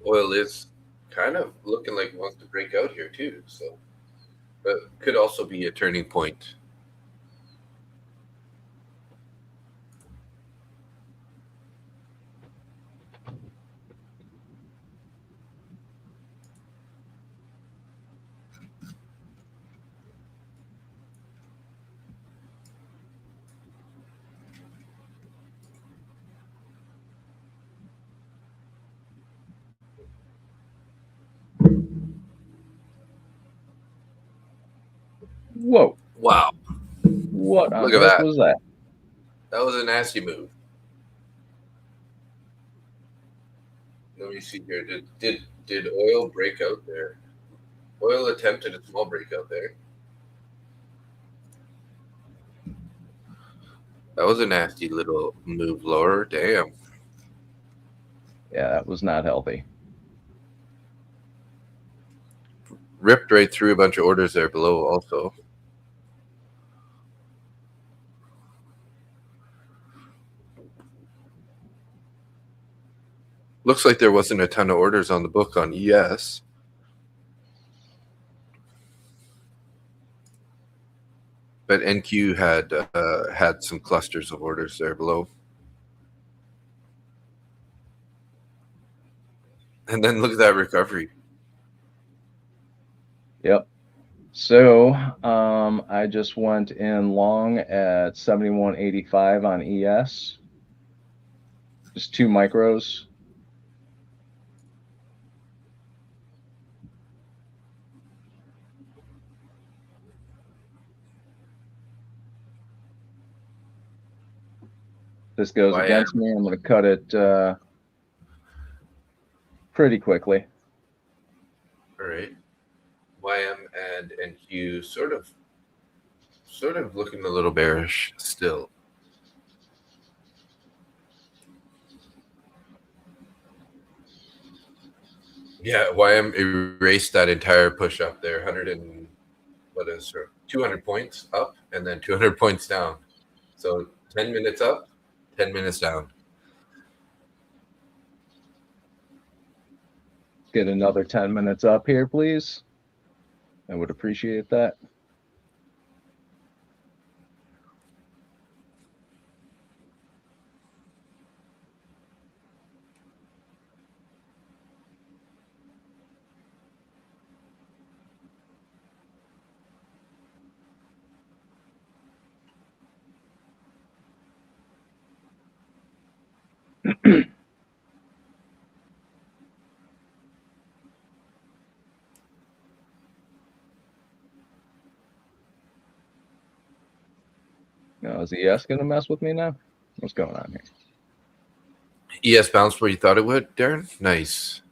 [SPEAKER 4] Oil is kind of looking like it wants to break out here too, so but could also be a turning point.
[SPEAKER 2] Whoa.
[SPEAKER 4] Wow.
[SPEAKER 2] What on
[SPEAKER 4] Look at
[SPEAKER 2] earth
[SPEAKER 4] that.
[SPEAKER 2] was that?
[SPEAKER 4] That was a nasty move. Let me see here. Did oil break out there? Oil attempted a small breakout there. That was a nasty little move lower. Damn.
[SPEAKER 2] Yeah, that was not healthy.
[SPEAKER 4] Ripped right through a bunch of orders there below also. Looks like there wasn't a ton of orders on the book on ES. But NQ had some clusters of orders there below. And then look at that recovery.
[SPEAKER 2] Yep. So I just went in long at 71.85 on ES. Just 2 micros. This goes against me. I'm going to cut it pretty quickly.
[SPEAKER 4] All right. NQ sort of looking a little bearish still. Yeah, YM erased that entire push up there, 200 points up and then 200 points down. So 10 minutes up, 10 minutes down.
[SPEAKER 2] Get another 10 minutes up here, please. I would appreciate that. Now, is ES going to mess with me now? What's going on here?
[SPEAKER 4] ES bounced where you thought it would, Darren? Nice.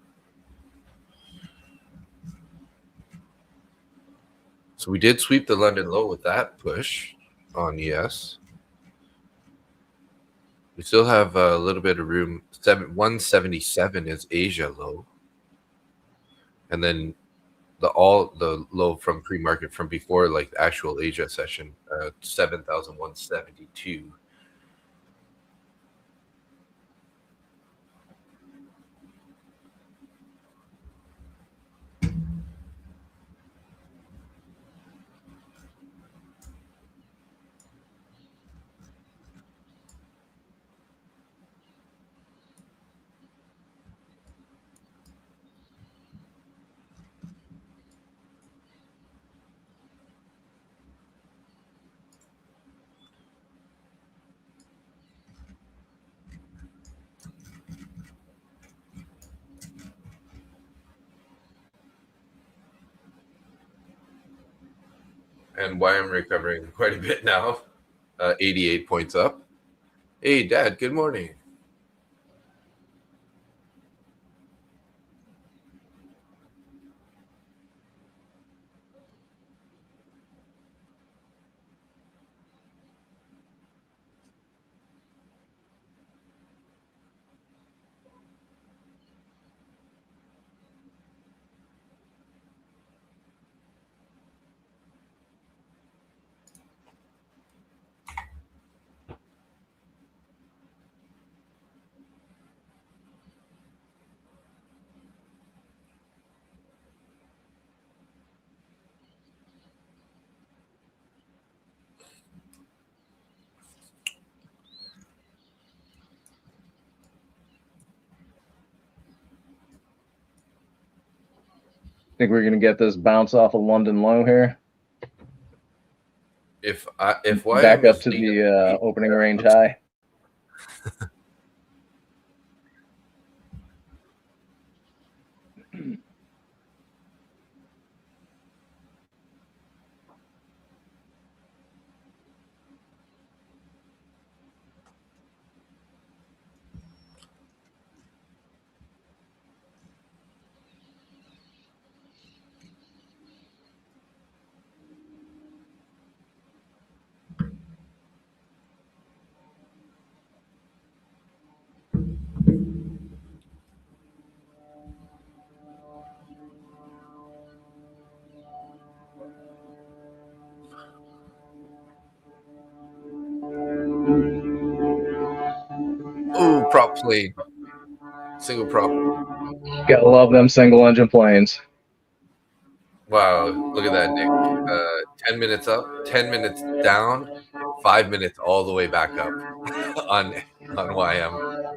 [SPEAKER 4] So we did sweep the London low with that push on ES. We still have a little bit of room. 177 is Asia low. And then the low from pre-market from before, like the actual Asia session, 7,172. And YM recovering quite a bit now. 88 points up. Hey, Dad, good morning.
[SPEAKER 2] Think we're going to get this bounce off of London low here?
[SPEAKER 4] If YM
[SPEAKER 2] back up to the opening range high.
[SPEAKER 4] Ooh, prop plane. Single prop.
[SPEAKER 2] Gotta love them single engine planes.
[SPEAKER 4] Wow, look at that, Nick. 10 minutes up, 10 minutes down, 5 minutes all the way back up on YM.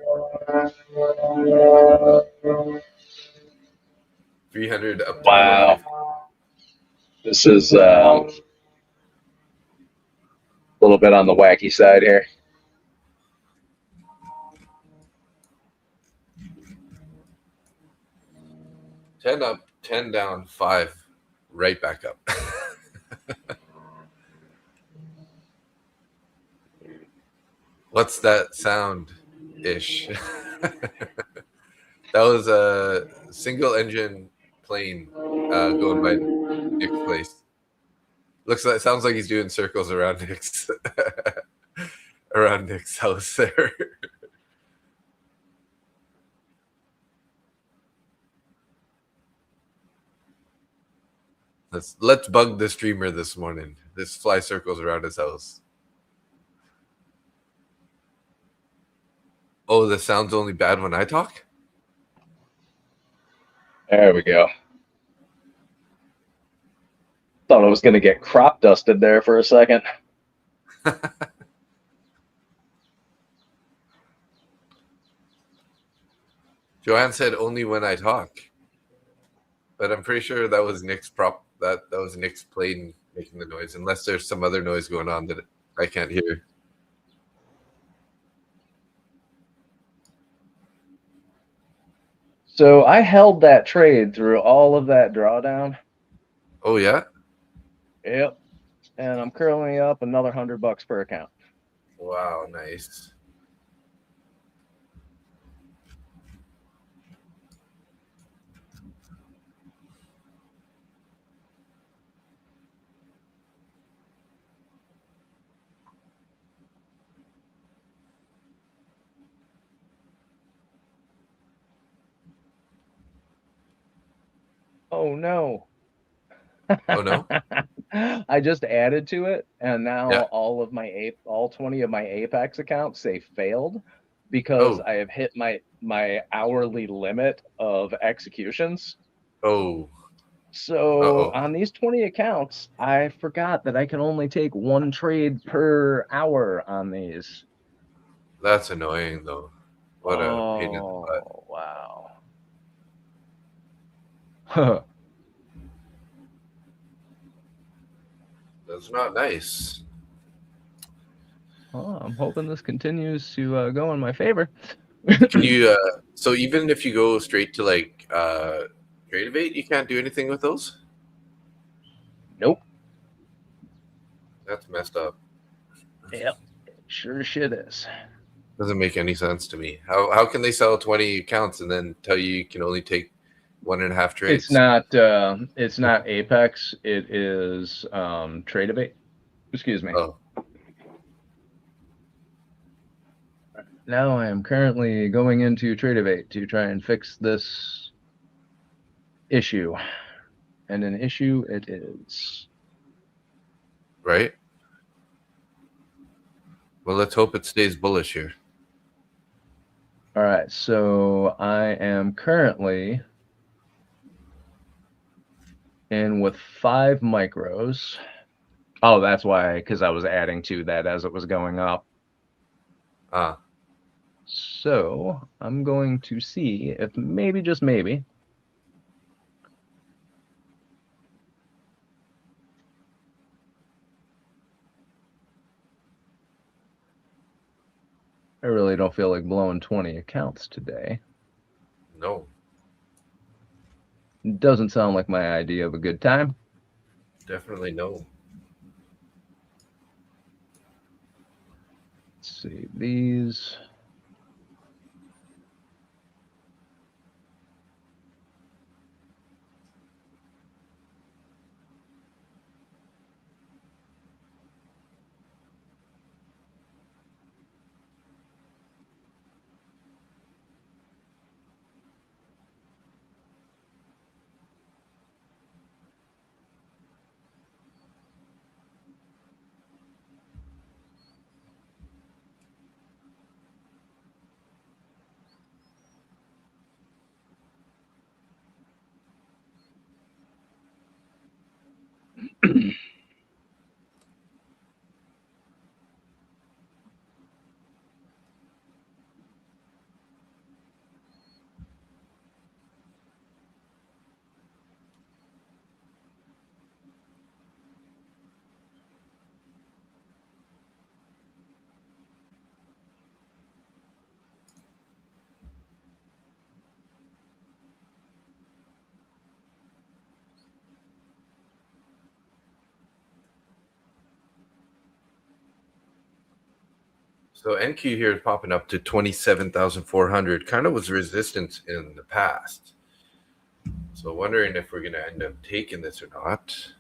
[SPEAKER 4] 300 up to 450.
[SPEAKER 2] This is a little bit on the wacky side here.
[SPEAKER 4] $10 up, 10 down, 5 right back up. What's that sound-ish? That was a single engine plane going by Nick's place. Sounds like he's doing circles around Nick's around Nick's house there. Let's bug the streamer this morning. Let's fly circles around his house. Oh, the sound's only bad when I talk?
[SPEAKER 2] There we go. Thought I was going to get crop dusted there for a second.
[SPEAKER 4] Joanne said only when I talk. But I'm pretty sure that was Nick's prop. That was Nick's plane making the noise, unless there's some other noise going on that I can't hear.
[SPEAKER 2] So I held that trade through all of that drawdown.
[SPEAKER 4] Oh, yeah?
[SPEAKER 2] Yep. And I'm currently up another $100 per account.
[SPEAKER 4] Wow, nice.
[SPEAKER 2] Oh no.
[SPEAKER 4] Oh no.
[SPEAKER 2] I just added to it, and now
[SPEAKER 4] Yeah.
[SPEAKER 2] all 20 of my Apex accounts say failed because I have hit my hourly limit of executions.
[SPEAKER 4] Oh.
[SPEAKER 2] So on these 20 accounts, I forgot that I can only take one trade per hour on these.
[SPEAKER 4] That's annoying though. What a pain in the butt.
[SPEAKER 2] Oh wow. Huh.
[SPEAKER 4] That's not nice.
[SPEAKER 2] Well, I'm hoping this continues to go in my favor.
[SPEAKER 4] Can you so even if you go straight to like Tradevate, you can't do anything with those?
[SPEAKER 2] Nope.
[SPEAKER 4] That's messed up.
[SPEAKER 2] Yep. Sure shit is.
[SPEAKER 4] Doesn't make any sense to me. How can they sell 20 accounts and then tell you can only take 1.5 trades?
[SPEAKER 2] It's not Apex, it is Tradevate. Excuse me.
[SPEAKER 4] Oh.
[SPEAKER 2] Now I am currently going into Tradevate to try and fix this issue. And an issue it is.
[SPEAKER 4] Right? Well, let's hope it stays bullish here.
[SPEAKER 2] All right, so I am currently in with 5 micros. Oh, that's why, because I was adding to that as it was going up. So I'm going to see if maybe, just maybe, I really don't feel like blowing 20 accounts today.
[SPEAKER 4] No.
[SPEAKER 2] It doesn't sound like my idea of a good time.
[SPEAKER 4] Definitely no.
[SPEAKER 2] Let's see, these.
[SPEAKER 4] So NQ here is popping up to 27,400. Kind of was resistance in the past. So wondering if we're going to end up taking this or not.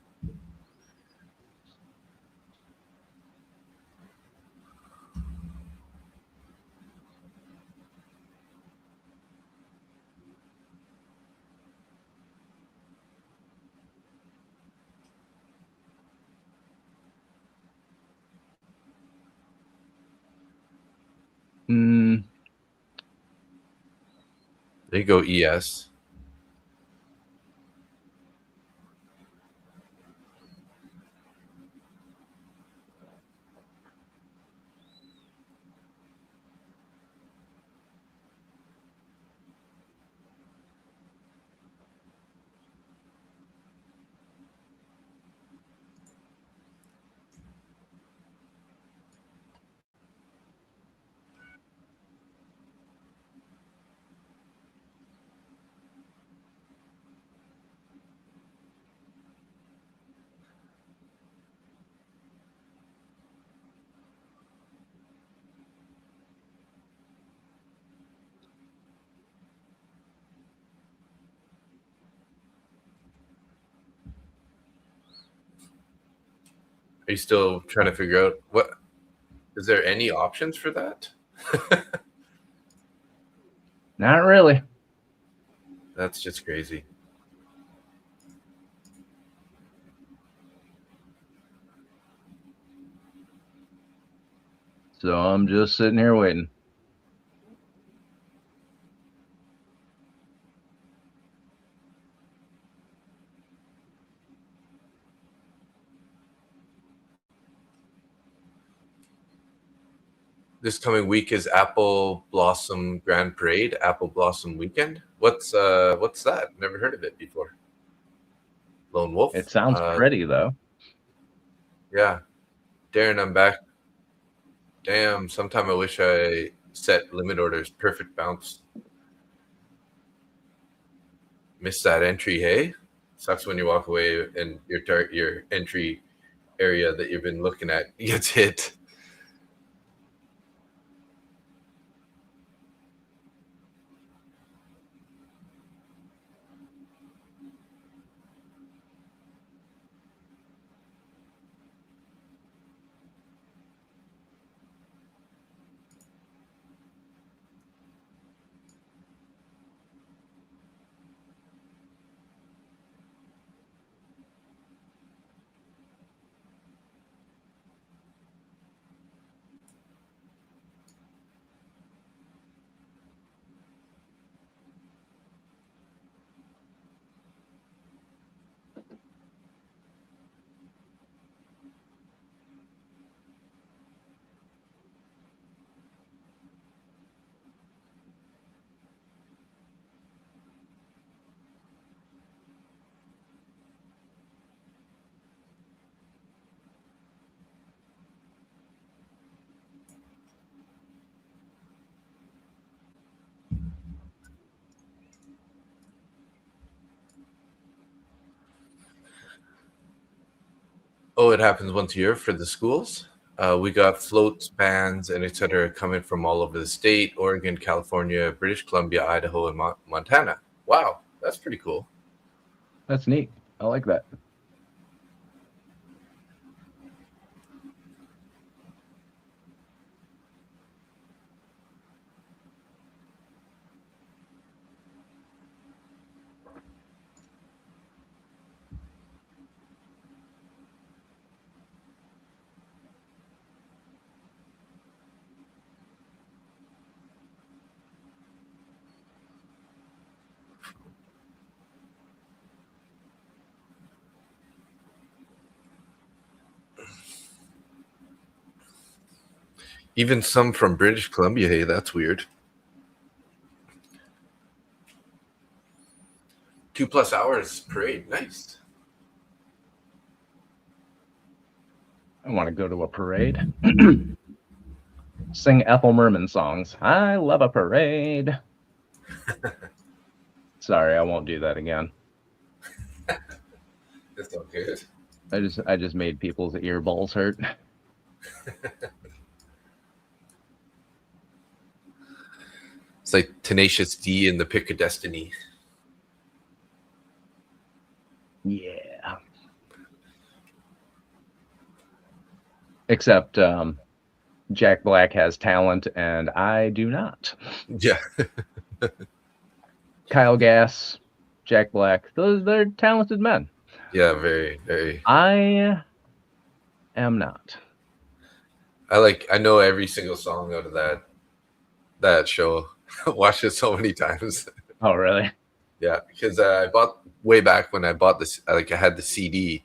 [SPEAKER 2] Mm,
[SPEAKER 4] There you go, ES. Are you still trying to figure out what? Is there any options for that?
[SPEAKER 2] not really.
[SPEAKER 4] That's just crazy.
[SPEAKER 2] So I'm just sitting here waiting.
[SPEAKER 4] This coming week is Apple Blossom Grand Parade, Apple Blossom Weekend. What's that? Never heard of it before. Lone Wolf.
[SPEAKER 2] It sounds pretty though.
[SPEAKER 4] Yeah, Darren, I'm back. Damn, sometime I wish I set limit orders. Perfect bounce. Missed that entry, hey? Sucks when you walk away and your entry area that you've been looking at gets hit. Oh, it happens once a year for the schools. We got floats, bands, and etc. coming from all over the state: Oregon, California, British Columbia, Idaho, and Montana. Wow, that's pretty cool.
[SPEAKER 2] That's neat. I like that.
[SPEAKER 4] Even some from British Columbia. Hey, that's weird. 2+ hours parade. Nice.
[SPEAKER 2] I want to go to a parade. Sing Ethel Merman songs. I love a parade. Sorry, I won't do that again.
[SPEAKER 4] That's all good.
[SPEAKER 2] I just made people's ear balls hurt.
[SPEAKER 4] It's like Tenacious D in the Pick of Destiny.
[SPEAKER 2] Yeah. Except Jack Black has talent and I do not.
[SPEAKER 4] Yeah.
[SPEAKER 2] Kyle Gass, Jack Black, they're talented men.
[SPEAKER 4] Yeah, very, very.
[SPEAKER 2] I am not.
[SPEAKER 4] I know every single song out of that that show. Watched it so many times.
[SPEAKER 2] Oh, really?
[SPEAKER 4] Yeah, because I bought way back when I bought this. Like I had the CD,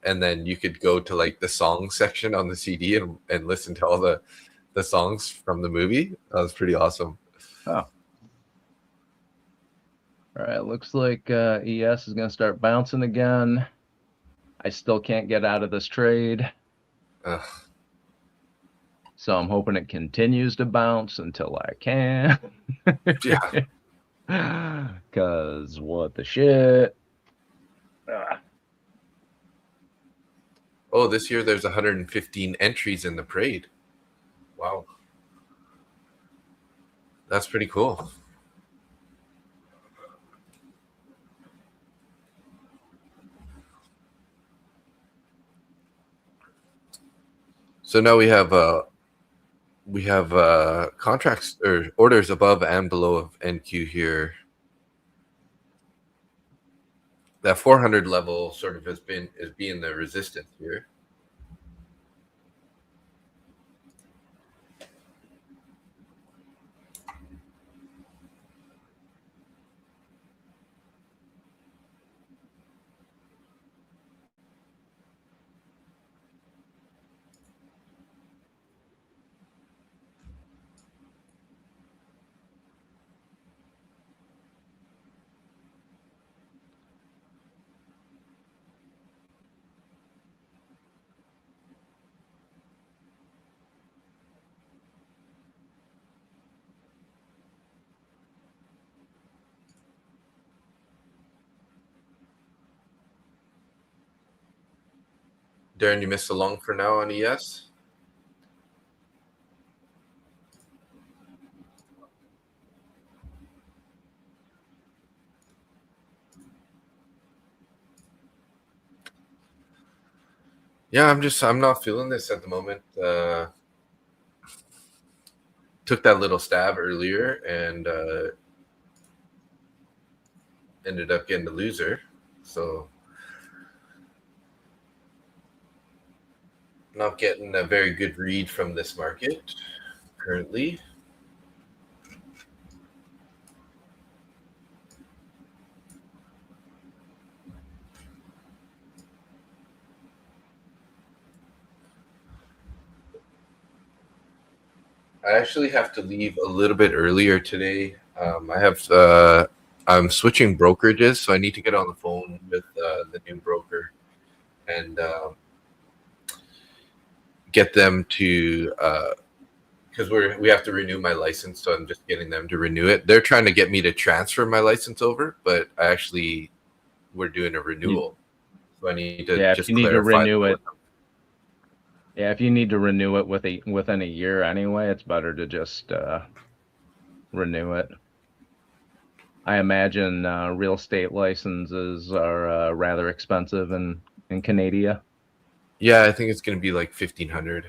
[SPEAKER 4] and then you could go to like the song section on the CD and listen to all the songs from the movie. That was pretty awesome.
[SPEAKER 2] Oh. All right. Looks like ES is going to start bouncing again. I still can't get out of this trade.
[SPEAKER 4] Ugh.
[SPEAKER 2] So I'm hoping it continues to bounce until I can.
[SPEAKER 4] Yeah.
[SPEAKER 2] Because what the shit? Ah.
[SPEAKER 4] Oh, this year there's 115 entries in the parade. Wow. That's pretty cool. So now we have contracts or orders above and below of NQ here. That 400 level sort of is being the resistance here. Darren, you missed a long for now on ES? Yeah, I'm not feeling this at the moment. Took that little stab earlier and ended up getting the loser. So not getting a very good read from this market currently. I actually have to leave a little bit earlier today. I'm switching brokerages, so I need to get on the phone with the new broker and get them to because we have to renew my license, so I'm just getting them to renew it. They're trying to get me to transfer my license over, but we're doing a renewal, so I need to just clarify.
[SPEAKER 2] Yeah, if you need to renew it within a year anyway, it's better to just renew it. I imagine real estate licenses are rather expensive in Canada.
[SPEAKER 4] Yeah, I think it's going to be like $1,500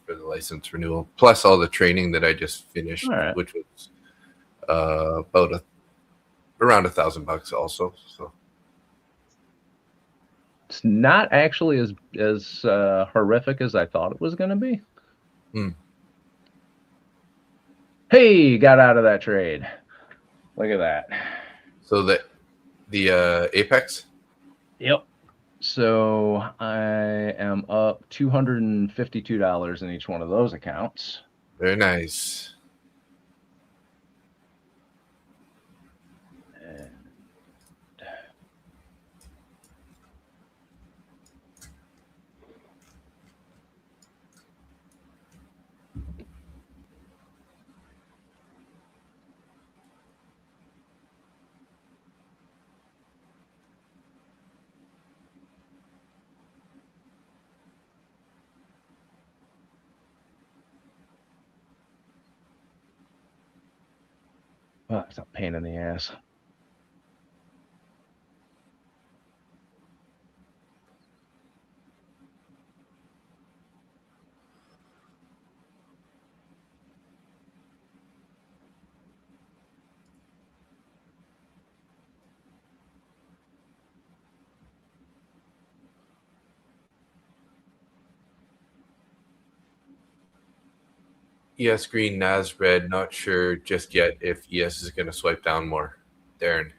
[SPEAKER 4] for the license renewal, plus all the training that I just finished,
[SPEAKER 2] Right.
[SPEAKER 4] which was about around $1,000 also. So
[SPEAKER 2] it's not actually as horrific as I thought it was going to be. Hey, got out of that trade. Look at that.
[SPEAKER 4] So the Apex.
[SPEAKER 2] Yep. So I am up $252 in each one of those accounts.
[SPEAKER 4] Very nice.
[SPEAKER 2] Oh, it's a pain in the ass.
[SPEAKER 4] ES green, NAS red. Not sure just yet if ES is going to swipe down more. Darren.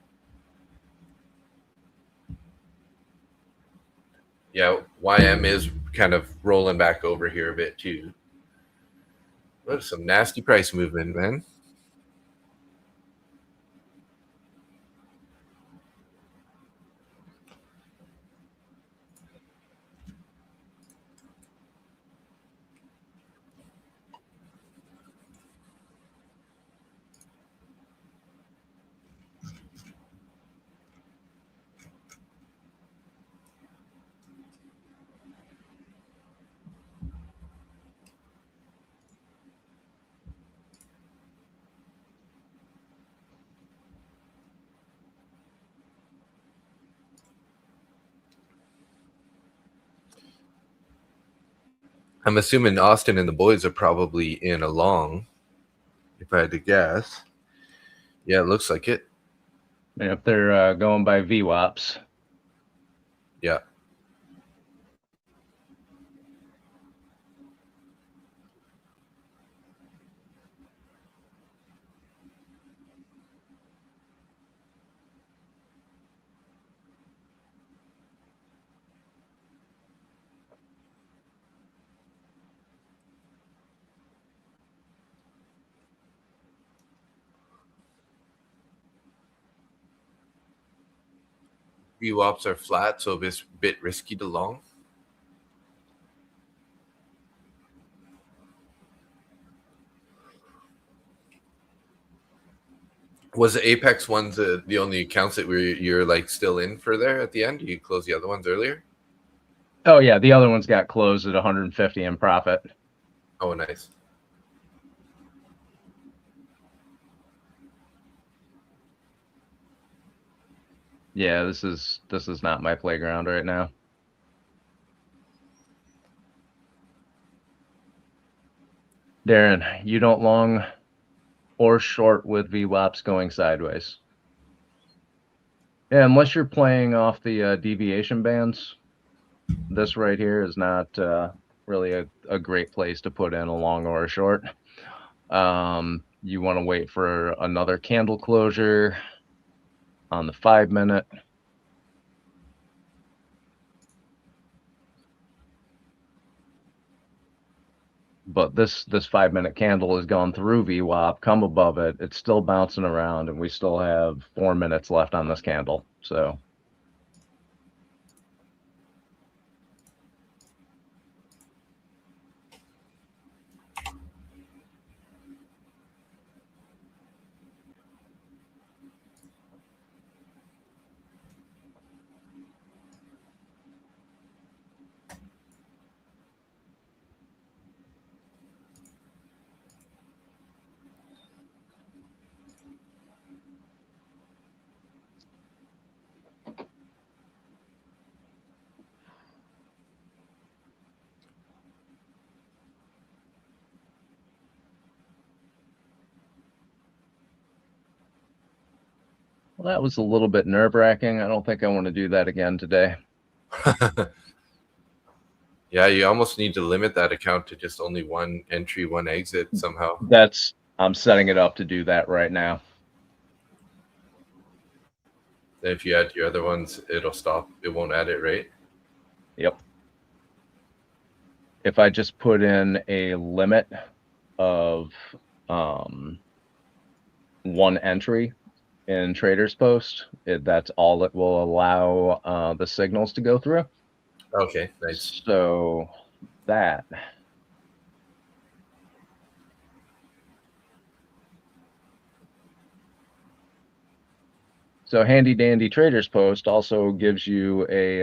[SPEAKER 4] Yeah, YM is kind of rolling back over here a bit too. What is some nasty price movement, man? I'm assuming Austin and the boys are probably in a long, if I had to guess. Yeah, it looks like it.
[SPEAKER 2] And if they're going by VWAPs,
[SPEAKER 4] Yeah. VWAPs are flat, so it's a bit risky to long. Was the Apex ones the only accounts that you're like still in for there at the end? You closed the other ones earlier?
[SPEAKER 2] oh yeah, the other ones got closed at 150 in profit.
[SPEAKER 4] Oh, nice.
[SPEAKER 2] Yeah, this is not my playground right now. Darren, you don't long or short with VWAPs going sideways. Yeah, unless you're playing off the deviation bands, this right here is not really a great place to put in a long or a short. You want to wait for another candle closure on the 5-minute. But this 5-minute candle has gone through VWAP, come above it. It's still bouncing around, and we still have 4 minutes left on this candle. So well, that was a little bit nerve-wracking. I don't think I want to do that again today.
[SPEAKER 4] Yeah, you almost need to limit that account to just only one entry, one exit somehow.
[SPEAKER 2] I'm setting it up to do that right now.
[SPEAKER 4] Then if you add your other ones, it'll stop. It won't add it, right?
[SPEAKER 2] Yep. If I just put in a limit of one entry in Trader's Post, that's all it will allow the signals to go through.
[SPEAKER 4] Okay, nice.
[SPEAKER 2] So that. So handy dandy Trader's Post also gives you a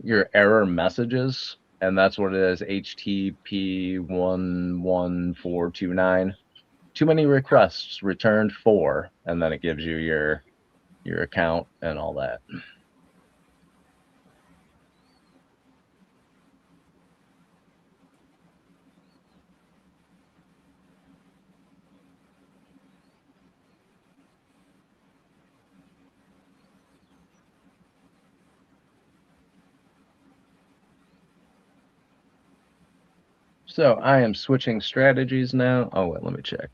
[SPEAKER 2] your error messages, and that's what it is, HTTP 11429. Too many requests, returned 4, and then it gives you your account and all that. So I am switching strategies now. Oh, wait, let me check.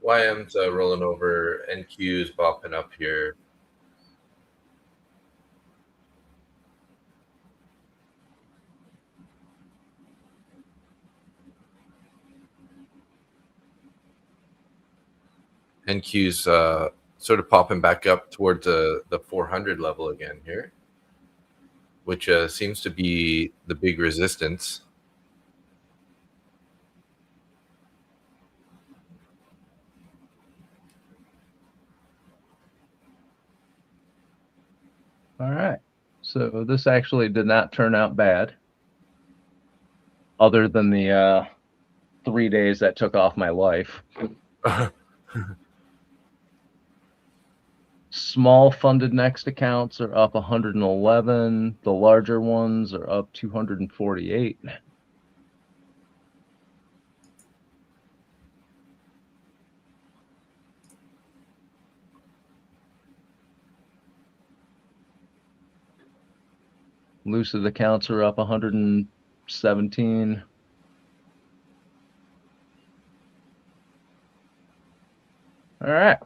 [SPEAKER 4] YM's rolling over. NQ's bopping up here. NQ's sort of popping back up towards the 400 level again here, which seems to be the big resistance.
[SPEAKER 2] All right. So this actually did not turn out bad, other than the 3 days that took off my life. Small funded next accounts are up 111. The larger ones are up 248. Lucid accounts are up 117. All right.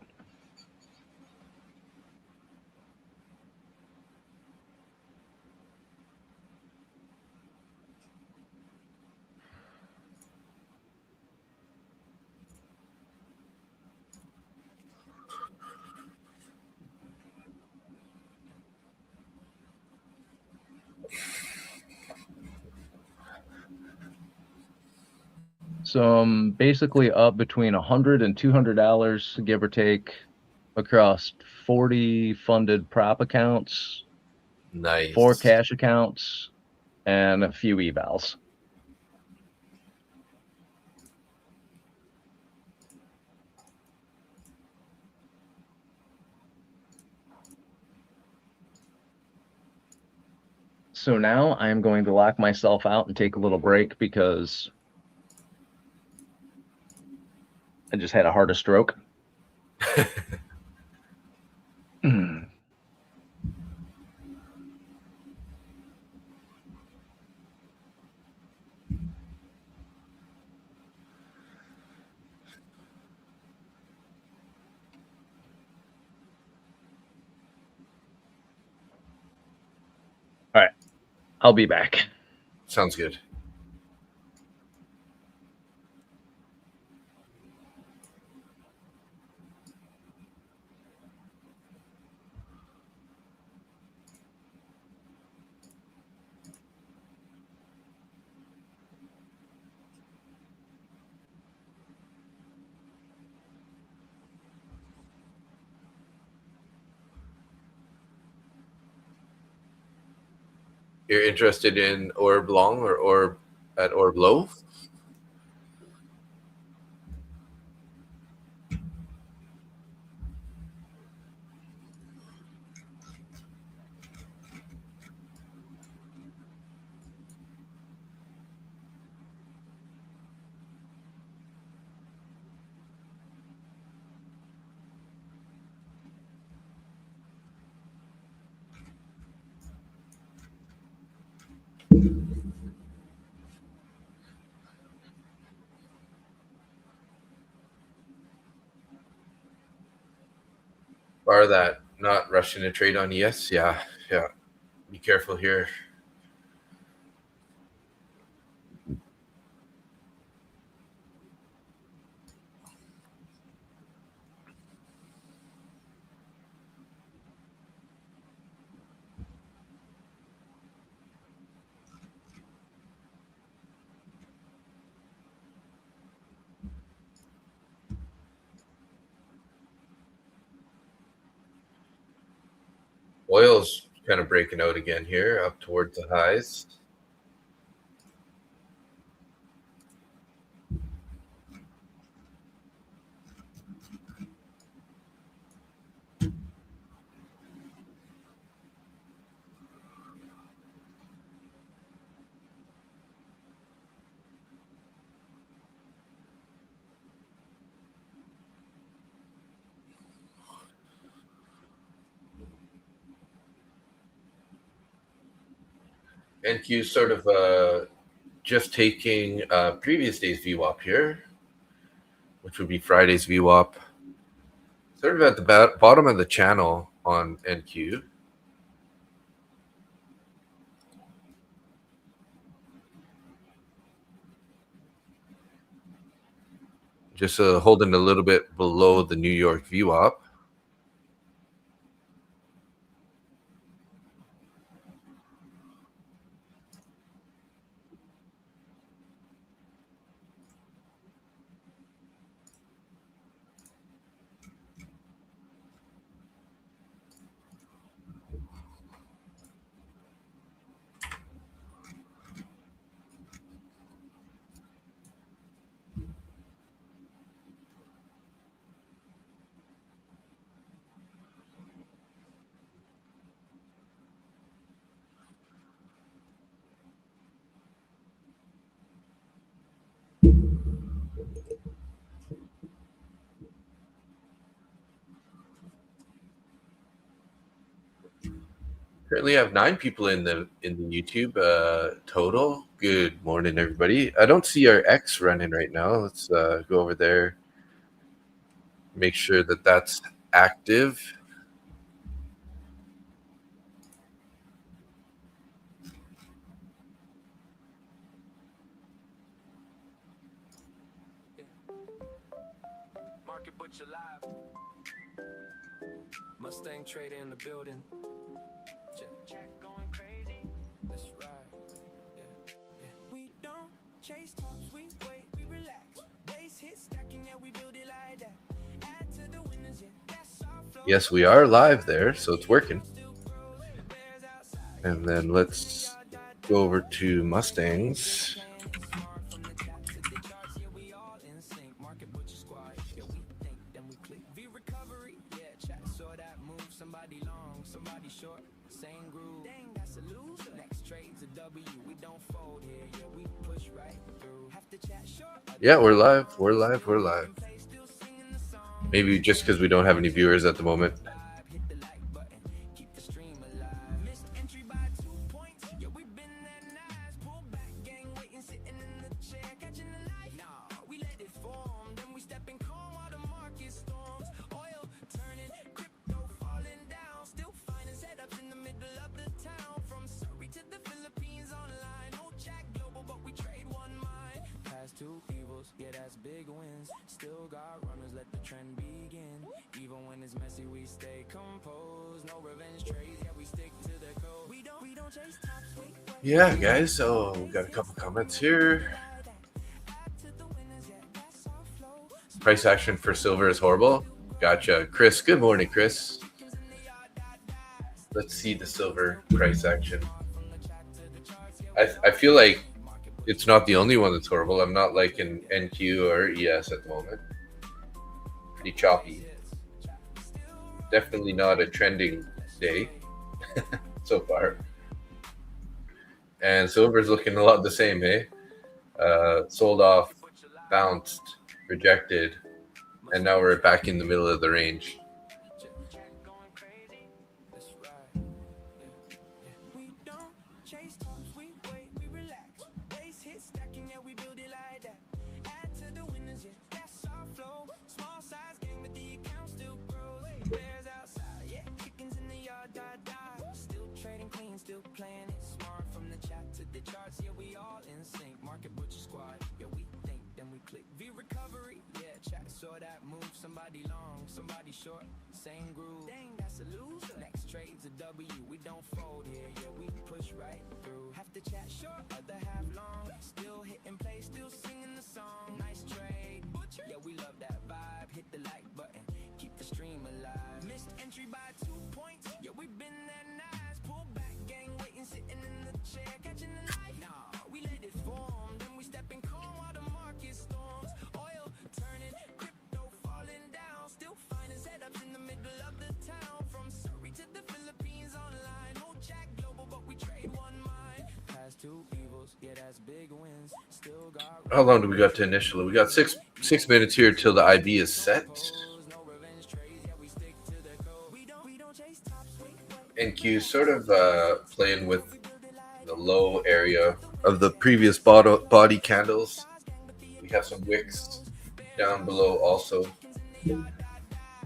[SPEAKER 2] So I'm basically up between $100 and $200, give or take, across 40 funded prop accounts,
[SPEAKER 4] Nice.
[SPEAKER 2] 4 cash accounts, and a few evals. So now I'm going to lock myself out and take a little break because I just had a heart stroke. All right, I'll be back.
[SPEAKER 4] Sounds good. You're interested in orb long or orb at orb low? Bar that, not rushing to trade on ES. Yeah. Be careful here. Oil's kind of breaking out again here, up towards the highs. NQ sort of just taking previous day's VWAP here, which would be Friday's VWAP. Sort of at the bottom of the channel on NQ. Just holding a little bit below the New York VWAP. Currently have 9 people in the YouTube total. Good morning, everybody. I don't see our X running right now. Let's go over there. Make sure that that's active.
[SPEAKER 1] Market Butcher Live. Mustang Trader in the building. Check going crazy. That's right. Yeah. We don't chase tops, we wait, we relax. Base hit stacking, yeah, we build it like that. Add to the winners, yeah, that's our flow.
[SPEAKER 4] Yes, we are live there, so it's working. And then let's go over to Mustangs. Yeah, we're live. We're live. We're live. Maybe just because we don't have any viewers at the moment.
[SPEAKER 1] Two evils, yeah, that's big wins. Still got runners, let the trend begin. Even when it's messy, we stay composed. No revenge trades, yeah, we stick to the code. We don't chase tops,
[SPEAKER 4] Yeah, guys, so we got a couple comments here. Price action for silver is horrible. Gotcha. Chris, good morning, Chris. Let's see the silver price action. I feel like it's not the only one that's horrible. I'm not like an NQ or ES at the moment. Pretty choppy. Definitely not a trending day so far. And silver's looking a lot the same, hey? Sold off, bounced, rejected, and now we're back in the middle of the range.
[SPEAKER 1] Somebody long, somebody short, same groove. Dang, that's a loser. Next trade's a W. We don't fold here, yeah, we push right through. Half the chat short, other half long. Still hitting play, still singing the song. Nice trade, Butcher. Yeah, we love that vibe. Hit the like button, keep the stream alive. Missed entry by 2 points. Yeah, we been that nice. Pull back, gang waiting, sitting in the chair, catching the light. Nah, we let it form, then we step in calm while the market storms. Oil turning. Still finding setups in the middle of the town. From Surrey to the Philippines online. No jack global, but we trade one mind. Past two evils, yeah, that's big wins. Still got.
[SPEAKER 4] How long do we got to initially? We got six minutes here till the IB is set. NQ sort of playing with the low area of the previous body candles. We have some wicks down below also.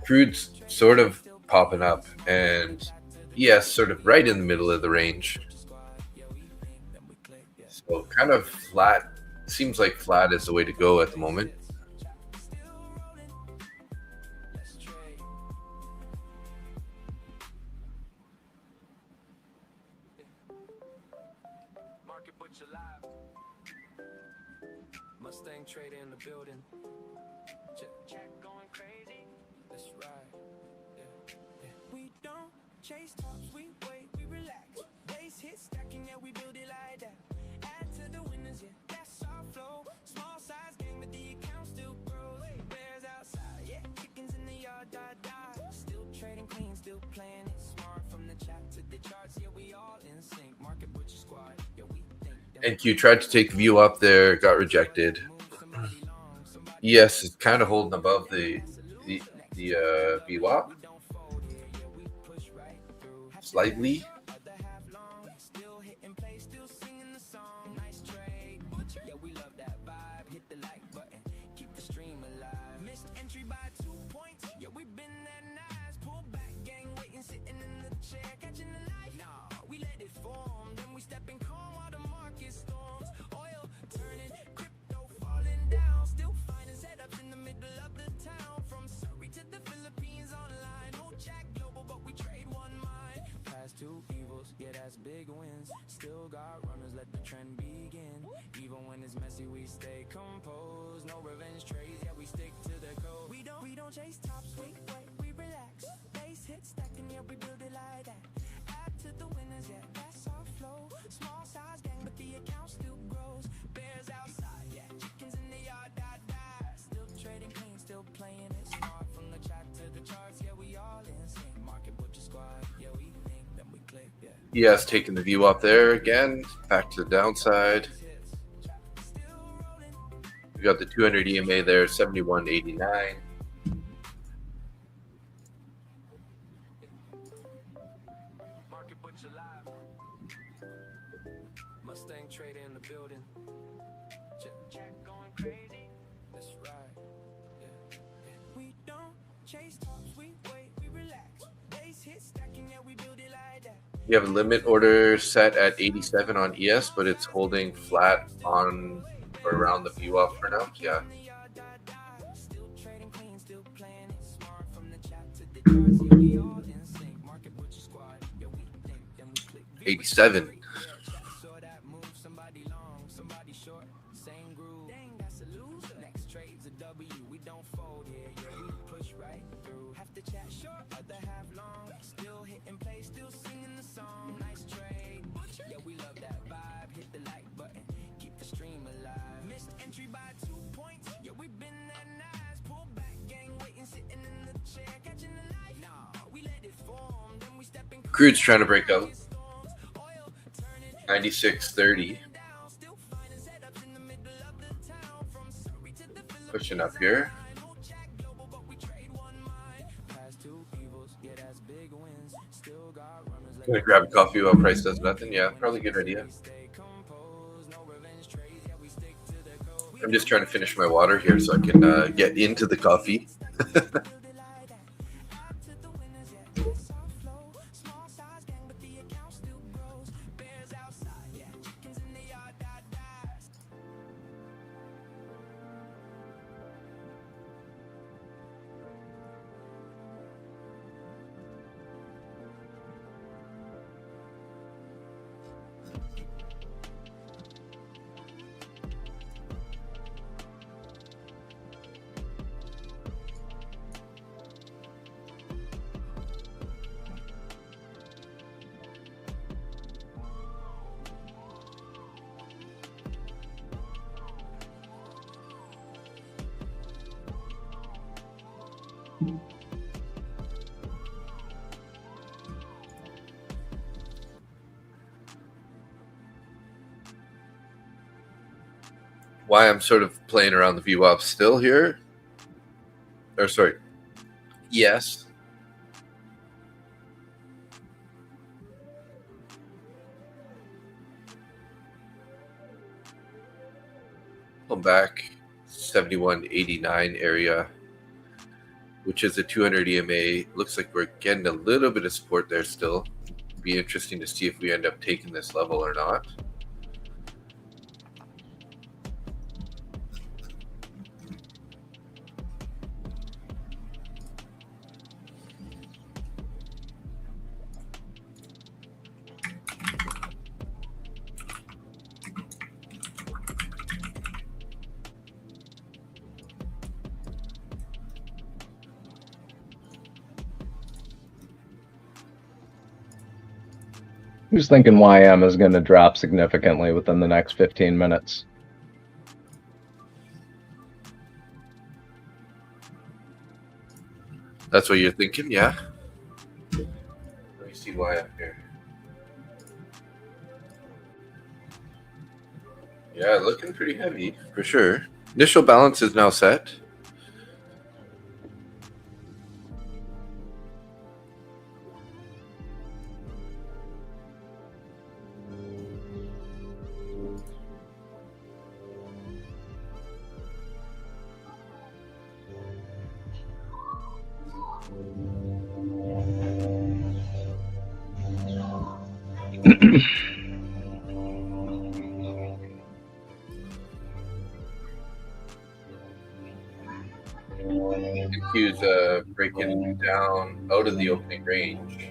[SPEAKER 4] Crude's sort of popping up, and yes, sort of right in the middle of the range. So kind of flat. Seems like flat is the way to go at the moment.
[SPEAKER 1] Mustang Trading in the building. Check going crazy. That's right. We don't chase tops, we wait, we relax. Base hit stacking, yeah, we build it like that. Add to the winners, yeah, that's our flow. Small size game, but the account still grows. Bears outside, yeah, chickens in the yard, still trading clean, still playing it smart. From the chat to the charts, yeah, we all in sync. Market butcher squad, yeah, we think.
[SPEAKER 4] NQ tried to take view up there, got rejected. Yes, it's kind of holding above the VWAP slightly.
[SPEAKER 1] Two evils, yeah, that's big wins. Still got runners, let the trend begin. Even when it's messy, we stay composed. No revenge trades, yeah, we stick to the code. We don't chase tops, we wait, we relax. Base hit stacking, yeah, we build it like that. Add to the winners, yeah, that's our flow. Small size gang, but the account still grows. Bears outside, yeah, chickens in the yard, still trading clean, still playing it smart. From the chat to the charts, yeah, we all in sync. Market butcher squad, yeah, we think, then we click, yeah.
[SPEAKER 4] Yes, taking the view up there again, back to the downside. We got the 200 EMA there, 71.89.
[SPEAKER 1] Market butcher live. Mustang Trading in the building. Check going crazy. That's right. Yeah. We don't chase tops, we wait, we relax. Base hit stacking, yeah, we build it like that.
[SPEAKER 4] We have a limit order set at 87 on ES, but it's holding flat on or around the VWAP for now. Yeah. 87. Crude's trying to break out. 96.30. Pushing up here. Gonna grab a coffee while price does nothing. Yeah, probably a good idea. I'm just trying to finish my water here so I can get into the coffee. Why I'm sort of playing around the VWAP still here. Or sorry. Yes. Pull back 71.89 area, which is a 200 EMA. Looks like we're getting a little bit of support there still. Be interesting to see if we end up taking this level or not.
[SPEAKER 2] Who's thinking YM is going to drop significantly within the next 15 minutes?
[SPEAKER 4] That's what you're thinking, yeah? Let me see YM here. Yeah, looking pretty heavy for sure. Initial balance is now set. NQ's breaking down out of the opening range.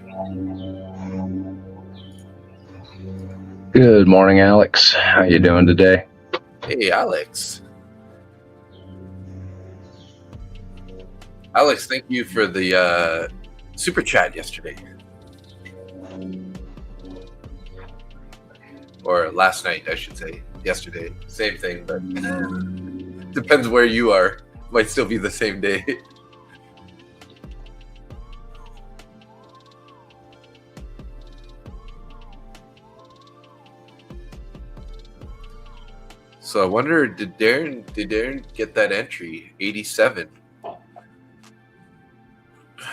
[SPEAKER 2] Good morning, Alex. How you doing today?
[SPEAKER 4] Hey, Alex. Alex, thank you for the super chat yesterday. Or last night, I should say. Yesterday. Same thing, but depends where you are. Might still be the same day. So I wonder, did Darren get that entry? 87.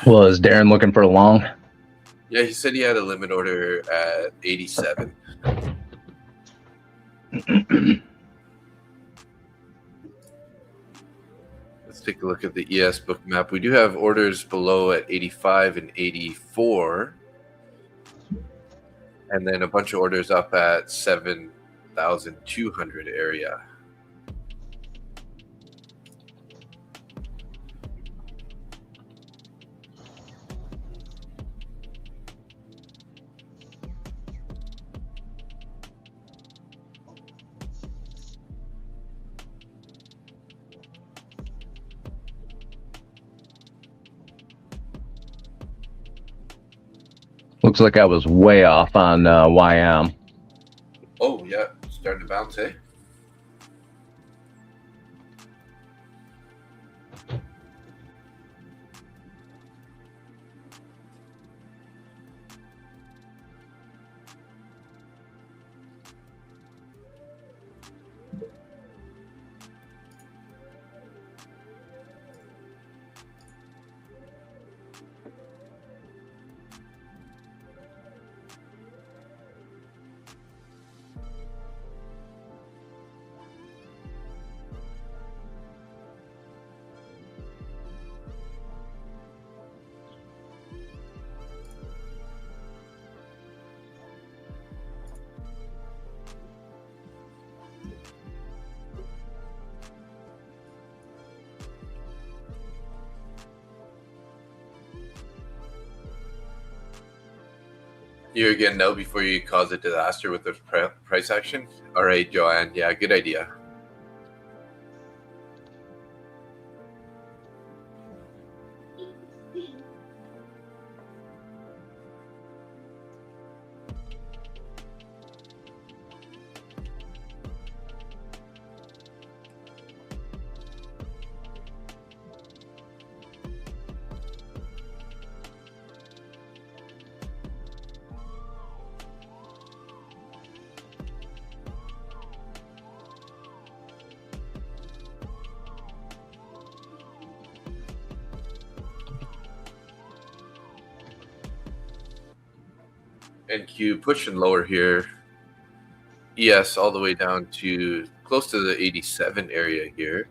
[SPEAKER 2] Was Darren looking for a long?
[SPEAKER 4] Yeah, he said he had a limit order at 87. Let's take a look at the ES book map. We do have orders below at 85 and 84. And then a bunch of orders up at 7,200 area.
[SPEAKER 2] Looks like I was way off on YM.
[SPEAKER 4] Oh, yeah. Starting to bounce, eh? Here again now before you cause a disaster with the price action. All right, Joanne. Yeah, good idea. NQ pushing lower here. ES all the way down to close to the 87 area here.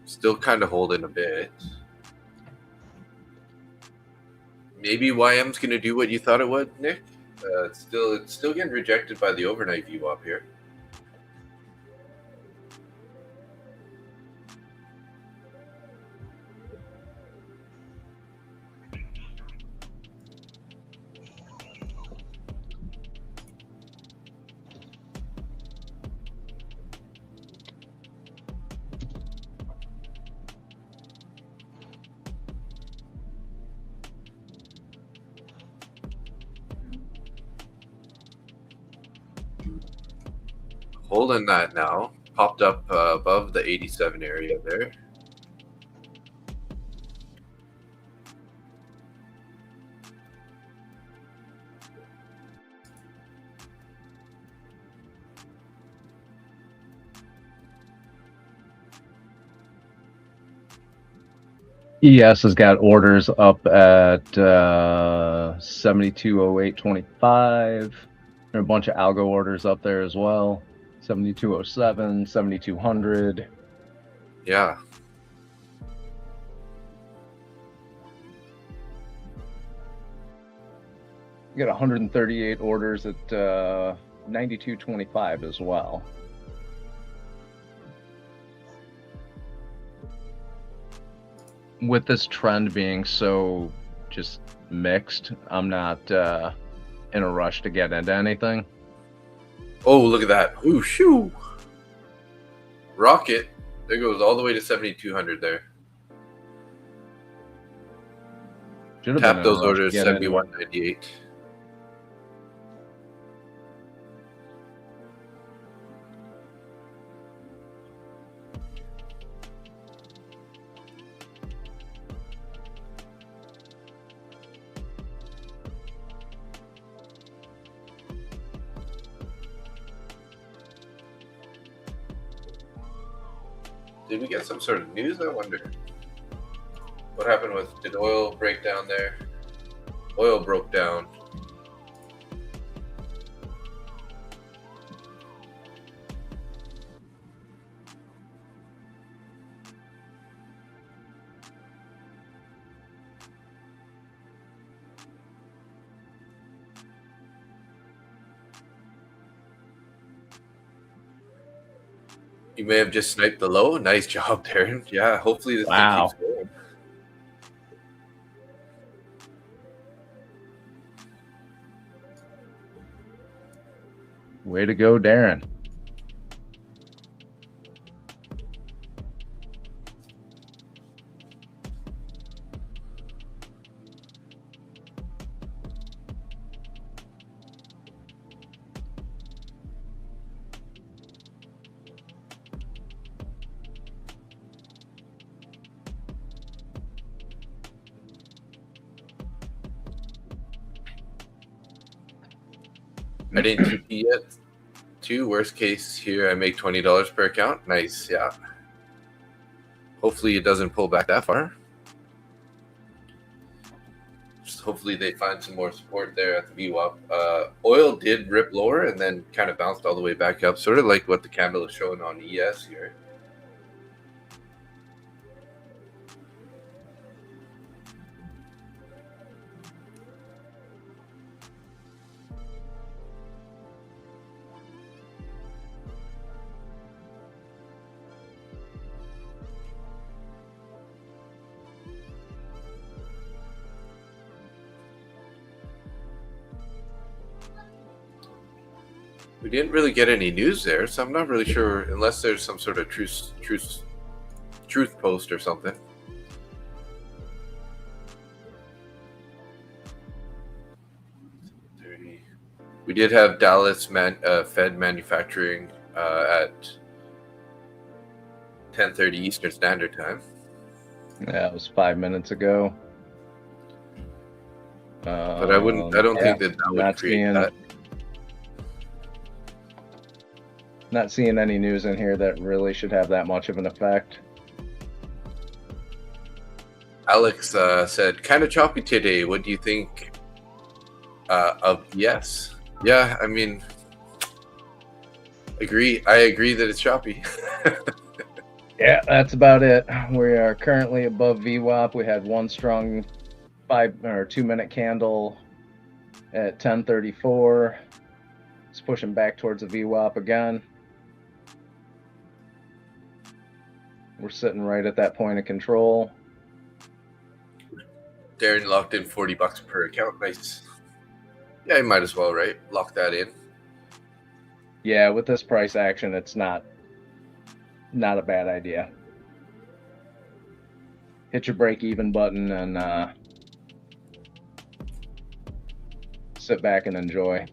[SPEAKER 4] Still kind of holding a bit. Maybe YM's going to do what you thought it would, Nick. It's still getting rejected by the overnight VWAP here. Holding that now. Popped up above the 87 area there.
[SPEAKER 2] ES has got orders up at 7208.25. There are a bunch of algo orders up there as well. 7207, 7200.
[SPEAKER 4] Yeah.
[SPEAKER 2] You got 138 orders at 92.25 as well. With this trend being so just mixed, I'm not in a rush to get into anything.
[SPEAKER 4] Oh, look at that. Ooh, shoo. Rocket. There goes all the way to 7,200 there.
[SPEAKER 2] Should've been
[SPEAKER 4] Tap
[SPEAKER 2] in a
[SPEAKER 4] those
[SPEAKER 2] rush to
[SPEAKER 4] orders,
[SPEAKER 2] get into it.
[SPEAKER 4] 71.98. Did we get some sort of news? I wonder. What happened with, did oil break down there? Oil broke down. You may have just sniped the low. Nice job, Darren. Yeah, hopefully this thing keeps going.
[SPEAKER 2] Way to go, Darren.
[SPEAKER 4] I didn't TP yet. Worst case here, I make $20 per account. Nice, yeah. Hopefully it doesn't pull back that far. Just hopefully they find some more support there at the VWAP. Oil did rip lower and then kind of bounced all the way back up, sort of like what the candle is showing on ES here. We didn't really get any news there, so I'm not really sure, unless there's some sort of truth post or something. We did have Dallas Fed manufacturing at 10:30 Eastern Standard Time.
[SPEAKER 2] Yeah, it was 5 minutes ago.
[SPEAKER 4] But I don't think that would create that.
[SPEAKER 2] Not seeing any news in here that really should have that much of an effect.
[SPEAKER 4] Alex said, kind of choppy today. What do you think of ES? Yeah, I mean, I agree that it's choppy.
[SPEAKER 2] Yeah, that's about it. We are currently above VWAP. We had one strong 2-minute candle at 10:34. It's pushing back towards the VWAP again. We're sitting right at that point of control.
[SPEAKER 4] Darren locked in $40 per account. Nice. Yeah, you might as well, right? Lock that in.
[SPEAKER 2] Yeah, with this price action, it's not a bad idea. Hit your break even button and sit back and enjoy.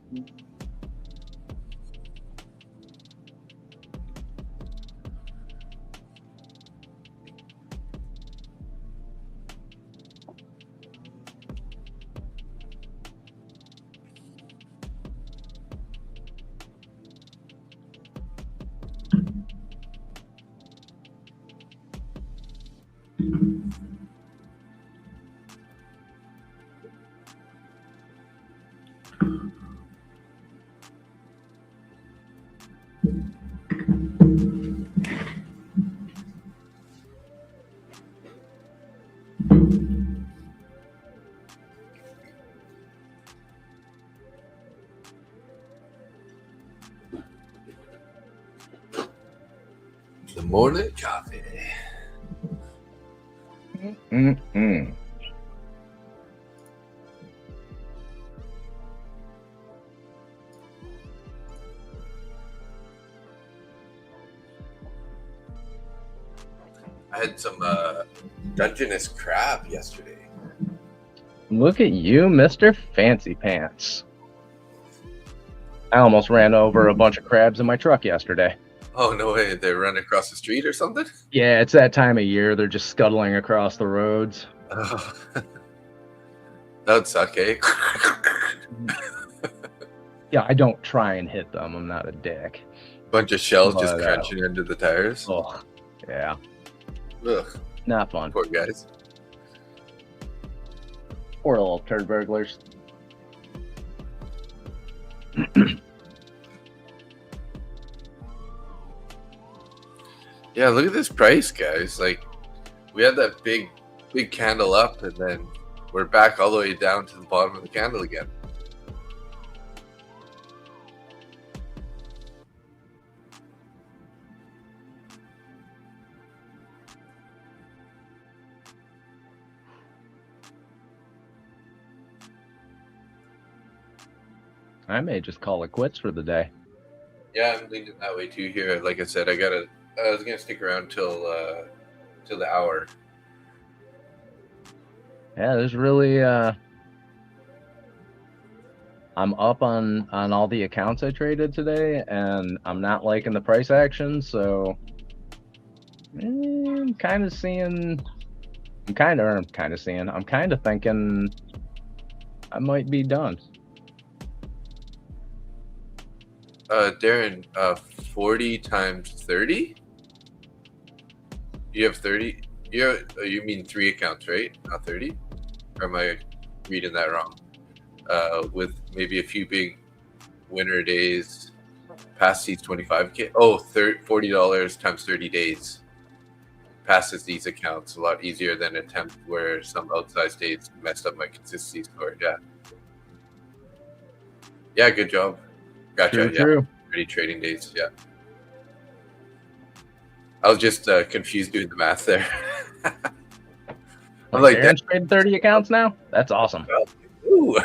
[SPEAKER 4] The morning coffee.
[SPEAKER 2] Mm-mm.
[SPEAKER 4] I had some Dungeness crab yesterday.
[SPEAKER 2] Look at you, Mr. Fancy Pants. I almost ran over a bunch of crabs in my truck yesterday.
[SPEAKER 4] Oh, no way. They run across the street or something?
[SPEAKER 2] Yeah, it's that time of year. They're just scuttling across the roads.
[SPEAKER 4] Oh. That would suck, eh?
[SPEAKER 2] Yeah, I don't try and hit them. I'm not a dick.
[SPEAKER 4] Bunch of shells just
[SPEAKER 2] But,
[SPEAKER 4] crunching into the tires.
[SPEAKER 2] Oh, yeah.
[SPEAKER 4] Ugh,
[SPEAKER 2] Not fun.
[SPEAKER 4] poor guys.
[SPEAKER 2] Poor little turd burglars.
[SPEAKER 4] Yeah, look at this price, guys. Like, we had that big candle up, and then we're back all the way down to the bottom of the candle again.
[SPEAKER 2] I may just call it quits for the day.
[SPEAKER 4] Yeah, I'm leaning that way too here. Like I said, I was gonna stick around till the hour.
[SPEAKER 2] Yeah, there's really I'm up on all the accounts I traded today, and I'm not liking the price action, so I'm kind of thinking I might be done.
[SPEAKER 4] Darren, 40 times 30? You have 30? You mean 3 accounts, right? Not 30? Or am I reading that wrong? With maybe a few big winter days past these 25K. Oh, $40 times 30 days passes these accounts a lot easier than attempt where some outsized days messed up my consistency score. Yeah. Yeah, good job. Gotcha.
[SPEAKER 2] True.
[SPEAKER 4] 30 trading days. Yeah. I was just confused doing the math there. I'm like,
[SPEAKER 2] Darren's trading 30 accounts now? That's awesome.
[SPEAKER 4] Ooh,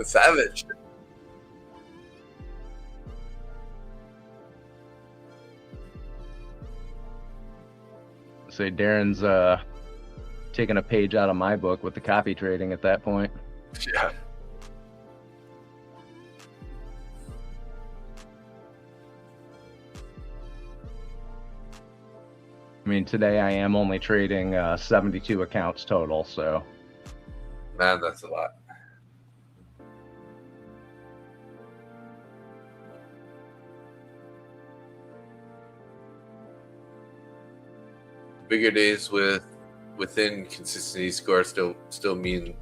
[SPEAKER 4] savage.
[SPEAKER 2] Say Darren's taking a page out of my book with the copy trading at that point.
[SPEAKER 4] Yeah.
[SPEAKER 2] I mean, today I am only trading 72 accounts total, so.
[SPEAKER 4] Man, that's a lot. Bigger days within consistency score still mean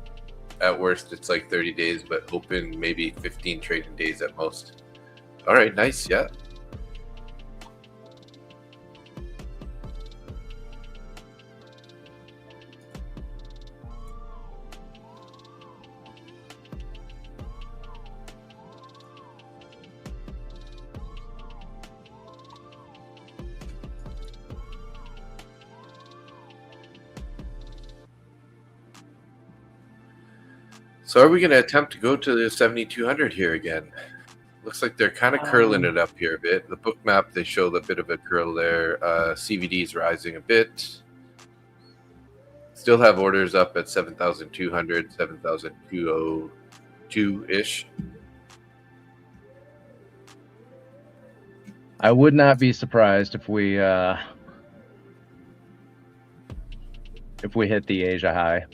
[SPEAKER 4] at worst it's like 30 days, but open maybe 15 trading days at most. All right, nice, yeah. So are we going to attempt to go to the 7,200 here again? Looks like they're kind of curling it up here a bit. The book map, they show a bit of a curl there. CVD is rising a bit. Still have orders up at 7,200, 7,202-ish.
[SPEAKER 2] I would not be surprised if we hit the Asia high.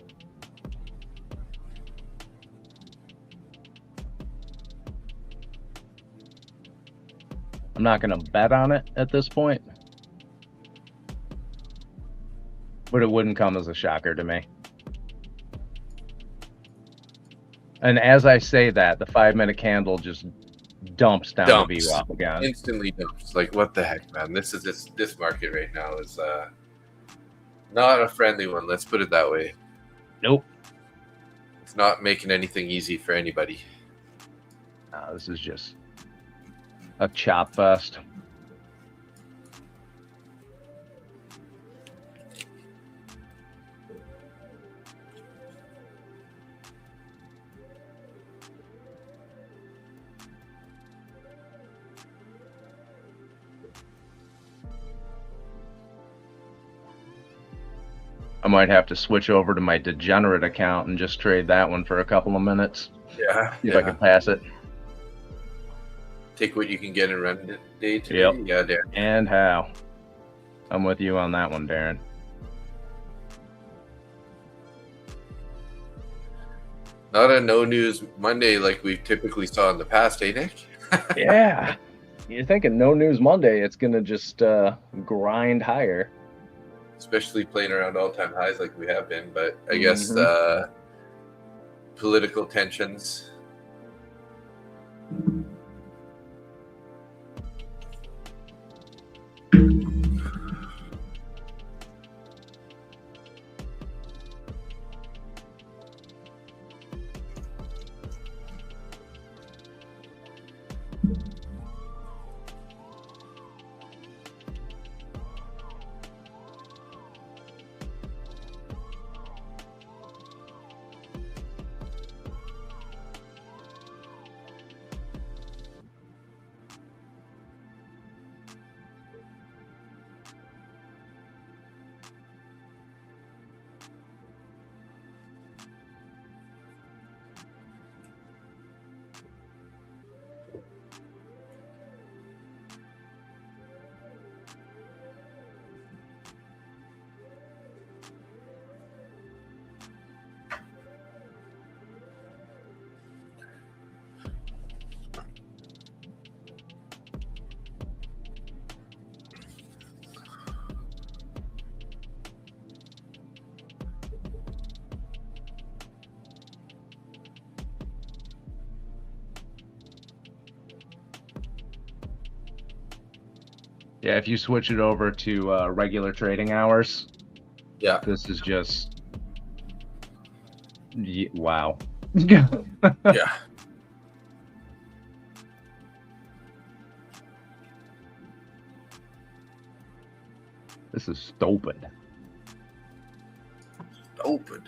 [SPEAKER 2] I'm not going to bet on it at this point, but it wouldn't come as a shocker to me. And as I say that, the 5-minute candle just dumps down the VWAP again.
[SPEAKER 4] Instantly dumps. Like, what the heck, man? This market right now is not a friendly one. Let's put it that way.
[SPEAKER 2] Nope.
[SPEAKER 4] It's not making anything easy for anybody.
[SPEAKER 2] This is just a chop fest. I might have to switch over to my degenerate account and just trade that one for a couple of minutes.
[SPEAKER 4] Yeah.
[SPEAKER 2] See if I can pass it.
[SPEAKER 4] Take what you can get and run the day today.
[SPEAKER 2] Yep.
[SPEAKER 4] Yeah, Darren.
[SPEAKER 2] And how. I'm with you on that one, Darren.
[SPEAKER 4] Not a no news Monday like we typically saw in the past, eh, Nick?
[SPEAKER 2] Yeah. You're thinking no news Monday, it's going to just grind higher.
[SPEAKER 4] Especially playing around all-time highs like we have been. But I guess political tensions.
[SPEAKER 2] Yeah, if you switch it over to regular trading hours,
[SPEAKER 4] Yeah.
[SPEAKER 2] this is just wow.
[SPEAKER 4] Yeah.
[SPEAKER 2] This is stupid.
[SPEAKER 4] Open.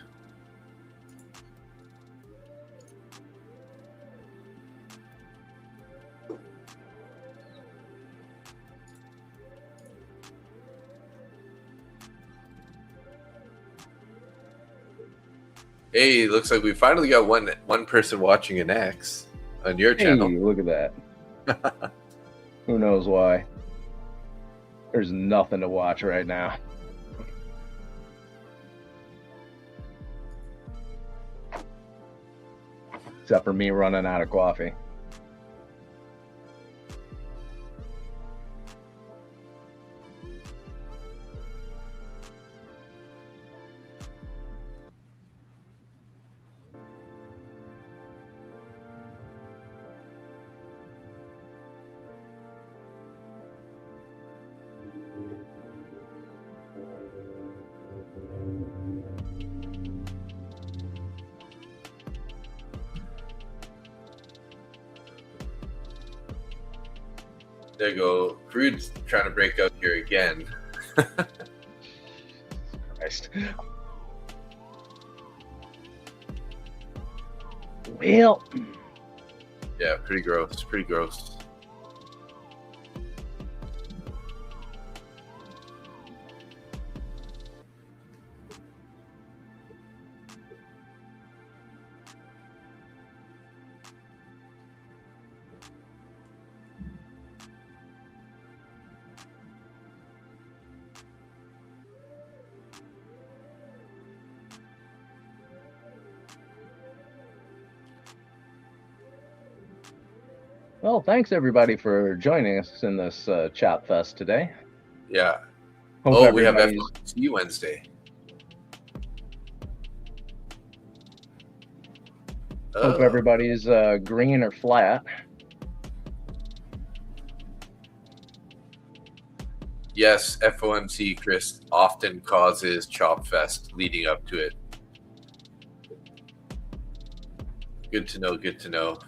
[SPEAKER 4] Hey, looks like we finally got one person watching an X on your channel.
[SPEAKER 2] Hey, look at that. Who knows why? There's nothing to watch right now. Except for me running out of coffee.
[SPEAKER 4] There you go. Crude's trying to break out here again.
[SPEAKER 2] Christ. Well,
[SPEAKER 4] Yeah, pretty gross. Pretty gross.
[SPEAKER 2] well, thanks everybody for joining us in this chat fest today.
[SPEAKER 4] Yeah.
[SPEAKER 2] Hope
[SPEAKER 4] We have
[SPEAKER 2] everybody's
[SPEAKER 4] FOMC Wednesday.
[SPEAKER 2] hope
[SPEAKER 4] Oh.
[SPEAKER 2] everybody's green or flat.
[SPEAKER 4] Yes, FOMC, Chris, often causes chop fest leading up to it. Good to know. Good to know.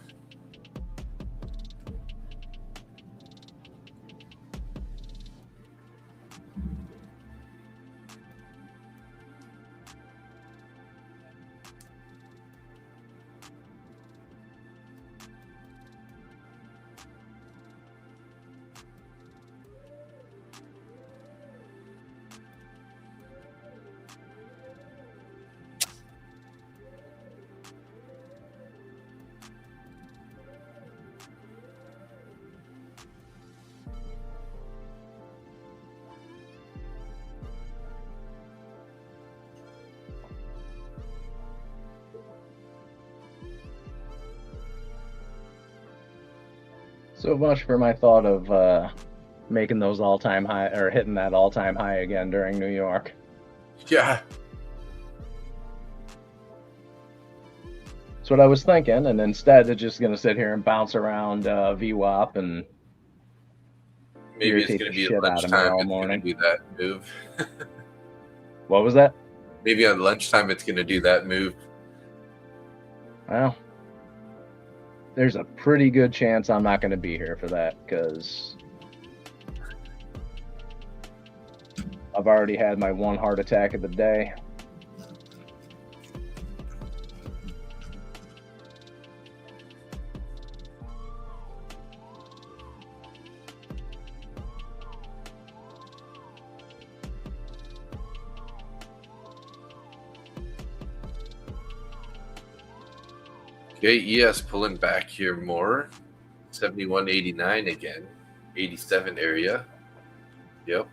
[SPEAKER 2] So much for my thought of making those all-time high or hitting that all-time high again during New York.
[SPEAKER 4] Yeah.
[SPEAKER 2] That's what I was thinking, and instead it's just gonna sit here and bounce around VWAP and
[SPEAKER 4] Maybe it's
[SPEAKER 2] irritate
[SPEAKER 4] going to
[SPEAKER 2] the
[SPEAKER 4] be
[SPEAKER 2] shit
[SPEAKER 4] at
[SPEAKER 2] out of me
[SPEAKER 4] lunchtime.
[SPEAKER 2] all
[SPEAKER 4] It's going to
[SPEAKER 2] morning.
[SPEAKER 4] do that move.
[SPEAKER 2] What was that?
[SPEAKER 4] Maybe on lunchtime it's going to do that move.
[SPEAKER 2] Well, there's a pretty good chance I'm not going to be here for that because I've already had my one heart attack of the day.
[SPEAKER 4] Okay, ES pulling back here more. 71.89 again. 87 area. Yep.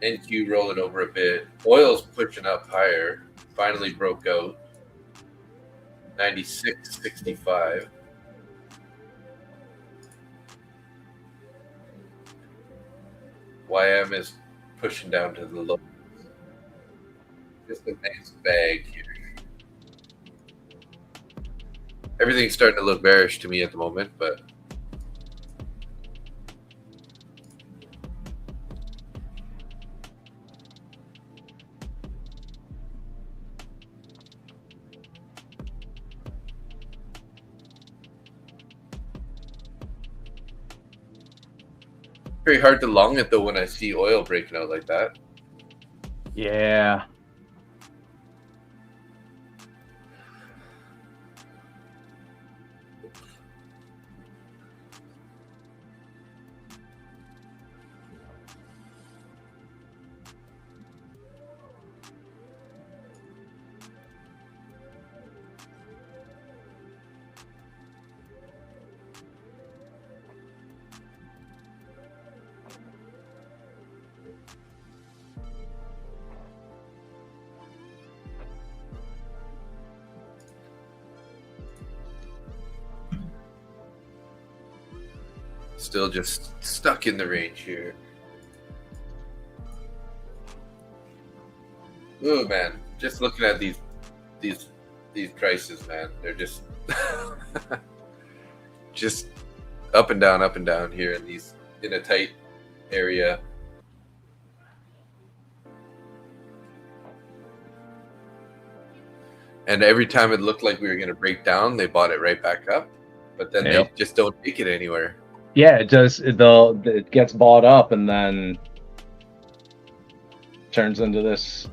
[SPEAKER 4] NQ rolling over a bit. Oil's pushing up higher. Finally broke out. 96.65. YM is pushing down to the low. Just a nice bag here. Everything's starting to look bearish to me at the moment, but very hard to long it though when I see oil breaking out like that.
[SPEAKER 2] Yeah.
[SPEAKER 4] Still just stuck in the range here. Oh man, just looking at these prices, man, they're just just up and down here in a tight area. And every time it looked like we were going to break down, they bought it right back up. But then they just don't take it anywhere.
[SPEAKER 2] Yeah, it does. It gets bought up and then turns into this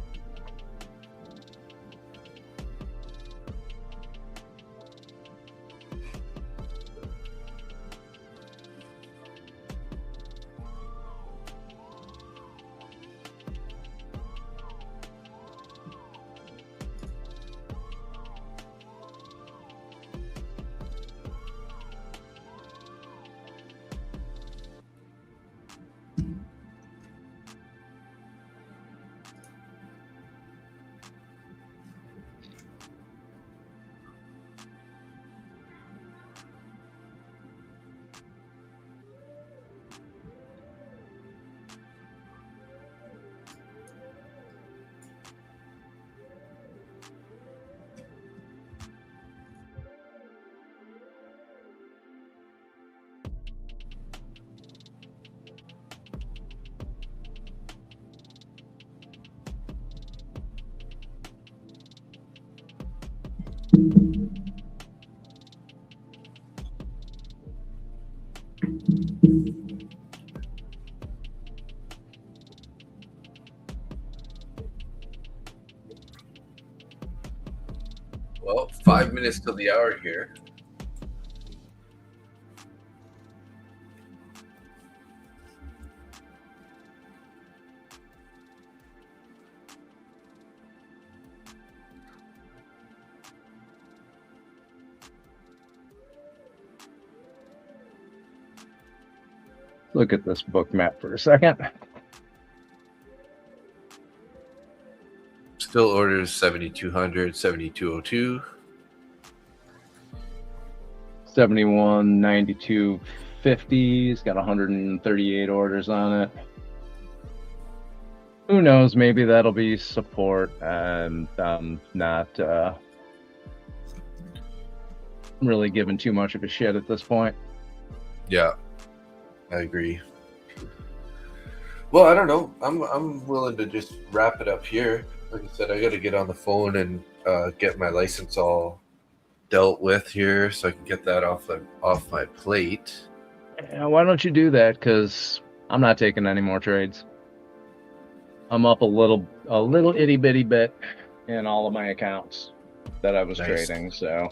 [SPEAKER 4] Well, 5 minutes till the hour here.
[SPEAKER 2] Look at this book map for a second.
[SPEAKER 4] Still orders 7,200, 7,202.
[SPEAKER 2] 71.92.50. He's got 138 orders on it. Who knows? Maybe that'll be support, and I'm not really giving too much of a shit at this point.
[SPEAKER 4] Yeah, I agree. Well, I don't know. I'm willing to just wrap it up here. Like I said, I got to get on the phone and get my license all dealt with here, so I can get that off my plate.
[SPEAKER 2] Yeah, why don't you do that? Because I'm not taking any more trades. I'm up a little itty bitty bit in all of my accounts that I was trading. So,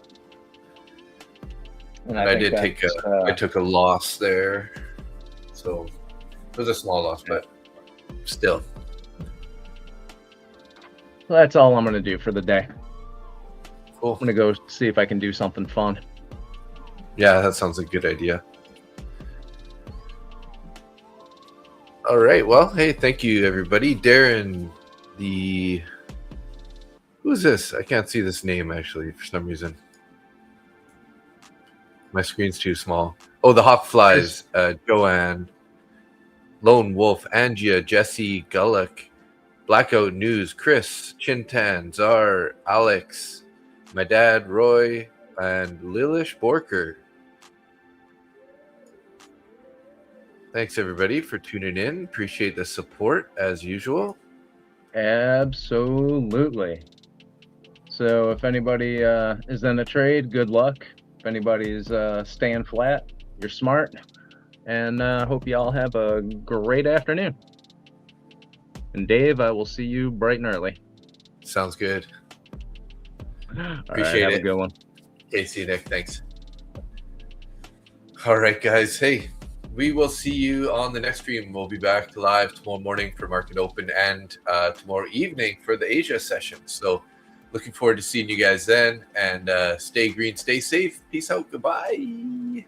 [SPEAKER 4] and I did take I took a loss there, so it was a small loss, but still.
[SPEAKER 2] Well, that's all I'm going to do for the day.
[SPEAKER 4] Cool.
[SPEAKER 2] I'm going to go see if I can do something fun.
[SPEAKER 4] Yeah, that sounds like a good idea. All right. Well, hey, thank you, everybody. Darren, who's this? I can't see this name, actually, for some reason. My screen's too small. Oh, the Hawk Flies, Joanne, Lone Wolf, Angia, Jesse, Gullick, Blackout News, Chris, Chintan, Czar, Alex, my dad, Roy, and Lilish Borker. Thanks, everybody, for tuning in. Appreciate the support, as usual.
[SPEAKER 2] Absolutely. So if anybody is in a trade, good luck. If anybody's staying flat, you're smart. And hope you all have a great afternoon. And Dave, I will see you bright and early.
[SPEAKER 4] Sounds good.
[SPEAKER 2] Appreciate it. Have a good one.
[SPEAKER 4] Okay, see you, Nick. Thanks. All right, guys. Hey, we will see you on the next stream. We'll be back live tomorrow morning for Market Open and tomorrow evening for the Asia session. So looking forward to seeing you guys then. And stay green, stay safe. Peace out. Goodbye.